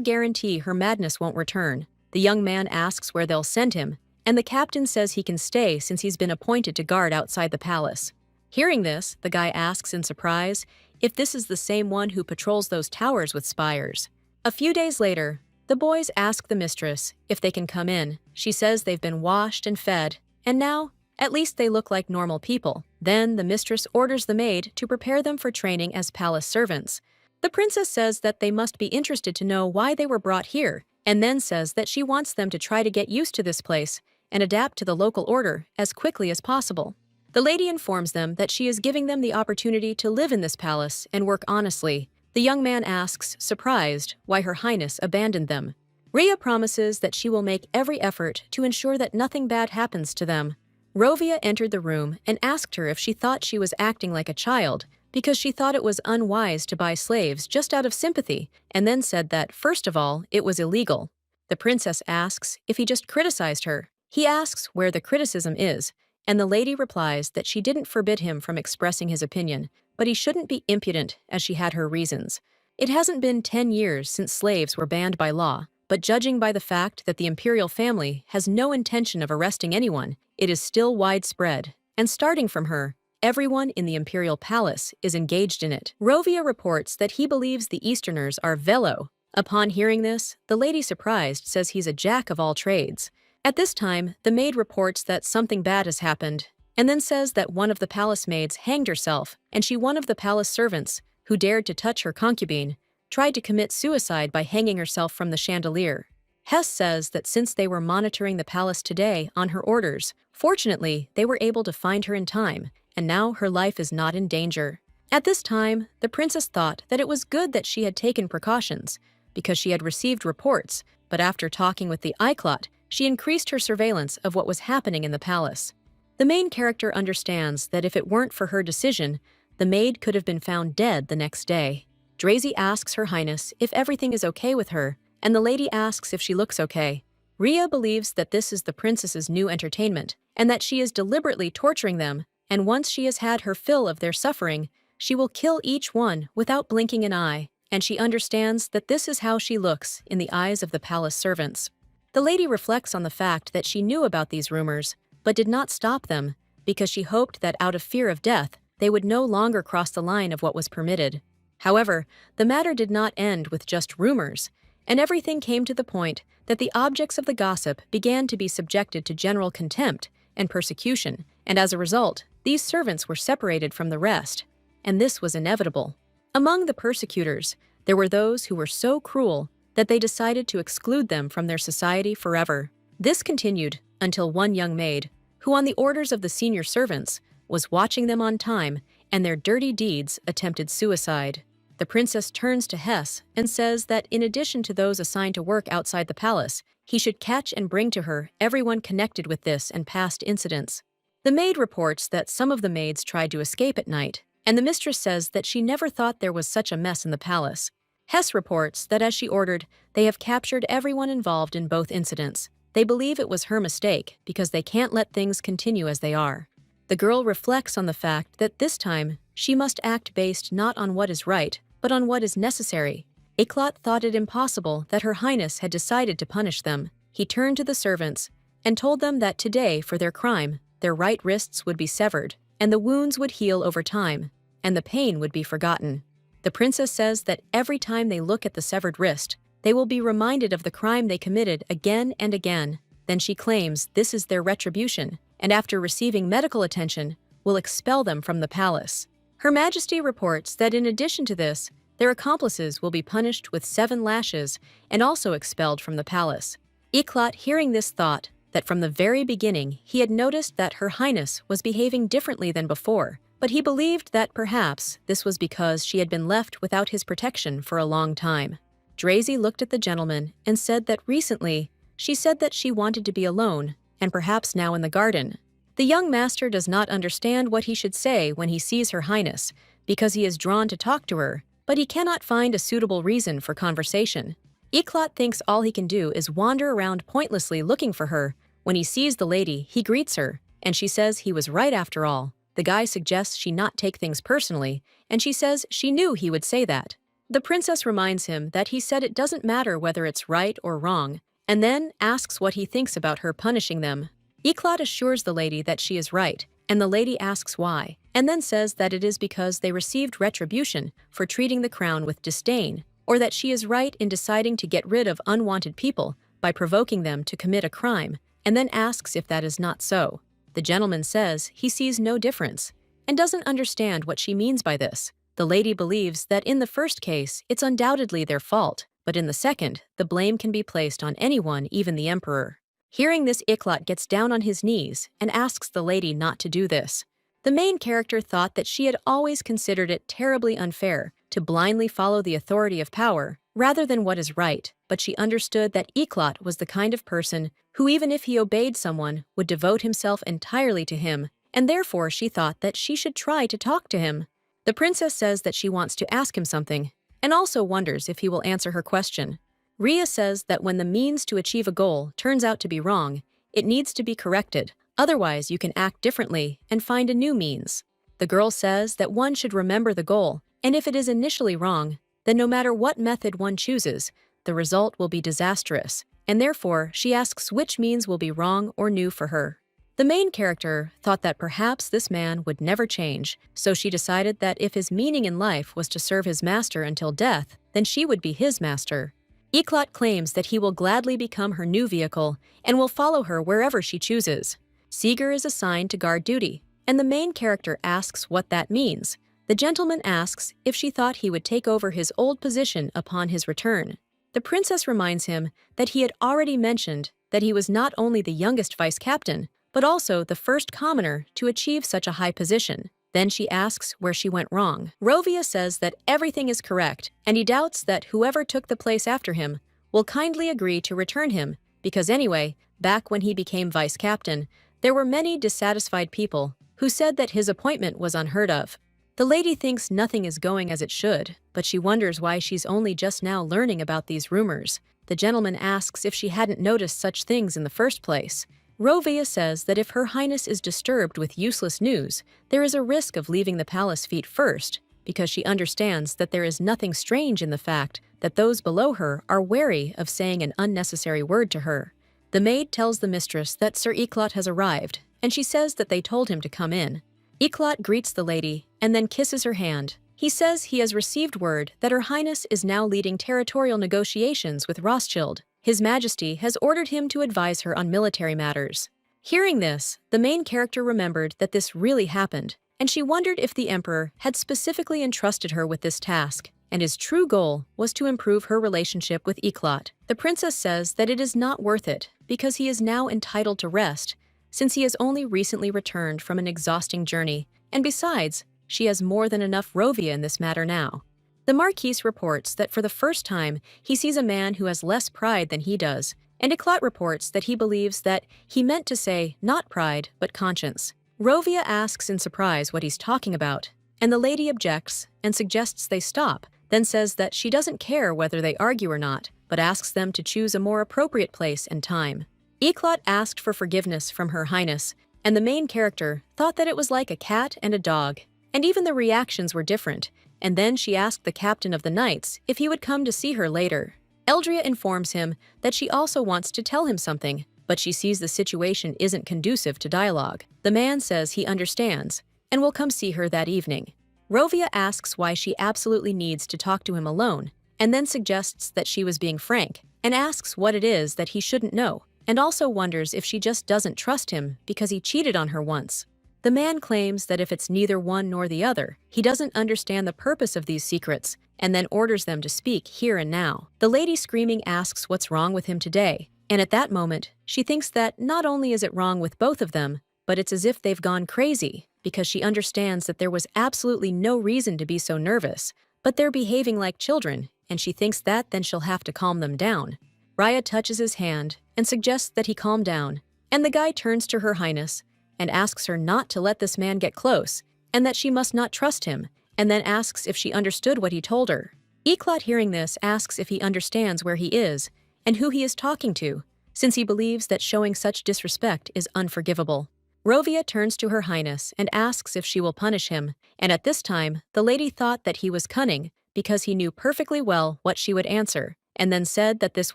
guarantee her madness won't return. The young man asks where they'll send him, and the captain says he can stay since he's been appointed to guard outside the palace. Hearing this, the guy asks in surprise if this is the same one who patrols those towers with spires. A few days later, the boys ask the mistress if they can come in. She says they've been washed and fed, and now, at least they look like normal people. Then the mistress orders the maid to prepare them for training as palace servants. The princess says that they must be interested to know why they were brought here, and then says that she wants them to try to get used to this place and adapt to the local order as quickly as possible. The lady informs them that she is giving them the opportunity to live in this palace and work honestly. The young man asks, surprised, why Her Highness abandoned them. Rhea promises that she will make every effort to ensure that nothing bad happens to them. Rovia entered the room and asked her if she thought she was acting like a child because she thought it was unwise to buy slaves just out of sympathy, and then said that, first of all, it was illegal. The princess asks if he just criticized her. He asks where the criticism is, and the lady replies that she didn't forbid him from expressing his opinion, but he shouldn't be impudent as she had her reasons. It hasn't been 10 years since slaves were banned by law, but judging by the fact that the imperial family has no intention of arresting anyone, it is still widespread, and starting from her, everyone in the imperial palace is engaged in it. Rovia reports that he believes the Easterners are velo. Upon hearing this, the lady, surprised, says he's a jack of all trades. At this time, the maid reports that something bad has happened, and then says that one of the palace maids hanged herself, and one of the palace servants, who dared to touch her concubine, tried to commit suicide by hanging herself from the chandelier. Hess says that since they were monitoring the palace today on her orders, fortunately, they were able to find her in time, and now her life is not in danger. At this time, the princess thought that it was good that she had taken precautions, because she had received reports, but after talking with the Iclot, she increased her surveillance of what was happening in the palace. The main character understands that if it weren't for her decision, the maid could have been found dead the next day. Drazy asks Her Highness if everything is okay with her, and the lady asks if she looks okay. Rhea believes that this is the princess's new entertainment, and that she is deliberately torturing them, and once she has had her fill of their suffering, she will kill each one without blinking an eye, and she understands that this is how she looks in the eyes of the palace servants. The lady reflects on the fact that she knew about these rumors, but did not stop them, because she hoped that out of fear of death, they would no longer cross the line of what was permitted. However, the matter did not end with just rumors, and everything came to the point that the objects of the gossip began to be subjected to general contempt and persecution, and as a result, these servants were separated from the rest, and this was inevitable. Among the persecutors, there were those who were so cruel that they decided to exclude them from their society forever. This continued until one young maid, who on the orders of the senior servants, was watching them on time and their dirty deeds attempted suicide. The princess turns to Hess and says that in addition to those assigned to work outside the palace, he should catch and bring to her everyone connected with this and past incidents. The maid reports that some of the maids tried to escape at night, and the mistress says that she never thought there was such a mess in the palace. Hess reports that as she ordered, they have captured everyone involved in both incidents. They believe it was her mistake because they can't let things continue as they are. The girl reflects on the fact that this time she must act based not on what is right, but on what is necessary. Iklat thought it impossible that Her Highness had decided to punish them. He turned to the servants and told them that today, for their crime, their right wrists would be severed, and the wounds would heal over time, and the pain would be forgotten. The princess says that every time they look at the severed wrist, they will be reminded of the crime they committed again and again. Then she claims this is their retribution, and after receiving medical attention, will expel them from the palace. Her Majesty reports that in addition to this, their accomplices will be punished with 7 lashes and also expelled from the palace. Iklat, hearing this, thought that from the very beginning he had noticed that Her Highness was behaving differently than before, but he believed that perhaps this was because she had been left without his protection for a long time. Drazy looked at the gentleman and said that recently she said that she wanted to be alone, and perhaps now in the garden. The young master does not understand what he should say when he sees Her Highness, because he is drawn to talk to her, but he cannot find a suitable reason for conversation. Iklat thinks all he can do is wander around pointlessly looking for her. When he sees the lady, he greets her, and she says he was right after all. The guy suggests she not take things personally, and she says she knew he would say that. The princess reminds him that he said it doesn't matter whether it's right or wrong, and then asks what he thinks about her punishing them. Iklat assures the lady that she is right, and the lady asks why, and then says that it is because they received retribution for treating the crown with disdain, or that she is right in deciding to get rid of unwanted people by provoking them to commit a crime, and then asks if that is not so. The gentleman says he sees no difference, and doesn't understand what she means by this. The lady believes that in the first case, it's undoubtedly their fault, but in the second, the blame can be placed on anyone, even the emperor. Hearing this, Iklat gets down on his knees and asks the lady not to do this. The main character thought that she had always considered it terribly unfair to blindly follow the authority of power rather than what is right, but she understood that Iklat was the kind of person who, even if he obeyed someone, would devote himself entirely to him, and therefore she thought that she should try to talk to him. The princess says that she wants to ask him something, and also wonders if he will answer her question. Rhea says that when the means to achieve a goal turns out to be wrong, it needs to be corrected, otherwise you can act differently and find a new means. The girl says that one should remember the goal, and if it is initially wrong, then no matter what method one chooses, the result will be disastrous, and therefore she asks which means will be wrong or new for her. The main character thought that perhaps this man would never change, so she decided that if his meaning in life was to serve his master until death, then she would be his master. Iklat claims that he will gladly become her new vehicle and will follow her wherever she chooses. Seeger is assigned to guard duty, and the main character asks what that means. The gentleman asks if she thought he would take over his old position upon his return. The princess reminds him that he had already mentioned that he was not only the youngest vice captain, but also the first commoner to achieve such a high position. Then she asks where she went wrong. Rovia says that everything is correct, and he doubts that whoever took the place after him will kindly agree to return him, because anyway, back when he became vice captain, There were many dissatisfied people who said that his appointment was unheard of. The lady thinks nothing is going as it should, but she wonders why she's only just now learning about these rumors. The gentleman asks if she hadn't noticed such things in the first place. Rovia says that if Her Highness is disturbed with useless news, there is a risk of leaving the palace feet first, because she understands that there is nothing strange in the fact that those below her are wary of saying an unnecessary word to her. The maid tells the mistress that Sir Eclat has arrived, and she says that they told him to come in. Eclat greets the lady and then kisses her hand. He says he has received word that Her Highness is now leading territorial negotiations with Rothschild. His Majesty has ordered him to advise her on military matters. Hearing this, the main character remembered that this really happened, and she wondered if the Emperor had specifically entrusted her with this task, and his true goal was to improve her relationship with Eclat. The princess says that it is not worth it because he is now entitled to rest, since he has only recently returned from an exhausting journey, and besides, she has more than enough Rovia in this matter now. The Marquise reports that for the first time he sees a man who has less pride than he does, and Eclat reports that he believes that he meant to say not pride, but conscience. Rovia asks in surprise what he's talking about, and the lady objects and suggests they stop, then says that she doesn't care whether they argue or not, but asks them to choose a more appropriate place and time. Eclat asked for forgiveness from Her Highness, and the main character thought that it was like a cat and a dog, and even the reactions were different, and then she asked the captain of the knights if he would come to see her later. Eldria informs him that she also wants to tell him something, but she sees the situation isn't conducive to dialogue. The man says he understands, and will come see her that evening. Rovia asks why she absolutely needs to talk to him alone, and then suggests that she was being frank, and asks what it is that he shouldn't know, and also wonders if she just doesn't trust him because he cheated on her once. The man claims that if it's neither one nor the other, he doesn't understand the purpose of these secrets, and then orders them to speak here and now. The lady screaming asks what's wrong with him today, and at that moment, she thinks that not only is it wrong with both of them, but it's as if they've gone crazy, because she understands that there was absolutely no reason to be so nervous, but they're behaving like children, and she thinks that then she'll have to calm them down. Raya touches his hand and suggests that he calm down, and the guy turns to Her Highness and asks her not to let this man get close, and that she must not trust him, and then asks if she understood what he told her. Eclat, hearing this, asks if he understands where he is and who he is talking to, since he believes that showing such disrespect is unforgivable. Rovia turns to Her Highness and asks if she will punish him, and at this time, the lady thought that he was cunning because he knew perfectly well what she would answer, and then said that this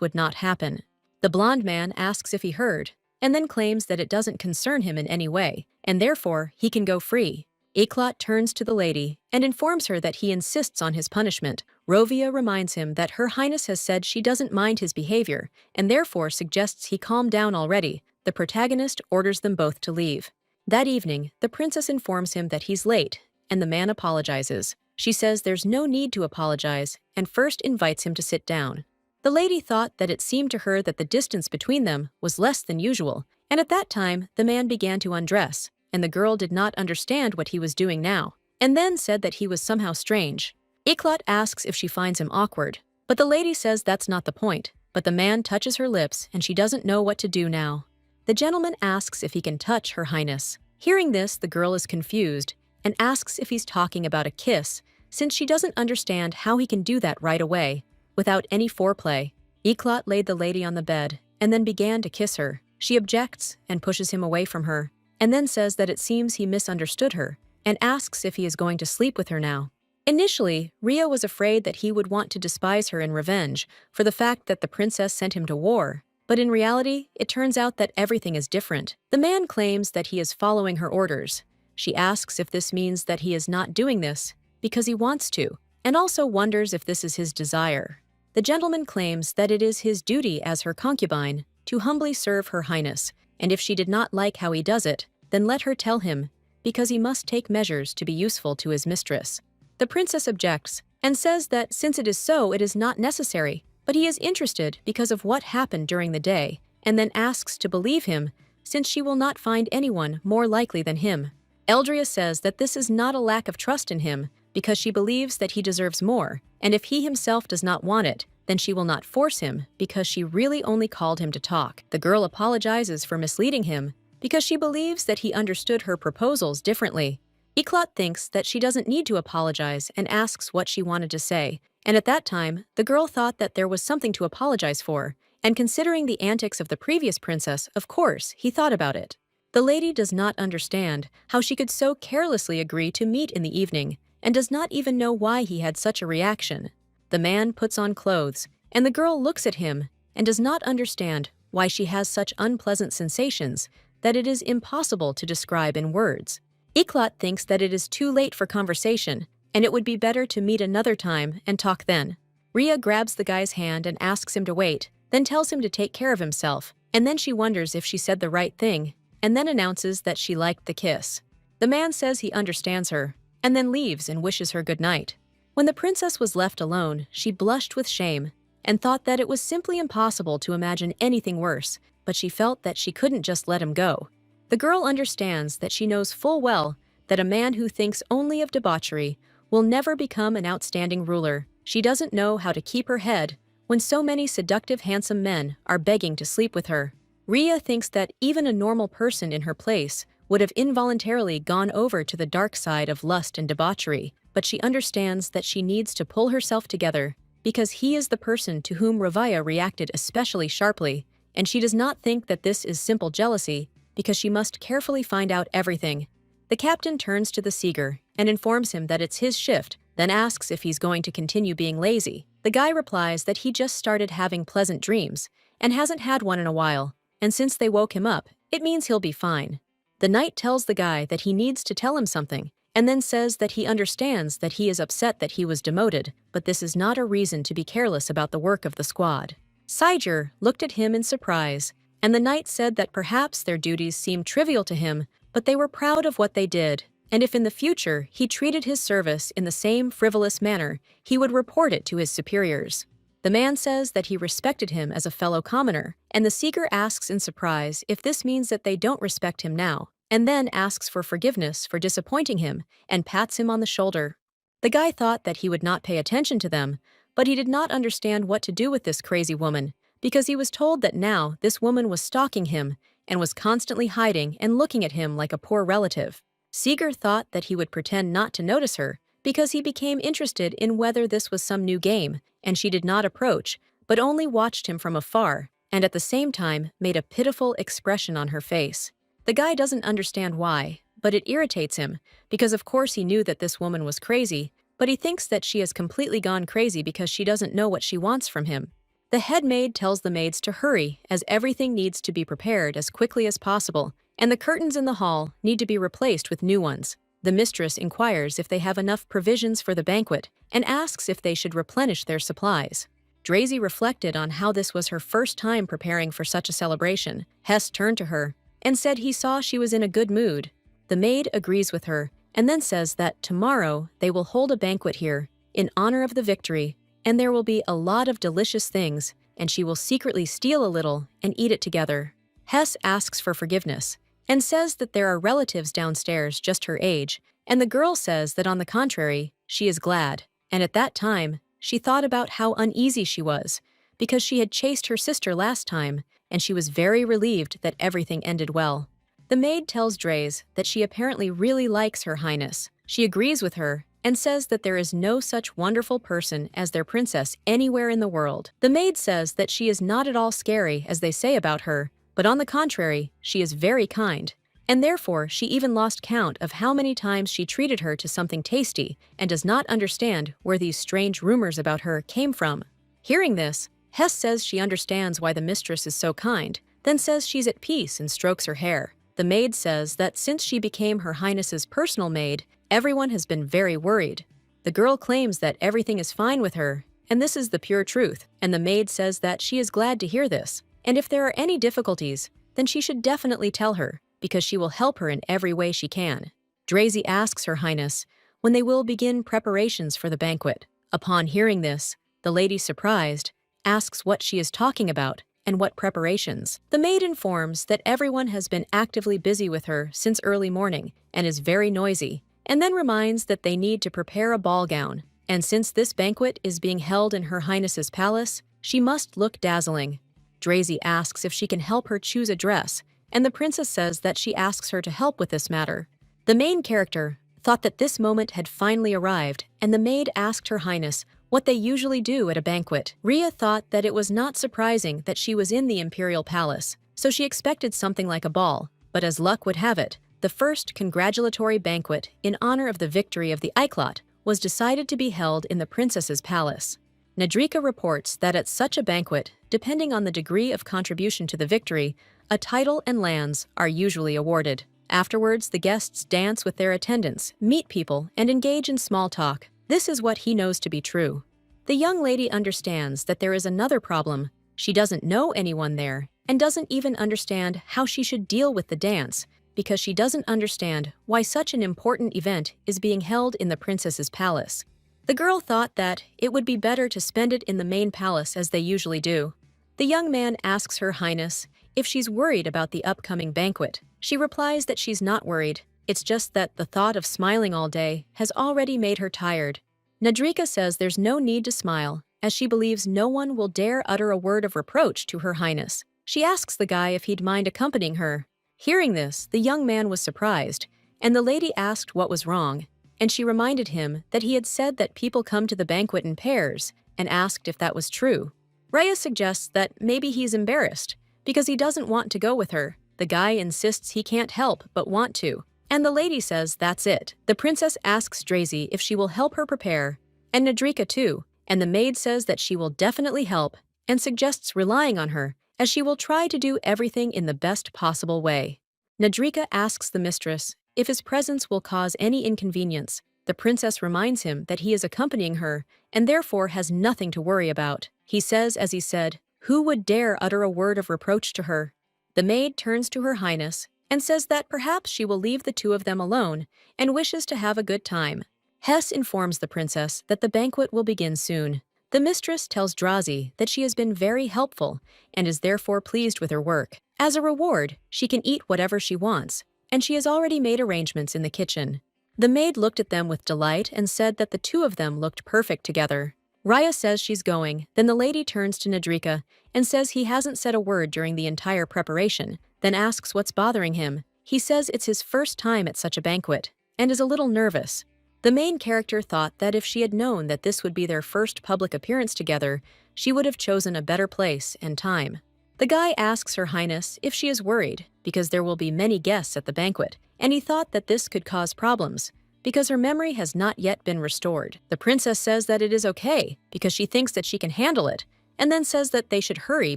would not happen. The blonde man asks if he heard, and then claims that it doesn't concern him in any way, and therefore he can go free. Eclat turns to the lady and informs her that he insists on his punishment. Rovia reminds him that Her Highness has said she doesn't mind his behavior, and therefore suggests he calm down already. The protagonist orders them both to leave. That evening, the princess informs him that he's late, and the man apologizes. She says there's no need to apologize, and first invites him to sit down. The lady thought that it seemed to her that the distance between them was less than usual, and at that time, the man began to undress, and the girl did not understand what he was doing now, and then said that he was somehow strange. Eclat asks if she finds him awkward, but the lady says that's not the point, but the man touches her lips and she doesn't know what to do now. The gentleman asks if he can touch Her Highness. Hearing this, the girl is confused and asks if he's talking about a kiss, since she doesn't understand how he can do that right away, without any foreplay. Eclat laid the lady on the bed and then began to kiss her. She objects and pushes him away from her, and then says that it seems he misunderstood her, and asks if he is going to sleep with her now. Initially, Rio was afraid that he would want to despise her in revenge for the fact that the princess sent him to war, but in reality, it turns out that everything is different. The man claims that he is following her orders. She asks if this means that he is not doing this because he wants to, and also wonders if this is his desire. The gentleman claims that it is his duty as her concubine to humbly serve Her Highness, and if she did not like how he does it, then let her tell him, because he must take measures to be useful to his mistress. The princess objects and says that since it is so, it is not necessary, but he is interested because of what happened during the day, and then asks to believe him, since she will not find anyone more likely than him. Eldria says that this is not a lack of trust in him, because she believes that he deserves more, and if he himself does not want it, then she will not force him, because she really only called him to talk. The girl apologizes for misleading him, because she believes that he understood her proposals differently. Iklat thinks that she doesn't need to apologize and asks what she wanted to say, and at that time, the girl thought that there was something to apologize for, and considering the antics of the previous princess, of course, he thought about it. The lady does not understand how she could so carelessly agree to meet in the evening, and does not even know why he had such a reaction. The man puts on clothes, and the girl looks at him and does not understand why she has such unpleasant sensations that it is impossible to describe in words. Iklat thinks that it is too late for conversation, and it would be better to meet another time and talk then. Rhea grabs the guy's hand and asks him to wait, then tells him to take care of himself, and then she wonders if she said the right thing, and then announces that she liked the kiss. The man says he understands her, and then leaves and wishes her good night. When the princess was left alone, she blushed with shame, and thought that it was simply impossible to imagine anything worse, but she felt that she couldn't just let him go. The girl understands that she knows full well that a man who thinks only of debauchery will never become an outstanding ruler. She doesn't know how to keep her head when so many seductive handsome men are begging to sleep with her. Rhea thinks that even a normal person in her place would have involuntarily gone over to the dark side of lust and debauchery, but she understands that she needs to pull herself together because he is the person to whom Ravaya reacted especially sharply, and she does not think that this is simple jealousy because she must carefully find out everything. The captain turns to the seeger and informs him that it's his shift, then asks if he's going to continue being lazy. The guy replies that he just started having pleasant dreams and hasn't had one in a while, and since they woke him up, it means he'll be fine. The knight tells the guy that he needs to tell him something, and then says that he understands that he is upset that he was demoted, but this is not a reason to be careless about the work of the squad. Saiger looked at him in surprise, and the knight said that perhaps their duties seemed trivial to him, but they were proud of what they did, and if in the future he treated his service in the same frivolous manner, he would report it to his superiors. The man says that he respected him as a fellow commoner, and the seeker asks in surprise if this means that they don't respect him now, and then asks for forgiveness for disappointing him and pats him on the shoulder. The guy thought that he would not pay attention to them, but he did not understand what to do with this crazy woman, because he was told that now this woman was stalking him and was constantly hiding and looking at him like a poor relative. Seeger thought that he would pretend not to notice her because he became interested in whether this was some new game, and she did not approach, but only watched him from afar, and at the same time made a pitiful expression on her face. The guy doesn't understand why, but it irritates him, because of course he knew that this woman was crazy, but he thinks that she has completely gone crazy because she doesn't know what she wants from him. The head maid tells the maids to hurry, as everything needs to be prepared as quickly as possible, and the curtains in the hall need to be replaced with new ones. The mistress inquires if they have enough provisions for the banquet, and asks if they should replenish their supplies. Drazy reflected on how this was her first time preparing for such a celebration. Hess turned to her and said he saw she was in a good mood. The maid agrees with her, and then says that tomorrow they will hold a banquet here, in honor of the victory, and there will be a lot of delicious things, and she will secretly steal a little and eat it together. Hess asks for forgiveness, and says that there are relatives downstairs just her age, and the girl says that on the contrary, she is glad, and at that time, she thought about how uneasy she was, because she had chased her sister last time, and she was very relieved that everything ended well. The maid tells Draze that she apparently really likes Her Highness. She agrees with her, and says that there is no such wonderful person as their princess anywhere in the world. The maid says that she is not at all scary as they say about her, but on the contrary, she is very kind, and therefore she even lost count of how many times she treated her to something tasty and does not understand where these strange rumors about her came from. Hearing this, Hess says she understands why the mistress is so kind, then says she's at peace and strokes her hair. The maid says that since she became Her Highness's personal maid, everyone has been very worried. The girl claims that everything is fine with her, and this is the pure truth, and the maid says that she is glad to hear this, and if there are any difficulties, then she should definitely tell her, because she will help her in every way she can. Drazy asks Her Highness when they will begin preparations for the banquet. Upon hearing this, the lady, surprised, asks what she is talking about and what preparations. The maid informs that everyone has been actively busy with her since early morning and is very noisy, and then reminds that they need to prepare a ball gown, and since this banquet is being held in Her Highness's palace, she must look dazzling. Drazy asks if she can help her choose a dress, and the princess says that she asks her to help with this matter. The main character thought that this moment had finally arrived, and the maid asked Her Highness what they usually do at a banquet. Rhea thought that it was not surprising that she was in the imperial palace, so she expected something like a ball, but as luck would have it, the first congratulatory banquet in honor of the victory of the Iklot was decided to be held in the princess's palace. Nadrika reports that at such a banquet, depending on the degree of contribution to the victory, a title and lands are usually awarded. Afterwards, the guests dance with their attendants, meet people, and engage in small talk. This is what he knows to be true. The young lady understands that there is another problem. She doesn't know anyone there, and doesn't even understand how she should deal with the dance, because she doesn't understand why such an important event is being held in the princess's palace. The girl thought that it would be better to spend it in the main palace as they usually do. The young man asks Her Highness if she's worried about the upcoming banquet. She replies that she's not worried. It's just that the thought of smiling all day has already made her tired. Nadrika says there's no need to smile, as she believes no one will dare utter a word of reproach to Her Highness. She asks the guy if he'd mind accompanying her. Hearing this, the young man was surprised, and the lady asked what was wrong, and she reminded him that he had said that people come to the banquet in pairs, and asked if that was true. Rhea suggests that maybe he's embarrassed, because he doesn't want to go with her. The guy insists he can't help but want to, and the lady says that's it. The princess asks Drazy if she will help her prepare, and Nadrika too, and the maid says that she will definitely help, and suggests relying on her, as she will try to do everything in the best possible way. Nadrika asks the mistress if his presence will cause any inconvenience. The princess reminds him that he is accompanying her, and therefore has nothing to worry about. He says, as he said, who would dare utter a word of reproach to her? The maid turns to Her Highness and says that perhaps she will leave the two of them alone and wishes to have a good time. Hess informs the princess that the banquet will begin soon. The mistress tells Drazy that she has been very helpful and is therefore pleased with her work. As a reward, she can eat whatever she wants, and she has already made arrangements in the kitchen. The maid looked at them with delight and said that the two of them looked perfect together. Rhea says she's going, then the lady turns to Nadrika and says he hasn't said a word during the entire preparation, then asks what's bothering him. He says it's his first time at such a banquet, and is a little nervous. The main character thought that if she had known that this would be their first public appearance together, she would have chosen a better place and time. The guy asks Her Highness if she is worried, because there will be many guests at the banquet, and he thought that this could cause problems, because her memory has not yet been restored. The princess says that it is okay, because she thinks that she can handle it, and then says that they should hurry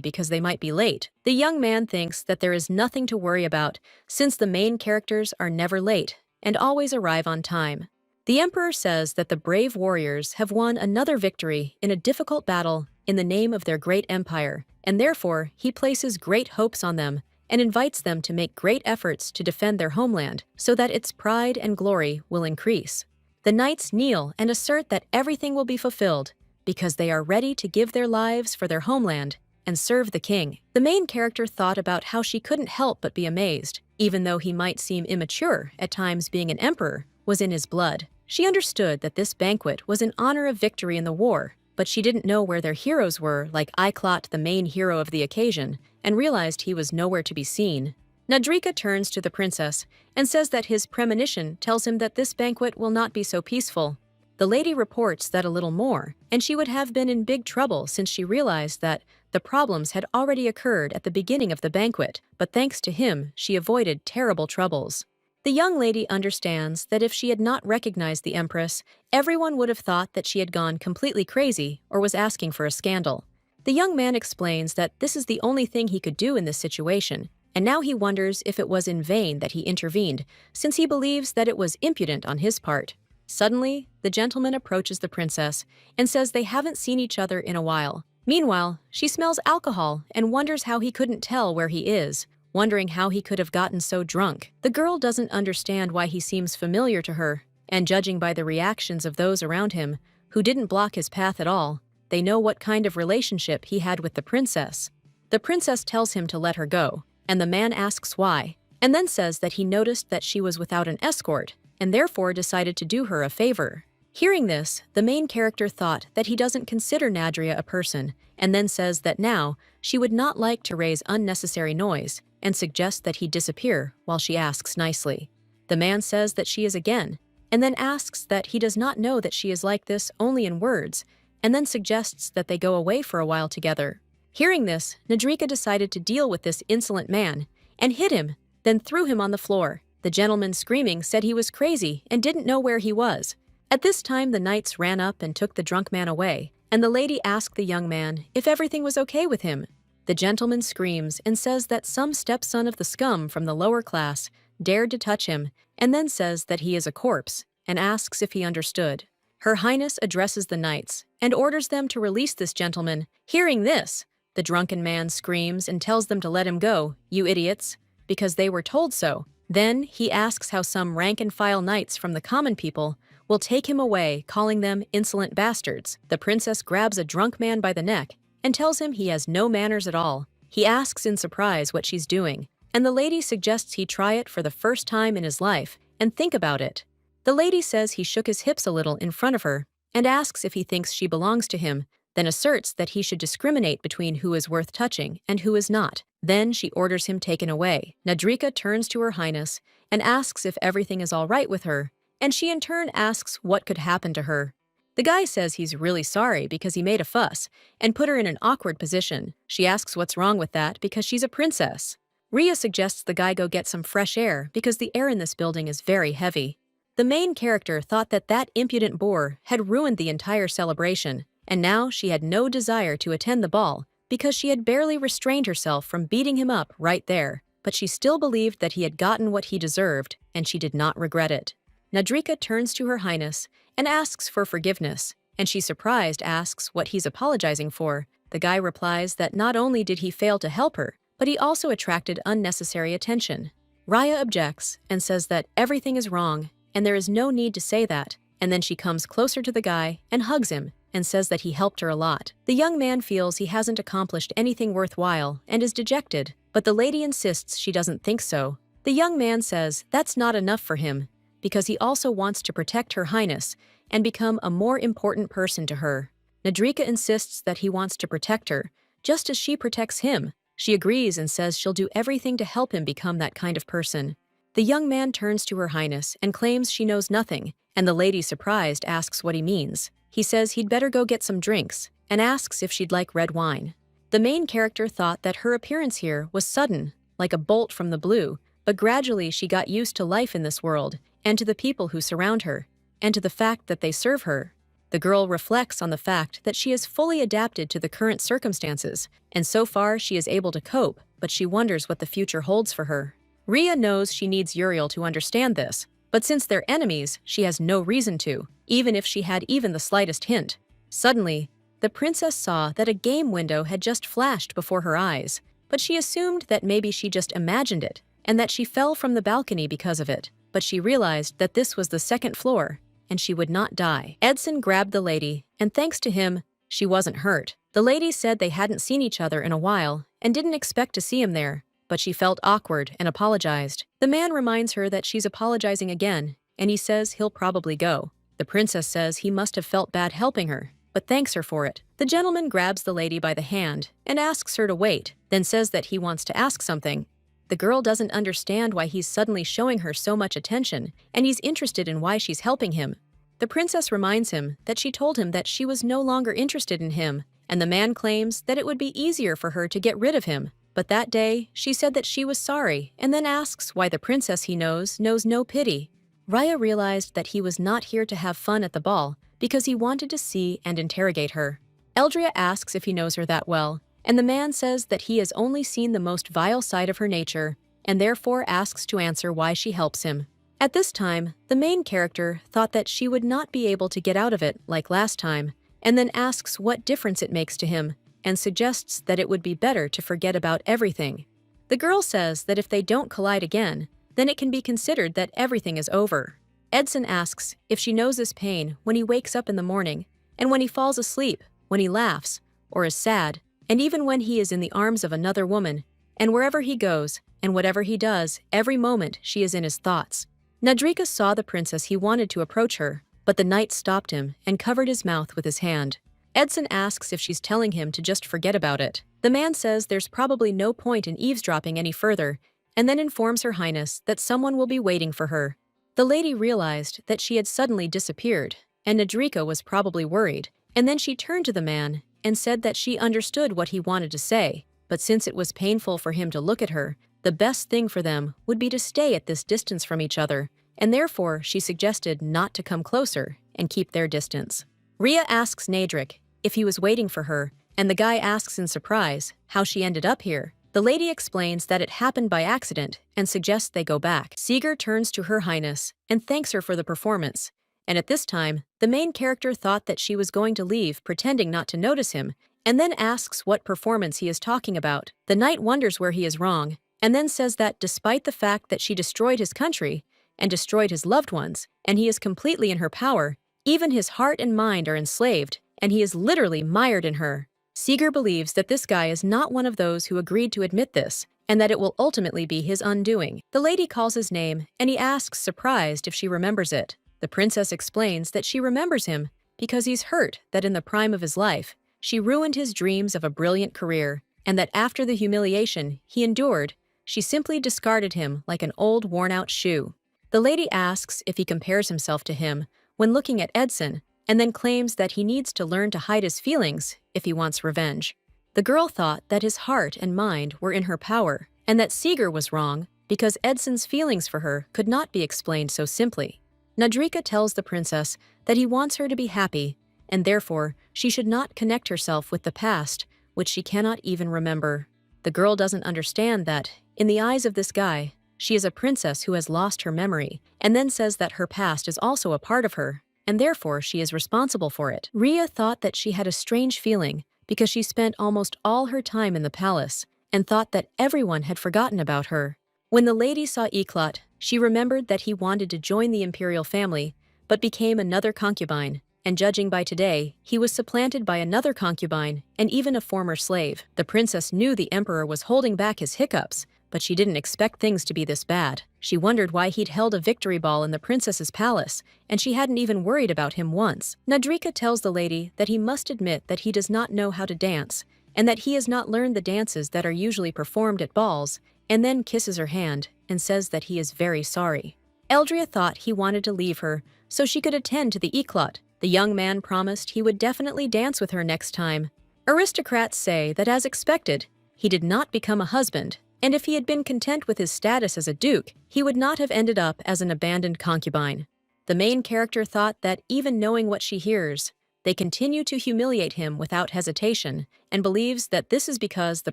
because they might be late. The young man thinks that there is nothing to worry about, since the main characters are never late and always arrive on time. The emperor says that the brave warriors have won another victory in a difficult battle in the name of their great empire, and therefore he places great hopes on them and invites them to make great efforts to defend their homeland so that its pride and glory will increase. The knights kneel and assert that everything will be fulfilled because they are ready to give their lives for their homeland and serve the king. The main character thought about how she couldn't help but be amazed, even though he might seem immature at times, being an emperor was in his blood. She understood that this banquet was in honor of victory in the war, but she didn't know where their heroes were, like Iklot, the main hero of the occasion, and realized he was nowhere to be seen. Nadrika turns to the princess and says that his premonition tells him that this banquet will not be so peaceful. The lady reports that a little more, and she would have been in big trouble since she realized that the problems had already occurred at the beginning of the banquet, but thanks to him, she avoided terrible troubles. The young lady understands that if she had not recognized the empress, everyone would have thought that she had gone completely crazy or was asking for a scandal. The young man explains that this is the only thing he could do in this situation, and now he wonders if it was in vain that he intervened, since he believes that it was impudent on his part. Suddenly, the gentleman approaches the princess and says they haven't seen each other in a while. Meanwhile, she smells alcohol and wonders how he couldn't tell where he is, wondering how he could have gotten so drunk. The girl doesn't understand why he seems familiar to her, and judging by the reactions of those around him, who didn't block his path at all, they know what kind of relationship he had with the princess. The princess tells him to let her go, and the man asks why, and then says that he noticed that she was without an escort, and therefore decided to do her a favor. Hearing this, the main character thought that he doesn't consider Nadria a person, and then says that now she would not like to raise unnecessary noise and suggests that he disappear while she asks nicely. The man says that she is again, and then asks that he does not know that she is like this only in words, and then suggests that they go away for a while together. Hearing this, Nadrika decided to deal with this insolent man and hit him, then threw him on the floor. The gentleman screaming said he was crazy and didn't know where he was. At this time, the knights ran up and took the drunk man away, and the lady asked the young man if everything was okay with him. The gentleman screams and says that some stepson of the scum from the lower class dared to touch him, and then says that he is a corpse, and asks if he understood. Her Highness addresses the knights and orders them to release this gentleman. Hearing this, the drunken man screams and tells them to let him go, "You idiots," because they were told so. Then he asks how some rank-and-file knights from the common people will take him away, calling them insolent bastards. The princess grabs a drunk man by the neck and tells him he has no manners at all. He asks in surprise what she's doing, and the lady suggests he try it for the first time in his life and think about it. The lady says he shook his hips a little in front of her and asks if he thinks she belongs to him, then asserts that he should discriminate between who is worth touching and who is not. Then she orders him taken away. Nadrika turns to her Highness and asks if everything is all right with her, and she in turn asks what could happen to her. The guy says he's really sorry because he made a fuss and put her in an awkward position. She asks what's wrong with that because she's a princess. Rhea suggests the guy go get some fresh air because the air in this building is very heavy. The main character thought that that impudent boor had ruined the entire celebration, and now she had no desire to attend the ball because she had barely restrained herself from beating him up right there, but she still believed that he had gotten what he deserved, and she did not regret it. Nadrika turns to her Highness and asks for forgiveness, and she surprised asks what he's apologizing for. The guy replies that not only did he fail to help her, but he also attracted unnecessary attention. Raya objects and says that everything is wrong and there is no need to say that, and then she comes closer to the guy and hugs him and says that he helped her a lot. The young man feels he hasn't accomplished anything worthwhile and is dejected, but the lady insists she doesn't think so. The young man says that's not enough for him, because he also wants to protect her Highness and become a more important person to her. Nadrika insists that he wants to protect her, just as she protects him. She agrees and says she'll do everything to help him become that kind of person. The young man turns to her Highness and claims she knows nothing, and the lady, surprised, asks what he means. He says he'd better go get some drinks, and asks if she'd like red wine. The main character thought that her appearance here was sudden, like a bolt from the blue, but gradually she got used to life in this world, and to the people who surround her, and to the fact that they serve her. The girl reflects on the fact that she is fully adapted to the current circumstances, and so far she is able to cope, but she wonders what the future holds for her. Rhea knows she needs Uriel to understand this, but since they're enemies, she has no reason to, even if she had even the slightest hint. Suddenly, the princess saw that a game window had just flashed before her eyes, but she assumed that maybe she just imagined it, and that she fell from the balcony because of it, but she realized that this was the second floor, and she would not die. Edson grabbed the lady, and thanks to him, she wasn't hurt. The lady said they hadn't seen each other in a while, and didn't expect to see him there, but she felt awkward and apologized. The man reminds her that she's apologizing again, and he says he'll probably go. The princess says he must have felt bad helping her, but thanks her for it. The gentleman grabs the lady by the hand and asks her to wait, then says that he wants to ask something. The girl doesn't understand why he's suddenly showing her so much attention, and he's interested in why she's helping him. The princess reminds him that she told him that she was no longer interested in him, and the man claims that it would be easier for her to get rid of him. But that day, she said that she was sorry, and then asks why the princess he knows no pity. Raya realized that he was not here to have fun at the ball because he wanted to see and interrogate her. Eldria asks if he knows her that well, and the man says that he has only seen the most vile side of her nature, and therefore asks to answer why she helps him. At this time, the main character thought that she would not be able to get out of it like last time, and then asks what difference it makes to him, and suggests that it would be better to forget about everything. The girl says that if they don't collide again, then it can be considered that everything is over. Edson asks if she knows this pain when he wakes up in the morning, and when he falls asleep, when he laughs, or is sad, and even when he is in the arms of another woman, and wherever he goes, and whatever he does, every moment she is in his thoughts. Nadrika saw the princess he wanted to approach her, but the knight stopped him and covered his mouth with his hand. Edson asks if she's telling him to just forget about it. The man says there's probably no point in eavesdropping any further, and then informs Her Highness that someone will be waiting for her. The lady realized that she had suddenly disappeared, and Nadrika was probably worried, and then she turned to the man and said that she understood what he wanted to say, but since it was painful for him to look at her, the best thing for them would be to stay at this distance from each other, and therefore she suggested not to come closer and keep their distance. Rhea asks Nadrik if he was waiting for her, and the guy asks in surprise how she ended up here. The lady explains that it happened by accident and suggests they go back. Seeger turns to Her Highness and thanks her for the performance, and at this time, the main character thought that she was going to leave, pretending not to notice him, and then asks what performance he is talking about. The knight wonders where he is wrong, and then says that despite the fact that she destroyed his country and destroyed his loved ones, and he is completely in her power, even his heart and mind are enslaved, and he is literally mired in her. Seeger believes that this guy is not one of those who agreed to admit this, and that it will ultimately be his undoing. The lady calls his name, and he asks, surprised, if she remembers it. The princess explains that she remembers him because he's hurt that in the prime of his life, she ruined his dreams of a brilliant career, and that after the humiliation he endured, she simply discarded him like an old worn-out shoe. The lady asks if he compares himself to him when looking at Edson, and then claims that he needs to learn to hide his feelings if he wants revenge. The girl thought that his heart and mind were in her power, and that Seeger was wrong because Edson's feelings for her could not be explained so simply. Nadrika tells the princess that he wants her to be happy, and therefore she should not connect herself with the past, which she cannot even remember. The girl doesn't understand that, in the eyes of this guy, she is a princess who has lost her memory, and then says that her past is also a part of her, and therefore she is responsible for it. Rhea thought that she had a strange feeling because she spent almost all her time in the palace and thought that everyone had forgotten about her. When the lady saw Eclat, she remembered that he wanted to join the imperial family, but became another concubine, and judging by today, he was supplanted by another concubine and even a former slave. The princess knew the emperor was holding back his hiccups, but she didn't expect things to be this bad. She wondered why he'd held a victory ball in the princess's palace, and she hadn't even worried about him once. Nadrika tells the lady that he must admit that he does not know how to dance, and that he has not learned the dances that are usually performed at balls, and then kisses her hand and says that he is very sorry. Eldria thought he wanted to leave her so she could attend to the Eclat. The young man promised he would definitely dance with her next time. Aristocrats say that, as expected, he did not become a husband, and if he had been content with his status as a duke, he would not have ended up as an abandoned concubine. The main character thought that even knowing what she hears, they continue to humiliate him without hesitation, and believes that this is because the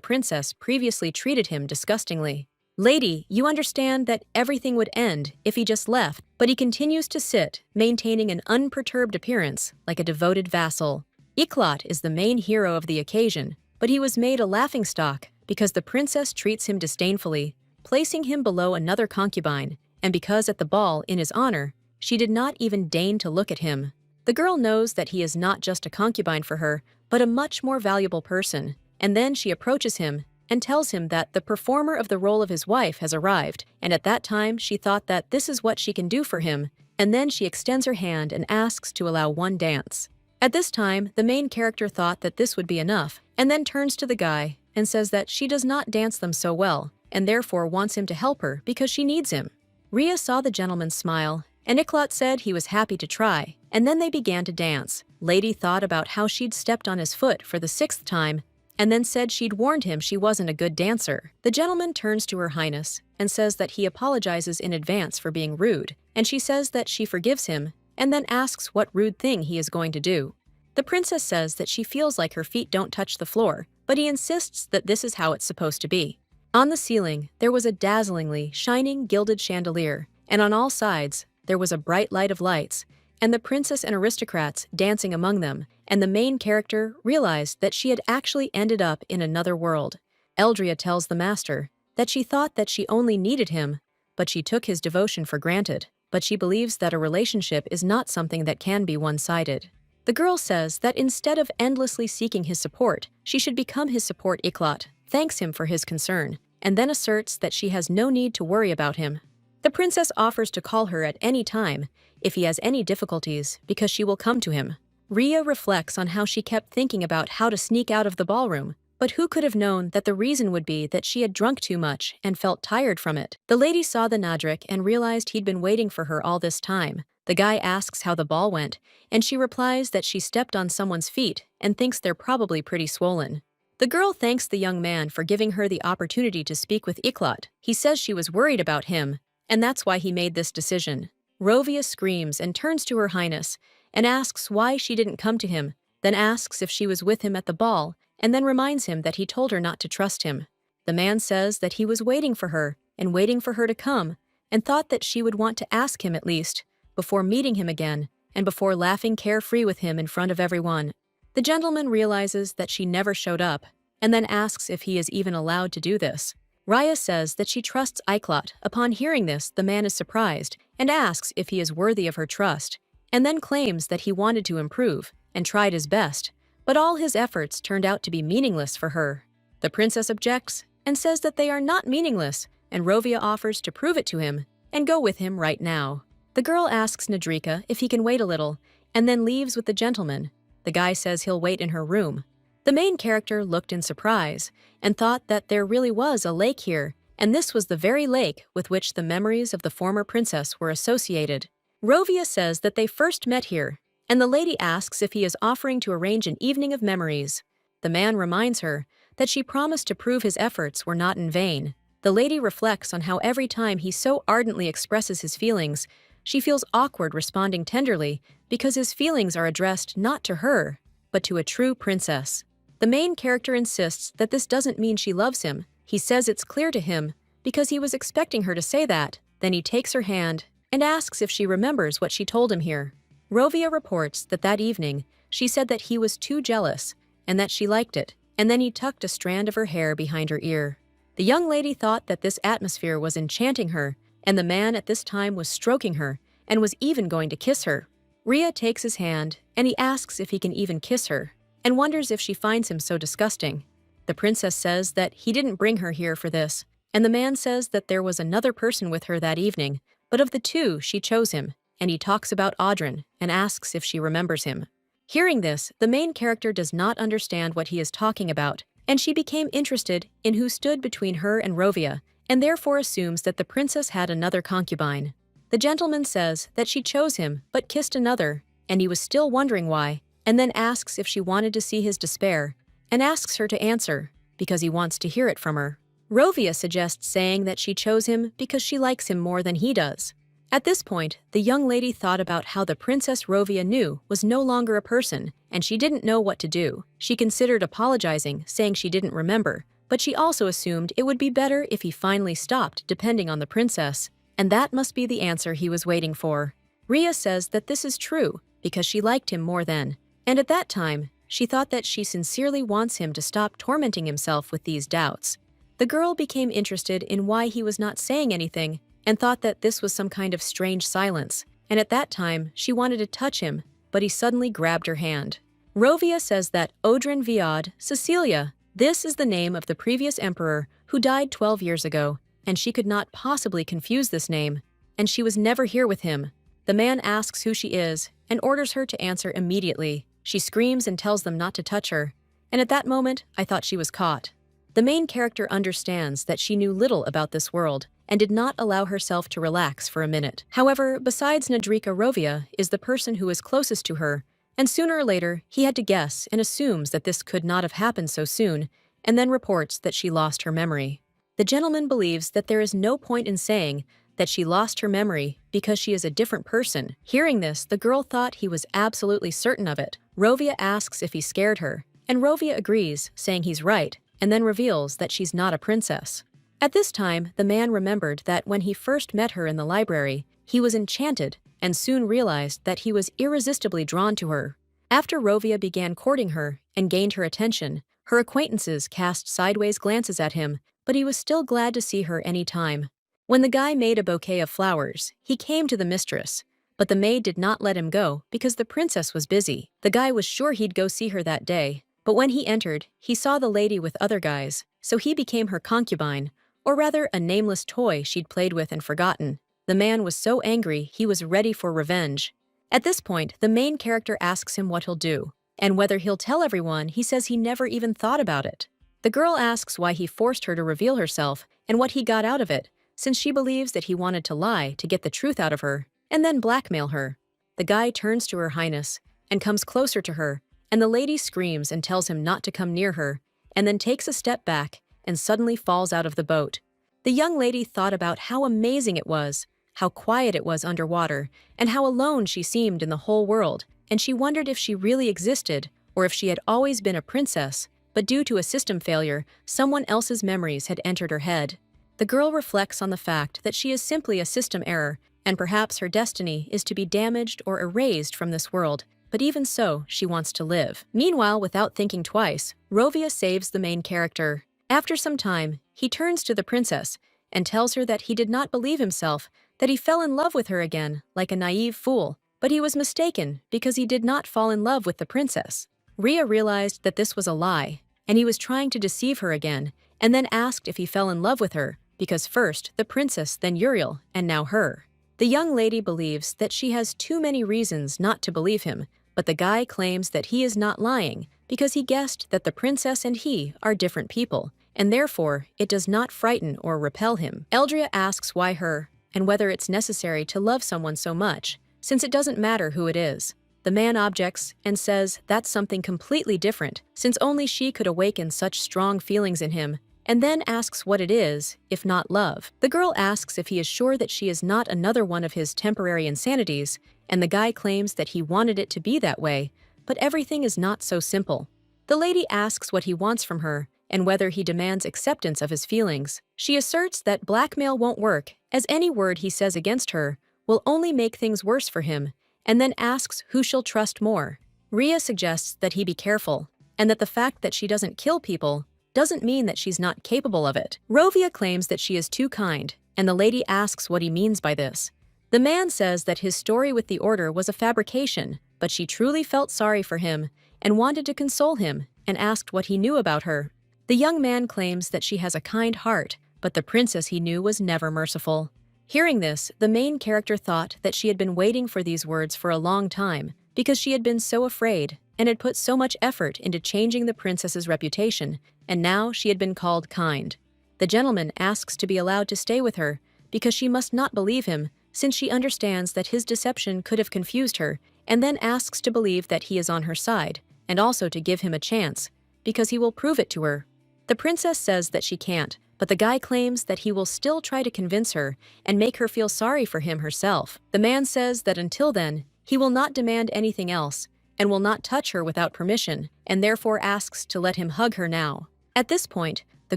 princess previously treated him disgustingly. Lady, you understand that everything would end if he just left, but he continues to sit, maintaining an unperturbed appearance, like a devoted vassal. Eclat is the main hero of the occasion, but he was made a laughingstock because the princess treats him disdainfully, placing him below another concubine, and because at the ball, in his honor, she did not even deign to look at him. The girl knows that he is not just a concubine for her, but a much more valuable person, and then she approaches him and tells him that the performer of the role of his wife has arrived, and at that time she thought that this is what she can do for him, and then she extends her hand and asks to allow one dance. At this time, the main character thought that this would be enough, and then turns to the guy and says that she does not dance them so well, and therefore wants him to help her because she needs him. Rhea saw the gentleman smile, and Eclat said he was happy to try, and then they began to dance. Lady thought about how she'd stepped on his foot for the 6th time, and then said she'd warned him she wasn't a good dancer. The gentleman turns to Her Highness and says that he apologizes in advance for being rude, and she says that she forgives him, and then asks what rude thing he is going to do. The princess says that she feels like her feet don't touch the floor, but he insists that this is how it's supposed to be. On the ceiling, there was a dazzlingly shining gilded chandelier, and on all sides, there was a bright light of lights, and the princess and aristocrats dancing among them, and the main character realized that she had actually ended up in another world. Eldria tells the master that she thought that she only needed him, but she took his devotion for granted, but she believes that a relationship is not something that can be one-sided. The girl says that instead of endlessly seeking his support, she should become his support. Eclat thanks him for his concern, and then asserts that she has no need to worry about him. The princess offers to call her at any time if he has any difficulties because she will come to him. Rhea reflects on how she kept thinking about how to sneak out of the ballroom, but who could have known that the reason would be that she had drunk too much and felt tired from it. The lady saw the Nadrik and realized he'd been waiting for her all this time. The guy asks how the ball went, and she replies that she stepped on someone's feet and thinks they're probably pretty swollen. The girl thanks the young man for giving her the opportunity to speak with Iklot. He says she was worried about him, and that's why he made this decision. Rovia screams and turns to her highness and asks why she didn't come to him, then asks if she was with him at the ball, and then reminds him that he told her not to trust him. The man says that he was waiting for her and waiting for her to come, and thought that she would want to ask him at least, before meeting him again, and before laughing carefree with him in front of everyone. The gentleman realizes that she never showed up, and then asks if he is even allowed to do this. Raya says that she trusts Iklot. Upon hearing this, the man is surprised and asks if he is worthy of her trust, and then claims that he wanted to improve and tried his best, but all his efforts turned out to be meaningless for her. The princess objects and says that they are not meaningless, and Rovia offers to prove it to him and go with him right now. The girl asks Nadrika if he can wait a little, and then leaves with the gentleman. The guy says he'll wait in her room. The main character looked in surprise and thought that there really was a lake here, and this was the very lake with which the memories of the former princess were associated. Rovia says that they first met here, and the lady asks if he is offering to arrange an evening of memories. The man reminds her that she promised to prove his efforts were not in vain. The lady reflects on how every time he so ardently expresses his feelings, she feels awkward responding tenderly because his feelings are addressed not to her, but to a true princess. The main character insists that this doesn't mean she loves him. He says it's clear to him because he was expecting her to say that. Then he takes her hand and asks if she remembers what she told him here. Rovia reports that that evening she said that he was too jealous and that she liked it, and then he tucked a strand of her hair behind her ear. The young lady thought that this atmosphere was enchanting her, and the man at this time was stroking her and was even going to kiss her. Rhea takes his hand and he asks if he can even kiss her, and wonders if she finds him so disgusting. The princess says that he didn't bring her here for this, and the man says that there was another person with her that evening, but of the two she chose him, and he talks about Audrin and asks if she remembers him. Hearing this, the main character does not understand what he is talking about, and she became interested in who stood between her and Rovia, and therefore assumes that the princess had another concubine. The gentleman says that she chose him but kissed another, and he was still wondering why, and then asks if she wanted to see his despair, and asks her to answer, because he wants to hear it from her. Rovia suggests saying that she chose him because she likes him more than he does. At this point, the young lady thought about how the Princess Rovia knew was no longer a person, and she didn't know what to do. She considered apologizing, saying she didn't remember, but she also assumed it would be better if he finally stopped depending on the princess, and that must be the answer he was waiting for. Rhea says that this is true, because she liked him more then, and at that time, she thought that she sincerely wants him to stop tormenting himself with these doubts. The girl became interested in why he was not saying anything, and thought that this was some kind of strange silence, and at that time, she wanted to touch him, but he suddenly grabbed her hand. Rovia says that Audrin Viad, Cecilia, this is the name of the previous emperor who died 12 years ago, and she could not possibly confuse this name, and she was never here with him. The man asks who she is and orders her to answer immediately. She screams and tells them not to touch her, and at that moment, I thought she was caught. The main character understands that she knew little about this world and did not allow herself to relax for a minute. However, besides Nadrika, Rovia is the person who is closest to her, and sooner or later, he had to guess and assumes that this could not have happened so soon, and then reports that she lost her memory. The gentleman believes that there is no point in saying that she lost her memory because she is a different person. Hearing this, the girl thought he was absolutely certain of it. Rovia asks if he scared her, and Rovia agrees, saying he's right, and then reveals that she's not a princess. At this time, the man remembered that when he first met her in the library, he was enchanted and soon realized that he was irresistibly drawn to her. After Rovia began courting her and gained her attention, her acquaintances cast sideways glances at him, but he was still glad to see her any time. When the guy made a bouquet of flowers, he came to the mistress, but the maid did not let him go because the princess was busy. The guy was sure he'd go see her that day, but when he entered, he saw the lady with other guys, so he became her concubine, or rather a nameless toy she'd played with and forgotten. The man was so angry he was ready for revenge. At this point, the main character asks him what he'll do, and whether he'll tell everyone. He says he never even thought about it. The girl asks why he forced her to reveal herself and what he got out of it, since she believes that he wanted to lie to get the truth out of her and then blackmail her. The guy turns to Her Highness and comes closer to her, and the lady screams and tells him not to come near her, and then takes a step back and suddenly falls out of the boat. The young lady thought about how amazing it was, how quiet it was underwater, and how alone she seemed in the whole world, and she wondered if she really existed or if she had always been a princess, but due to a system failure, someone else's memories had entered her head. The girl reflects on the fact that she is simply a system error, and perhaps her destiny is to be damaged or erased from this world, but even so, she wants to live. Meanwhile, without thinking twice, Rovia saves the main character. After some time, he turns to the princess and tells her that he did not believe himself, that he fell in love with her again, like a naive fool, but he was mistaken because he did not fall in love with the princess. Rhea realized that this was a lie, and he was trying to deceive her again, and then asked if he fell in love with her, because first the princess, then Uriel, and now her. The young lady believes that she has too many reasons not to believe him, but the guy claims that he is not lying because he guessed that the princess and he are different people, and therefore it does not frighten or repel him. Eldria asks why her, and whether it's necessary to love someone so much, since it doesn't matter who it is. The man objects and says that's something completely different, since only she could awaken such strong feelings in him, and then asks what it is, if not love. The girl asks if he is sure that she is not another one of his temporary insanities, and the guy claims that he wanted it to be that way, but everything is not so simple. The lady asks what he wants from her, and whether he demands acceptance of his feelings. She asserts that blackmail won't work, as any word he says against her will only make things worse for him, and then asks who she'll trust more. Rhea suggests that he be careful, and that the fact that she doesn't kill people doesn't mean that she's not capable of it. Rovia claims that she is too kind, and the lady asks what he means by this. The man says that his story with the order was a fabrication, but she truly felt sorry for him and wanted to console him and asked what he knew about her. The young man claims that she has a kind heart, but the princess he knew was never merciful. Hearing this, the main character thought that she had been waiting for these words for a long time because she had been so afraid and had put so much effort into changing the princess's reputation, and now she had been called kind. The gentleman asks to be allowed to stay with her because she must not believe him, since she understands that his deception could have confused her, and then asks to believe that he is on her side, and also to give him a chance, because he will prove it to her. The princess says that she can't, but the guy claims that he will still try to convince her and make her feel sorry for him herself. The man says that until then, he will not demand anything else, and will not touch her without permission, and therefore asks to let him hug her now. At this point, the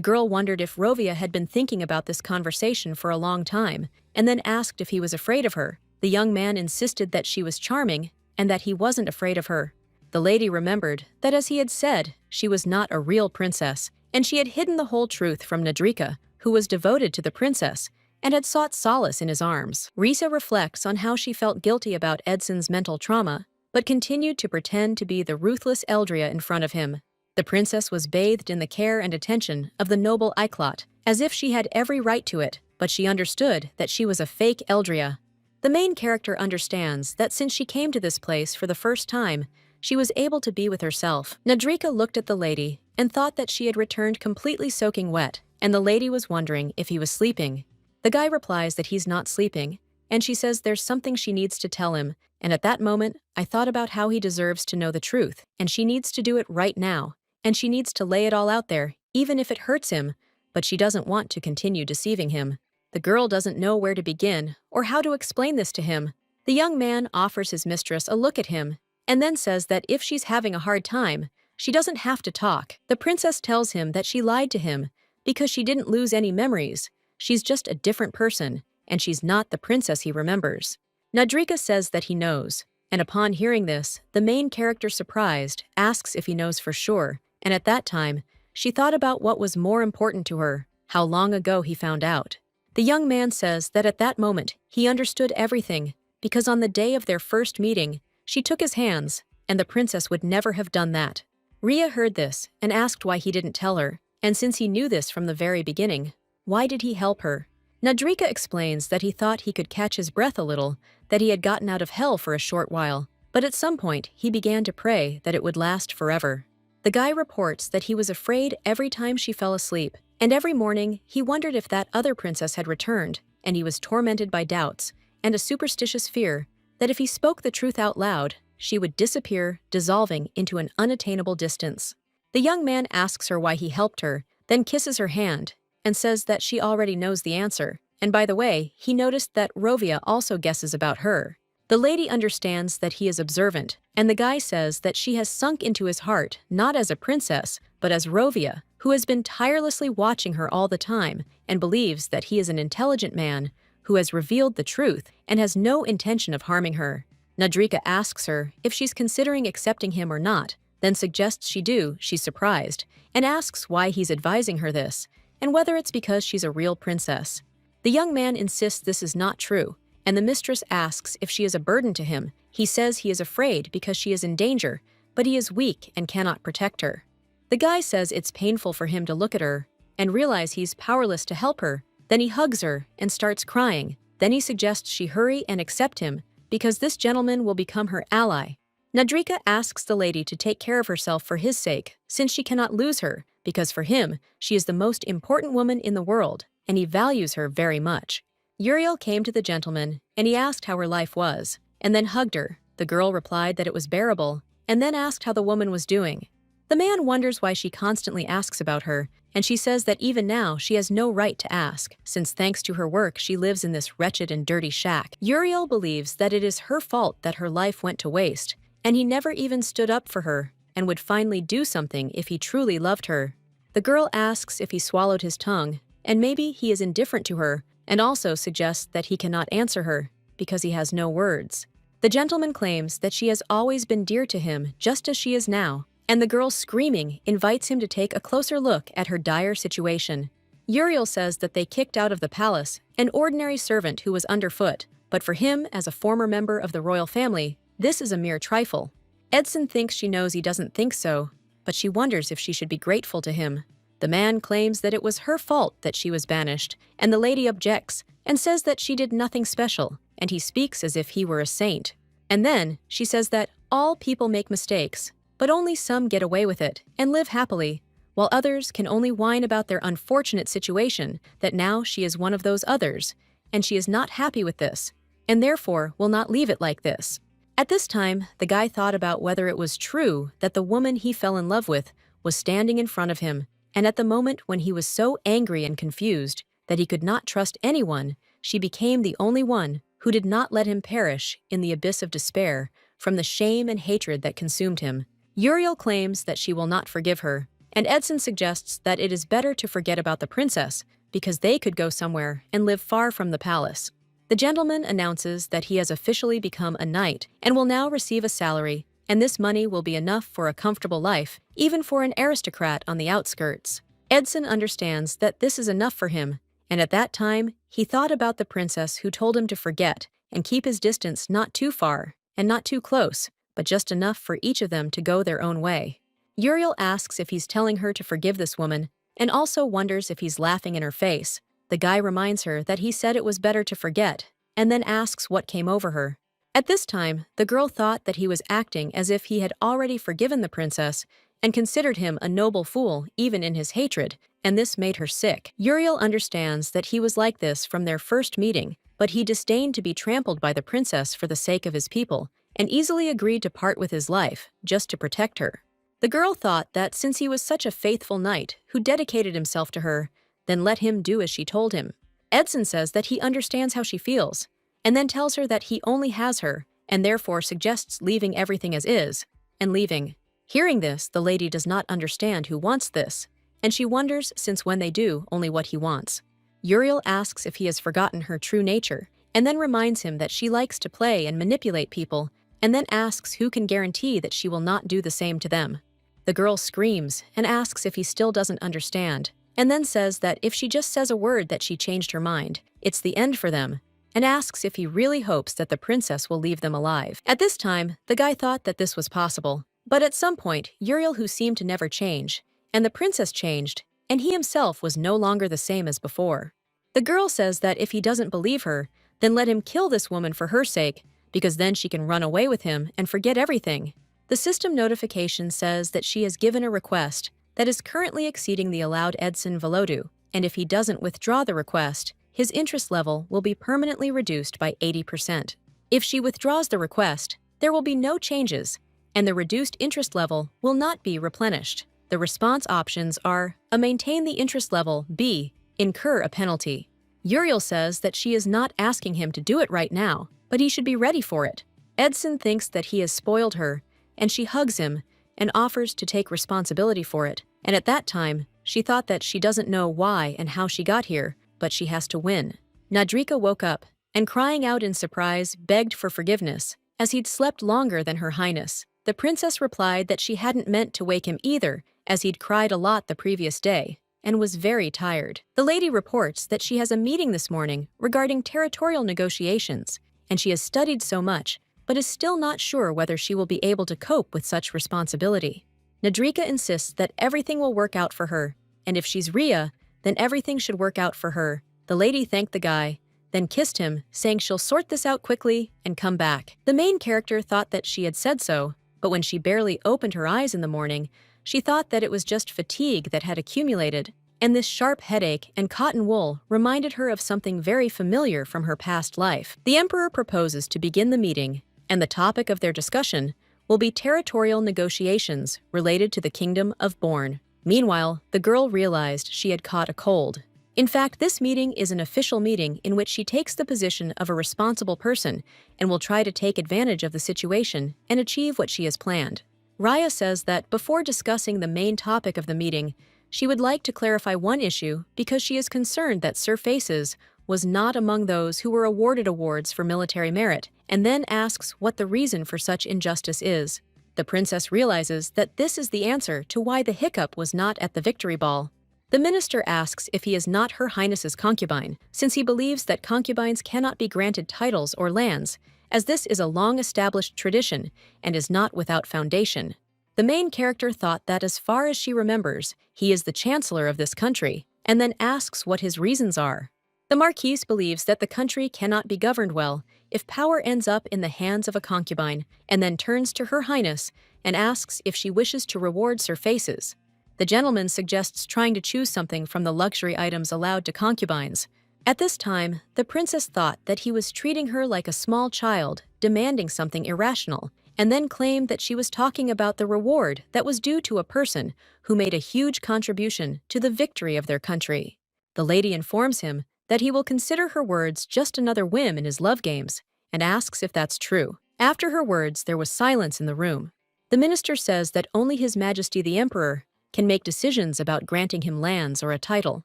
girl wondered if Rovia had been thinking about this conversation for a long time, and then asked if he was afraid of her. The young man insisted that she was charming, and that he wasn't afraid of her. The lady remembered that, as he had said, she was not a real princess, and she had hidden the whole truth from Nadrika, who was devoted to the princess, and had sought solace in his arms. Risa reflects on how she felt guilty about Edson's mental trauma, but continued to pretend to be the ruthless Eldria in front of him. The princess was bathed in the care and attention of the noble Iklot, as if she had every right to it, but she understood that she was a fake Eldria. The main character understands that since she came to this place for the first time, she was able to be with herself. Nadrika looked at the lady and thought that she had returned completely soaking wet, and the lady was wondering if he was sleeping. The guy replies that he's not sleeping, and she says there's something she needs to tell him, and at that moment, I thought about how he deserves to know the truth, and she needs to do it right now, and she needs to lay it all out there, even if it hurts him, but she doesn't want to continue deceiving him. The girl doesn't know where to begin or how to explain this to him. The young man offers his mistress a look at him, and then says that if she's having a hard time, she doesn't have to talk. The princess tells him that she lied to him because she didn't lose any memories. She's just a different person, and she's not the princess he remembers. Nadrika says that he knows, and upon hearing this, the main character, surprised, asks if he knows for sure, and at that time, she thought about what was more important to her, how long ago he found out. The young man says that at that moment, he understood everything, because on the day of their first meeting, she took his hands, and the princess would never have done that. Rhea heard this and asked why he didn't tell her, and since he knew this from the very beginning, why did he help her? Nadrika explains that he thought he could catch his breath a little, that he had gotten out of hell for a short while, but at some point he began to pray that it would last forever. The guy reports that he was afraid every time she fell asleep, and every morning he wondered if that other princess had returned, and he was tormented by doubts and a superstitious fear that if he spoke the truth out loud, she would disappear, dissolving into an unattainable distance. The young man asks her why he helped her, then kisses her hand, and says that she already knows the answer, and by the way, he noticed that Rovia also guesses about her. The lady understands that he is observant, and the guy says that she has sunk into his heart not as a princess, but as Rovia, who has been tirelessly watching her all the time and believes that he is an intelligent man who has revealed the truth and has no intention of harming her. Nadrika asks her if she's considering accepting him or not, then suggests she's surprised, and asks why he's advising her this, and whether it's because she's a real princess. The young man insists this is not true, and the mistress asks if she is a burden to him. He says he is afraid because she is in danger, but he is weak and cannot protect her. The guy says it's painful for him to look at her and realize he's powerless to help her. Then he hugs her and starts crying. Then he suggests she hurry and accept him because this gentleman will become her ally. Nadrika asks the lady to take care of herself for his sake, since she cannot lose her, because for him, she is the most important woman in the world, and he values her very much. Uriel came to the gentleman, and he asked how her life was, and then hugged her. The girl replied that it was bearable, and then asked how the woman was doing. The man wonders why she constantly asks about her, and she says that even now she has no right to ask, since thanks to her work she lives in this wretched and dirty shack. Uriel believes that it is her fault that her life went to waste, and he never even stood up for her, and would finally do something if he truly loved her. The girl asks if he swallowed his tongue, and maybe he is indifferent to her, and also suggests that he cannot answer her, because he has no words. The gentleman claims that she has always been dear to him just as she is now, and the girl screaming invites him to take a closer look at her dire situation. Uriel says that they kicked out of the palace an ordinary servant who was underfoot, but for him, as a former member of the royal family, this is a mere trifle. Edson thinks she knows he doesn't think so, but she wonders if she should be grateful to him. The man claims that it was her fault that she was banished, and the lady objects and says that she did nothing special, and he speaks as if he were a saint. And then she says that all people make mistakes, but only some get away with it and live happily, while others can only whine about their unfortunate situation, that now she is one of those others, and she is not happy with this, and therefore will not leave it like this. At this time, the guy thought about whether it was true that the woman he fell in love with was standing in front of him, and at the moment when he was so angry and confused that he could not trust anyone, she became the only one who did not let him perish in the abyss of despair from the shame and hatred that consumed him. Uriel claims that she will not forgive her, and Edson suggests that it is better to forget about the princess because they could go somewhere and live far from the palace. The gentleman announces that he has officially become a knight and will now receive a salary, and this money will be enough for a comfortable life, even for an aristocrat on the outskirts. Edson understands that this is enough for him, and at that time, he thought about the princess who told him to forget and keep his distance not too far and not too close, but just enough for each of them to go their own way. Uriel asks if he's telling her to forgive this woman, and also wonders if he's laughing in her face. The guy reminds her that he said it was better to forget, and then asks what came over her. At this time, the girl thought that he was acting as if he had already forgiven the princess and considered him a noble fool even in his hatred, and this made her sick. Uriel understands that he was like this from their first meeting, but he disdained to be trampled by the princess for the sake of his people, and easily agreed to part with his life just to protect her. The girl thought that since he was such a faithful knight who dedicated himself to her, then let him do as she told him. Edson says that he understands how she feels, and then tells her that he only has her, and therefore suggests leaving everything as is, and leaving. Hearing this, the lady does not understand who wants this, and she wonders since when they do only what he wants. Uriel asks if he has forgotten her true nature, and then reminds him that she likes to play and manipulate people, and then asks who can guarantee that she will not do the same to them. The girl screams and asks if he still doesn't understand, and then says that if she just says a word that she changed her mind, it's the end for them, and asks if he really hopes that the princess will leave them alive. At this time, the guy thought that this was possible, but at some point, Uriel, who seemed to never change, and the princess changed, and he himself was no longer the same as before. The girl says that if he doesn't believe her, then let him kill this woman for her sake, because then she can run away with him and forget everything. The system notification says that she has given a request that is currently exceeding the allowed Edson Velodu, and if he doesn't withdraw the request, his interest level will be permanently reduced by 80%. If she withdraws the request, there will be no changes, and the reduced interest level will not be replenished. The response options are A. Maintain the interest level, B. Incur a penalty. Uriel says that she is not asking him to do it right now, but he should be ready for it. Edson thinks that he has spoiled her, and she hugs him and offers to take responsibility for it. And at that time, she thought that she doesn't know why and how she got here, but she has to win. Nadrika woke up and, crying out in surprise, begged for forgiveness, as he'd slept longer than Her Highness. The princess replied that she hadn't meant to wake him either, as he'd cried a lot the previous day and was very tired. The lady reports that she has a meeting this morning regarding territorial negotiations, and she has studied so much, but is still not sure whether she will be able to cope with such responsibility. Nadrika insists that everything will work out for her, and if she's Rhea, then everything should work out for her. The lady thanked the guy, then kissed him, saying she'll sort this out quickly and come back. The main character thought that she had said so, but when she barely opened her eyes in the morning, she thought that it was just fatigue that had accumulated, and this sharp headache and cotton wool reminded her of something very familiar from her past life. The emperor proposes to begin the meeting, and the topic of their discussion will be territorial negotiations related to the kingdom of Born. Meanwhile, the girl realized she had caught a cold. In fact, this meeting is an official meeting in which she takes the position of a responsible person and will try to take advantage of the situation and achieve what she has planned. Raya says that before discussing the main topic of the meeting, she would like to clarify one issue because she is concerned that Sir Faces was not among those who were awarded awards for military merit, and then asks what the reason for such injustice is. The princess realizes that this is the answer to why the hiccup was not at the victory ball. The minister asks if he is not Her Highness's concubine, since he believes that concubines cannot be granted titles or lands, as this is a long-established tradition and is not without foundation. The main character thought that as far as she remembers, he is the chancellor of this country, and then asks what his reasons are. The marquise believes that the country cannot be governed well if power ends up in the hands of a concubine, and then turns to Her Highness and asks if she wishes to reward Sir Faces. The gentleman suggests trying to choose something from the luxury items allowed to concubines. At this time, the princess thought that he was treating her like a small child, demanding something irrational, and then claimed that she was talking about the reward that was due to a person who made a huge contribution to the victory of their country. The lady informs him that he will consider her words just another whim in his love games, and asks if that's true. After her words, there was silence in the room. The minister says that only His Majesty the Emperor can make decisions about granting him lands or a title.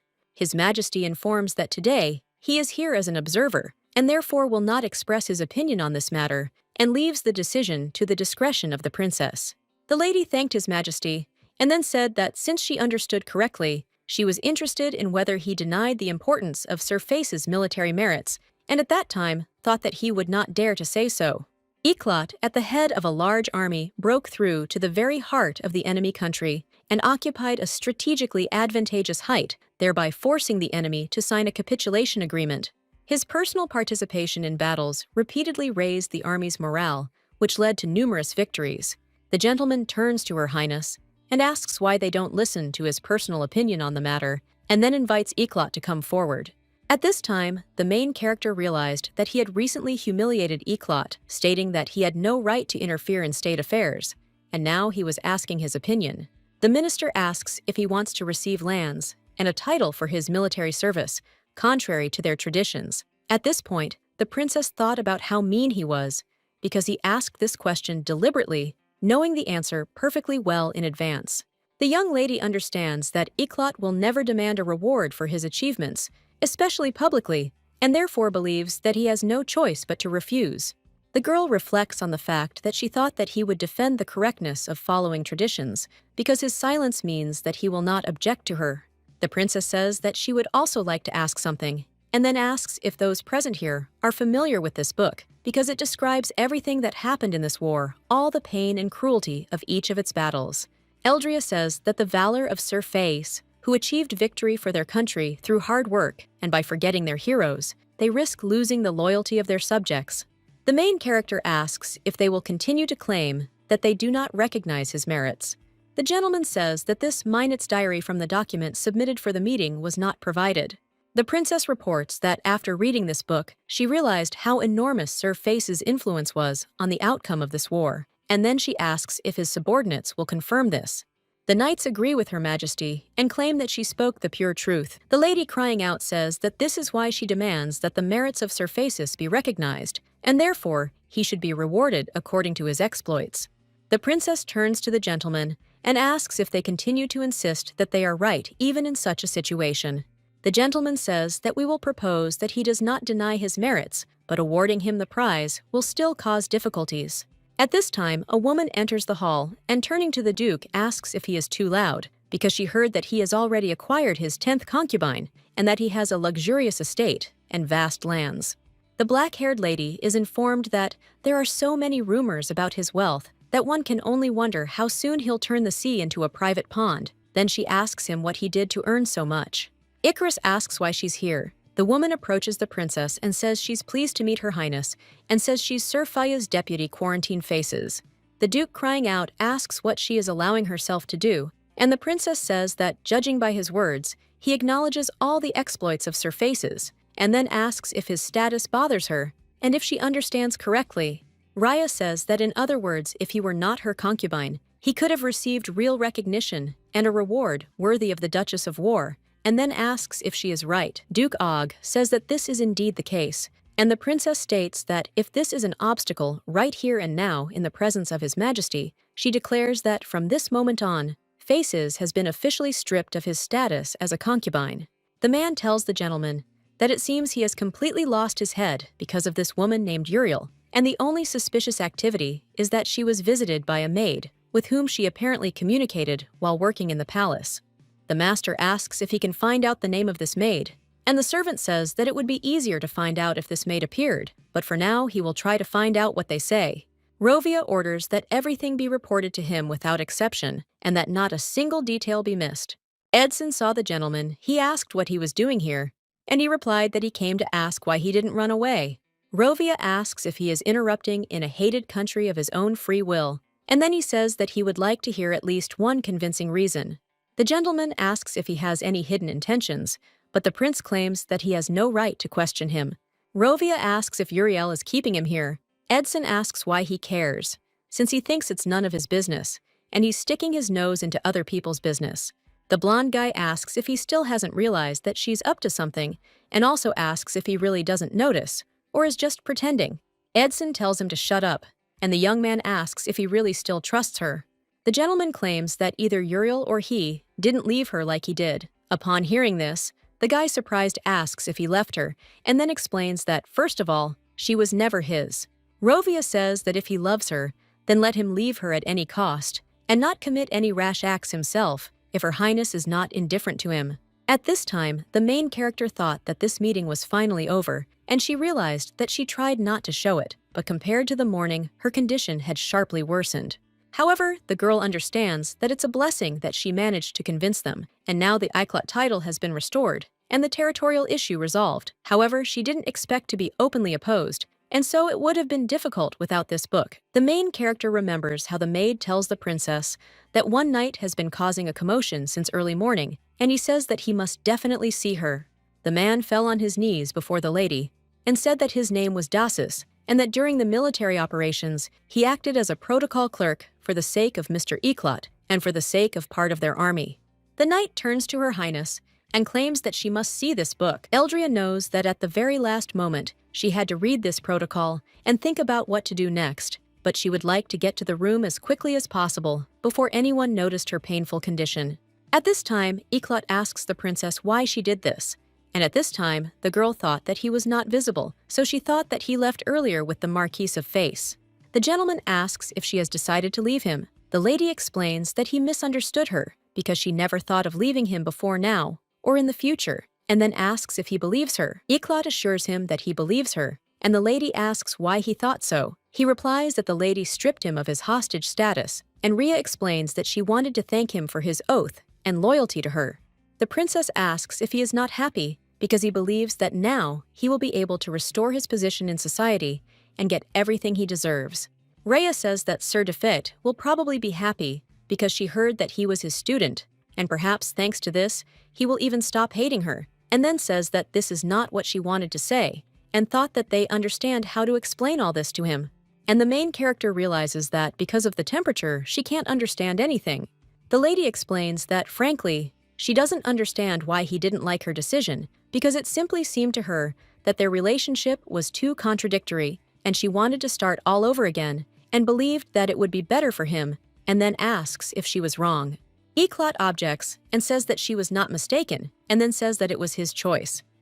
His Majesty informs that today he is here as an observer, and therefore will not express his opinion on this matter, and leaves the decision to the discretion of the princess. The lady thanked His Majesty, and then said that since she understood correctly, she was interested in whether he denied the importance of Sir Face's military merits, and at that time thought that he would not dare to say so. Eclat, at the head of a large army, broke through to the very heart of the enemy country and occupied a strategically advantageous height, thereby forcing the enemy to sign a capitulation agreement. His personal participation in battles repeatedly raised the army's morale, which led to numerous victories. The gentleman turns to Her Highness and asks why they don't listen to his personal opinion on the matter, and then invites Eclat to come forward. At this time, the main character realized that he had recently humiliated Eclat, stating that he had no right to interfere in state affairs, and now he was asking his opinion. The minister asks if he wants to receive lands and a title for his military service, contrary to their traditions. At this point, the princess thought about how mean he was, because he asked this question deliberately, knowing the answer perfectly well in advance. The young lady understands that Eclat will never demand a reward for his achievements, especially publicly, and therefore believes that he has no choice but to refuse. The girl reflects on the fact that she thought that he would defend the correctness of following traditions, because his silence means that he will not object to her. The princess says that she would also like to ask something, and then asks if those present here are familiar with this book, because it describes everything that happened in this war, all the pain and cruelty of each of its battles. Eldria says that the valor of Sir Face who achieved victory for their country through hard work, and by forgetting their heroes, they risk losing the loyalty of their subjects. The main character asks if they will continue to claim that they do not recognize his merits. The gentleman says that this Minot's diary from the document submitted for the meeting was not provided. The princess reports that after reading this book, she realized how enormous Sir Face's influence was on the outcome of this war, and then she asks if his subordinates will confirm this. The knights agree with Her Majesty and claim that she spoke the pure truth. The lady crying out says that this is why she demands that the merits of Sir Faces be recognized, and therefore he should be rewarded according to his exploits. The princess turns to the gentleman and asks if they continue to insist that they are right even in such a situation. The gentleman says that we will propose that he does not deny his merits, but awarding him the prize will still cause difficulties. At this time, a woman enters the hall and turning to the Duke asks if he is too loud, because she heard that he has already acquired his 10th concubine and that he has a luxurious estate and vast lands. The black-haired lady is informed that there are so many rumors about his wealth that one can only wonder how soon he'll turn the sea into a private pond. Then she asks him what he did to earn so much. Icarus asks why she's here. The woman approaches the princess and says she's pleased to meet Her Highness and says she's Sir Faya's deputy Quarantine Faces. The Duke, crying out, asks what she is allowing herself to do, and the princess says that, judging by his words, he acknowledges all the exploits of Sir Faces, and then asks if his status bothers her, and if she understands correctly. Raya says that in other words, if he were not her concubine, he could have received real recognition and a reward worthy of the Duchess of War, and then asks if she is right. Duke Og says that this is indeed the case, and the princess states that if this is an obstacle right here and now in the presence of His Majesty, she declares that from this moment on, Faces has been officially stripped of his status as a concubine. The man tells the gentleman that it seems he has completely lost his head because of this woman named Uriel, and the only suspicious activity is that she was visited by a maid, with whom she apparently communicated while working in the palace. The master asks if he can find out the name of this maid, and the servant says that it would be easier to find out if this maid appeared, but for now he will try to find out what they say. Rovia orders that everything be reported to him without exception, and that not a single detail be missed. Edson saw the gentleman. He asked what he was doing here, and he replied that he came to ask why he didn't run away. Rovia asks if he is interrupting in a hated country of his own free will, and then he says that he would like to hear at least one convincing reason. The gentleman asks if he has any hidden intentions, but the prince claims that he has no right to question him. Rovia asks if Uriel is keeping him here. Edson asks why he cares, since he thinks it's none of his business, and he's sticking his nose into other people's business. The blonde guy asks if he still hasn't realized that she's up to something, and also asks if he really doesn't notice, or is just pretending. Edson tells him to shut up, and the young man asks if he really still trusts her. The gentleman claims that either Uriel or he didn't leave her like he did. Upon hearing this, the guy surprised asks if he left her, and then explains that, first of all, she was never his. Rovia says that if he loves her, then let him leave her at any cost, and not commit any rash acts himself if Her Highness is not indifferent to him. At this time, the main character thought that this meeting was finally over, and she realized that she tried not to show it, but compared to the morning, her condition had sharply worsened. However, the girl understands that it's a blessing that she managed to convince them, and now the Iclot title has been restored, and the territorial issue resolved. However, she didn't expect to be openly opposed, and so it would have been difficult without this book. The main character remembers how the maid tells the princess that one knight has been causing a commotion since early morning, and he says that he must definitely see her. The man fell on his knees before the lady, and said that his name was Dasus, and that during the military operations, he acted as a protocol clerk for the sake of Mr. Eclot and for the sake of part of their army. The knight turns to Her Highness and claims that she must see this book. Eldria knows that at the very last moment, she had to read this protocol and think about what to do next, but she would like to get to the room as quickly as possible before anyone noticed her painful condition. At this time, Eclot asks the princess why she did this, and at this time, the girl thought that he was not visible, so she thought that he left earlier with the Marquise of Face. The gentleman asks if she has decided to leave him. The lady explains that he misunderstood her because she never thought of leaving him before now or in the future, and then asks if he believes her. Eclot assures him that he believes her, and the lady asks why he thought so. He replies that the lady stripped him of his hostage status, and Rhea explains that she wanted to thank him for his oath and loyalty to her. The princess asks if he is not happy because he believes that now he will be able to restore his position in society and get everything he deserves. Rhea says that Sir Defet will probably be happy because she heard that he was his student, and perhaps thanks to this, he will even stop hating her, and then says that this is not what she wanted to say, and thought that they understand how to explain all this to him. And the main character realizes that because of the temperature, she can't understand anything. The lady explains that, frankly, she doesn't understand why he didn't like her decision, because it simply seemed to her that their relationship was too contradictory, and she wanted to start all over again, and believed that it would be better for him, and then asks if she was wrong. Eclat objects and says that she was not mistaken, and then says that it was his choice.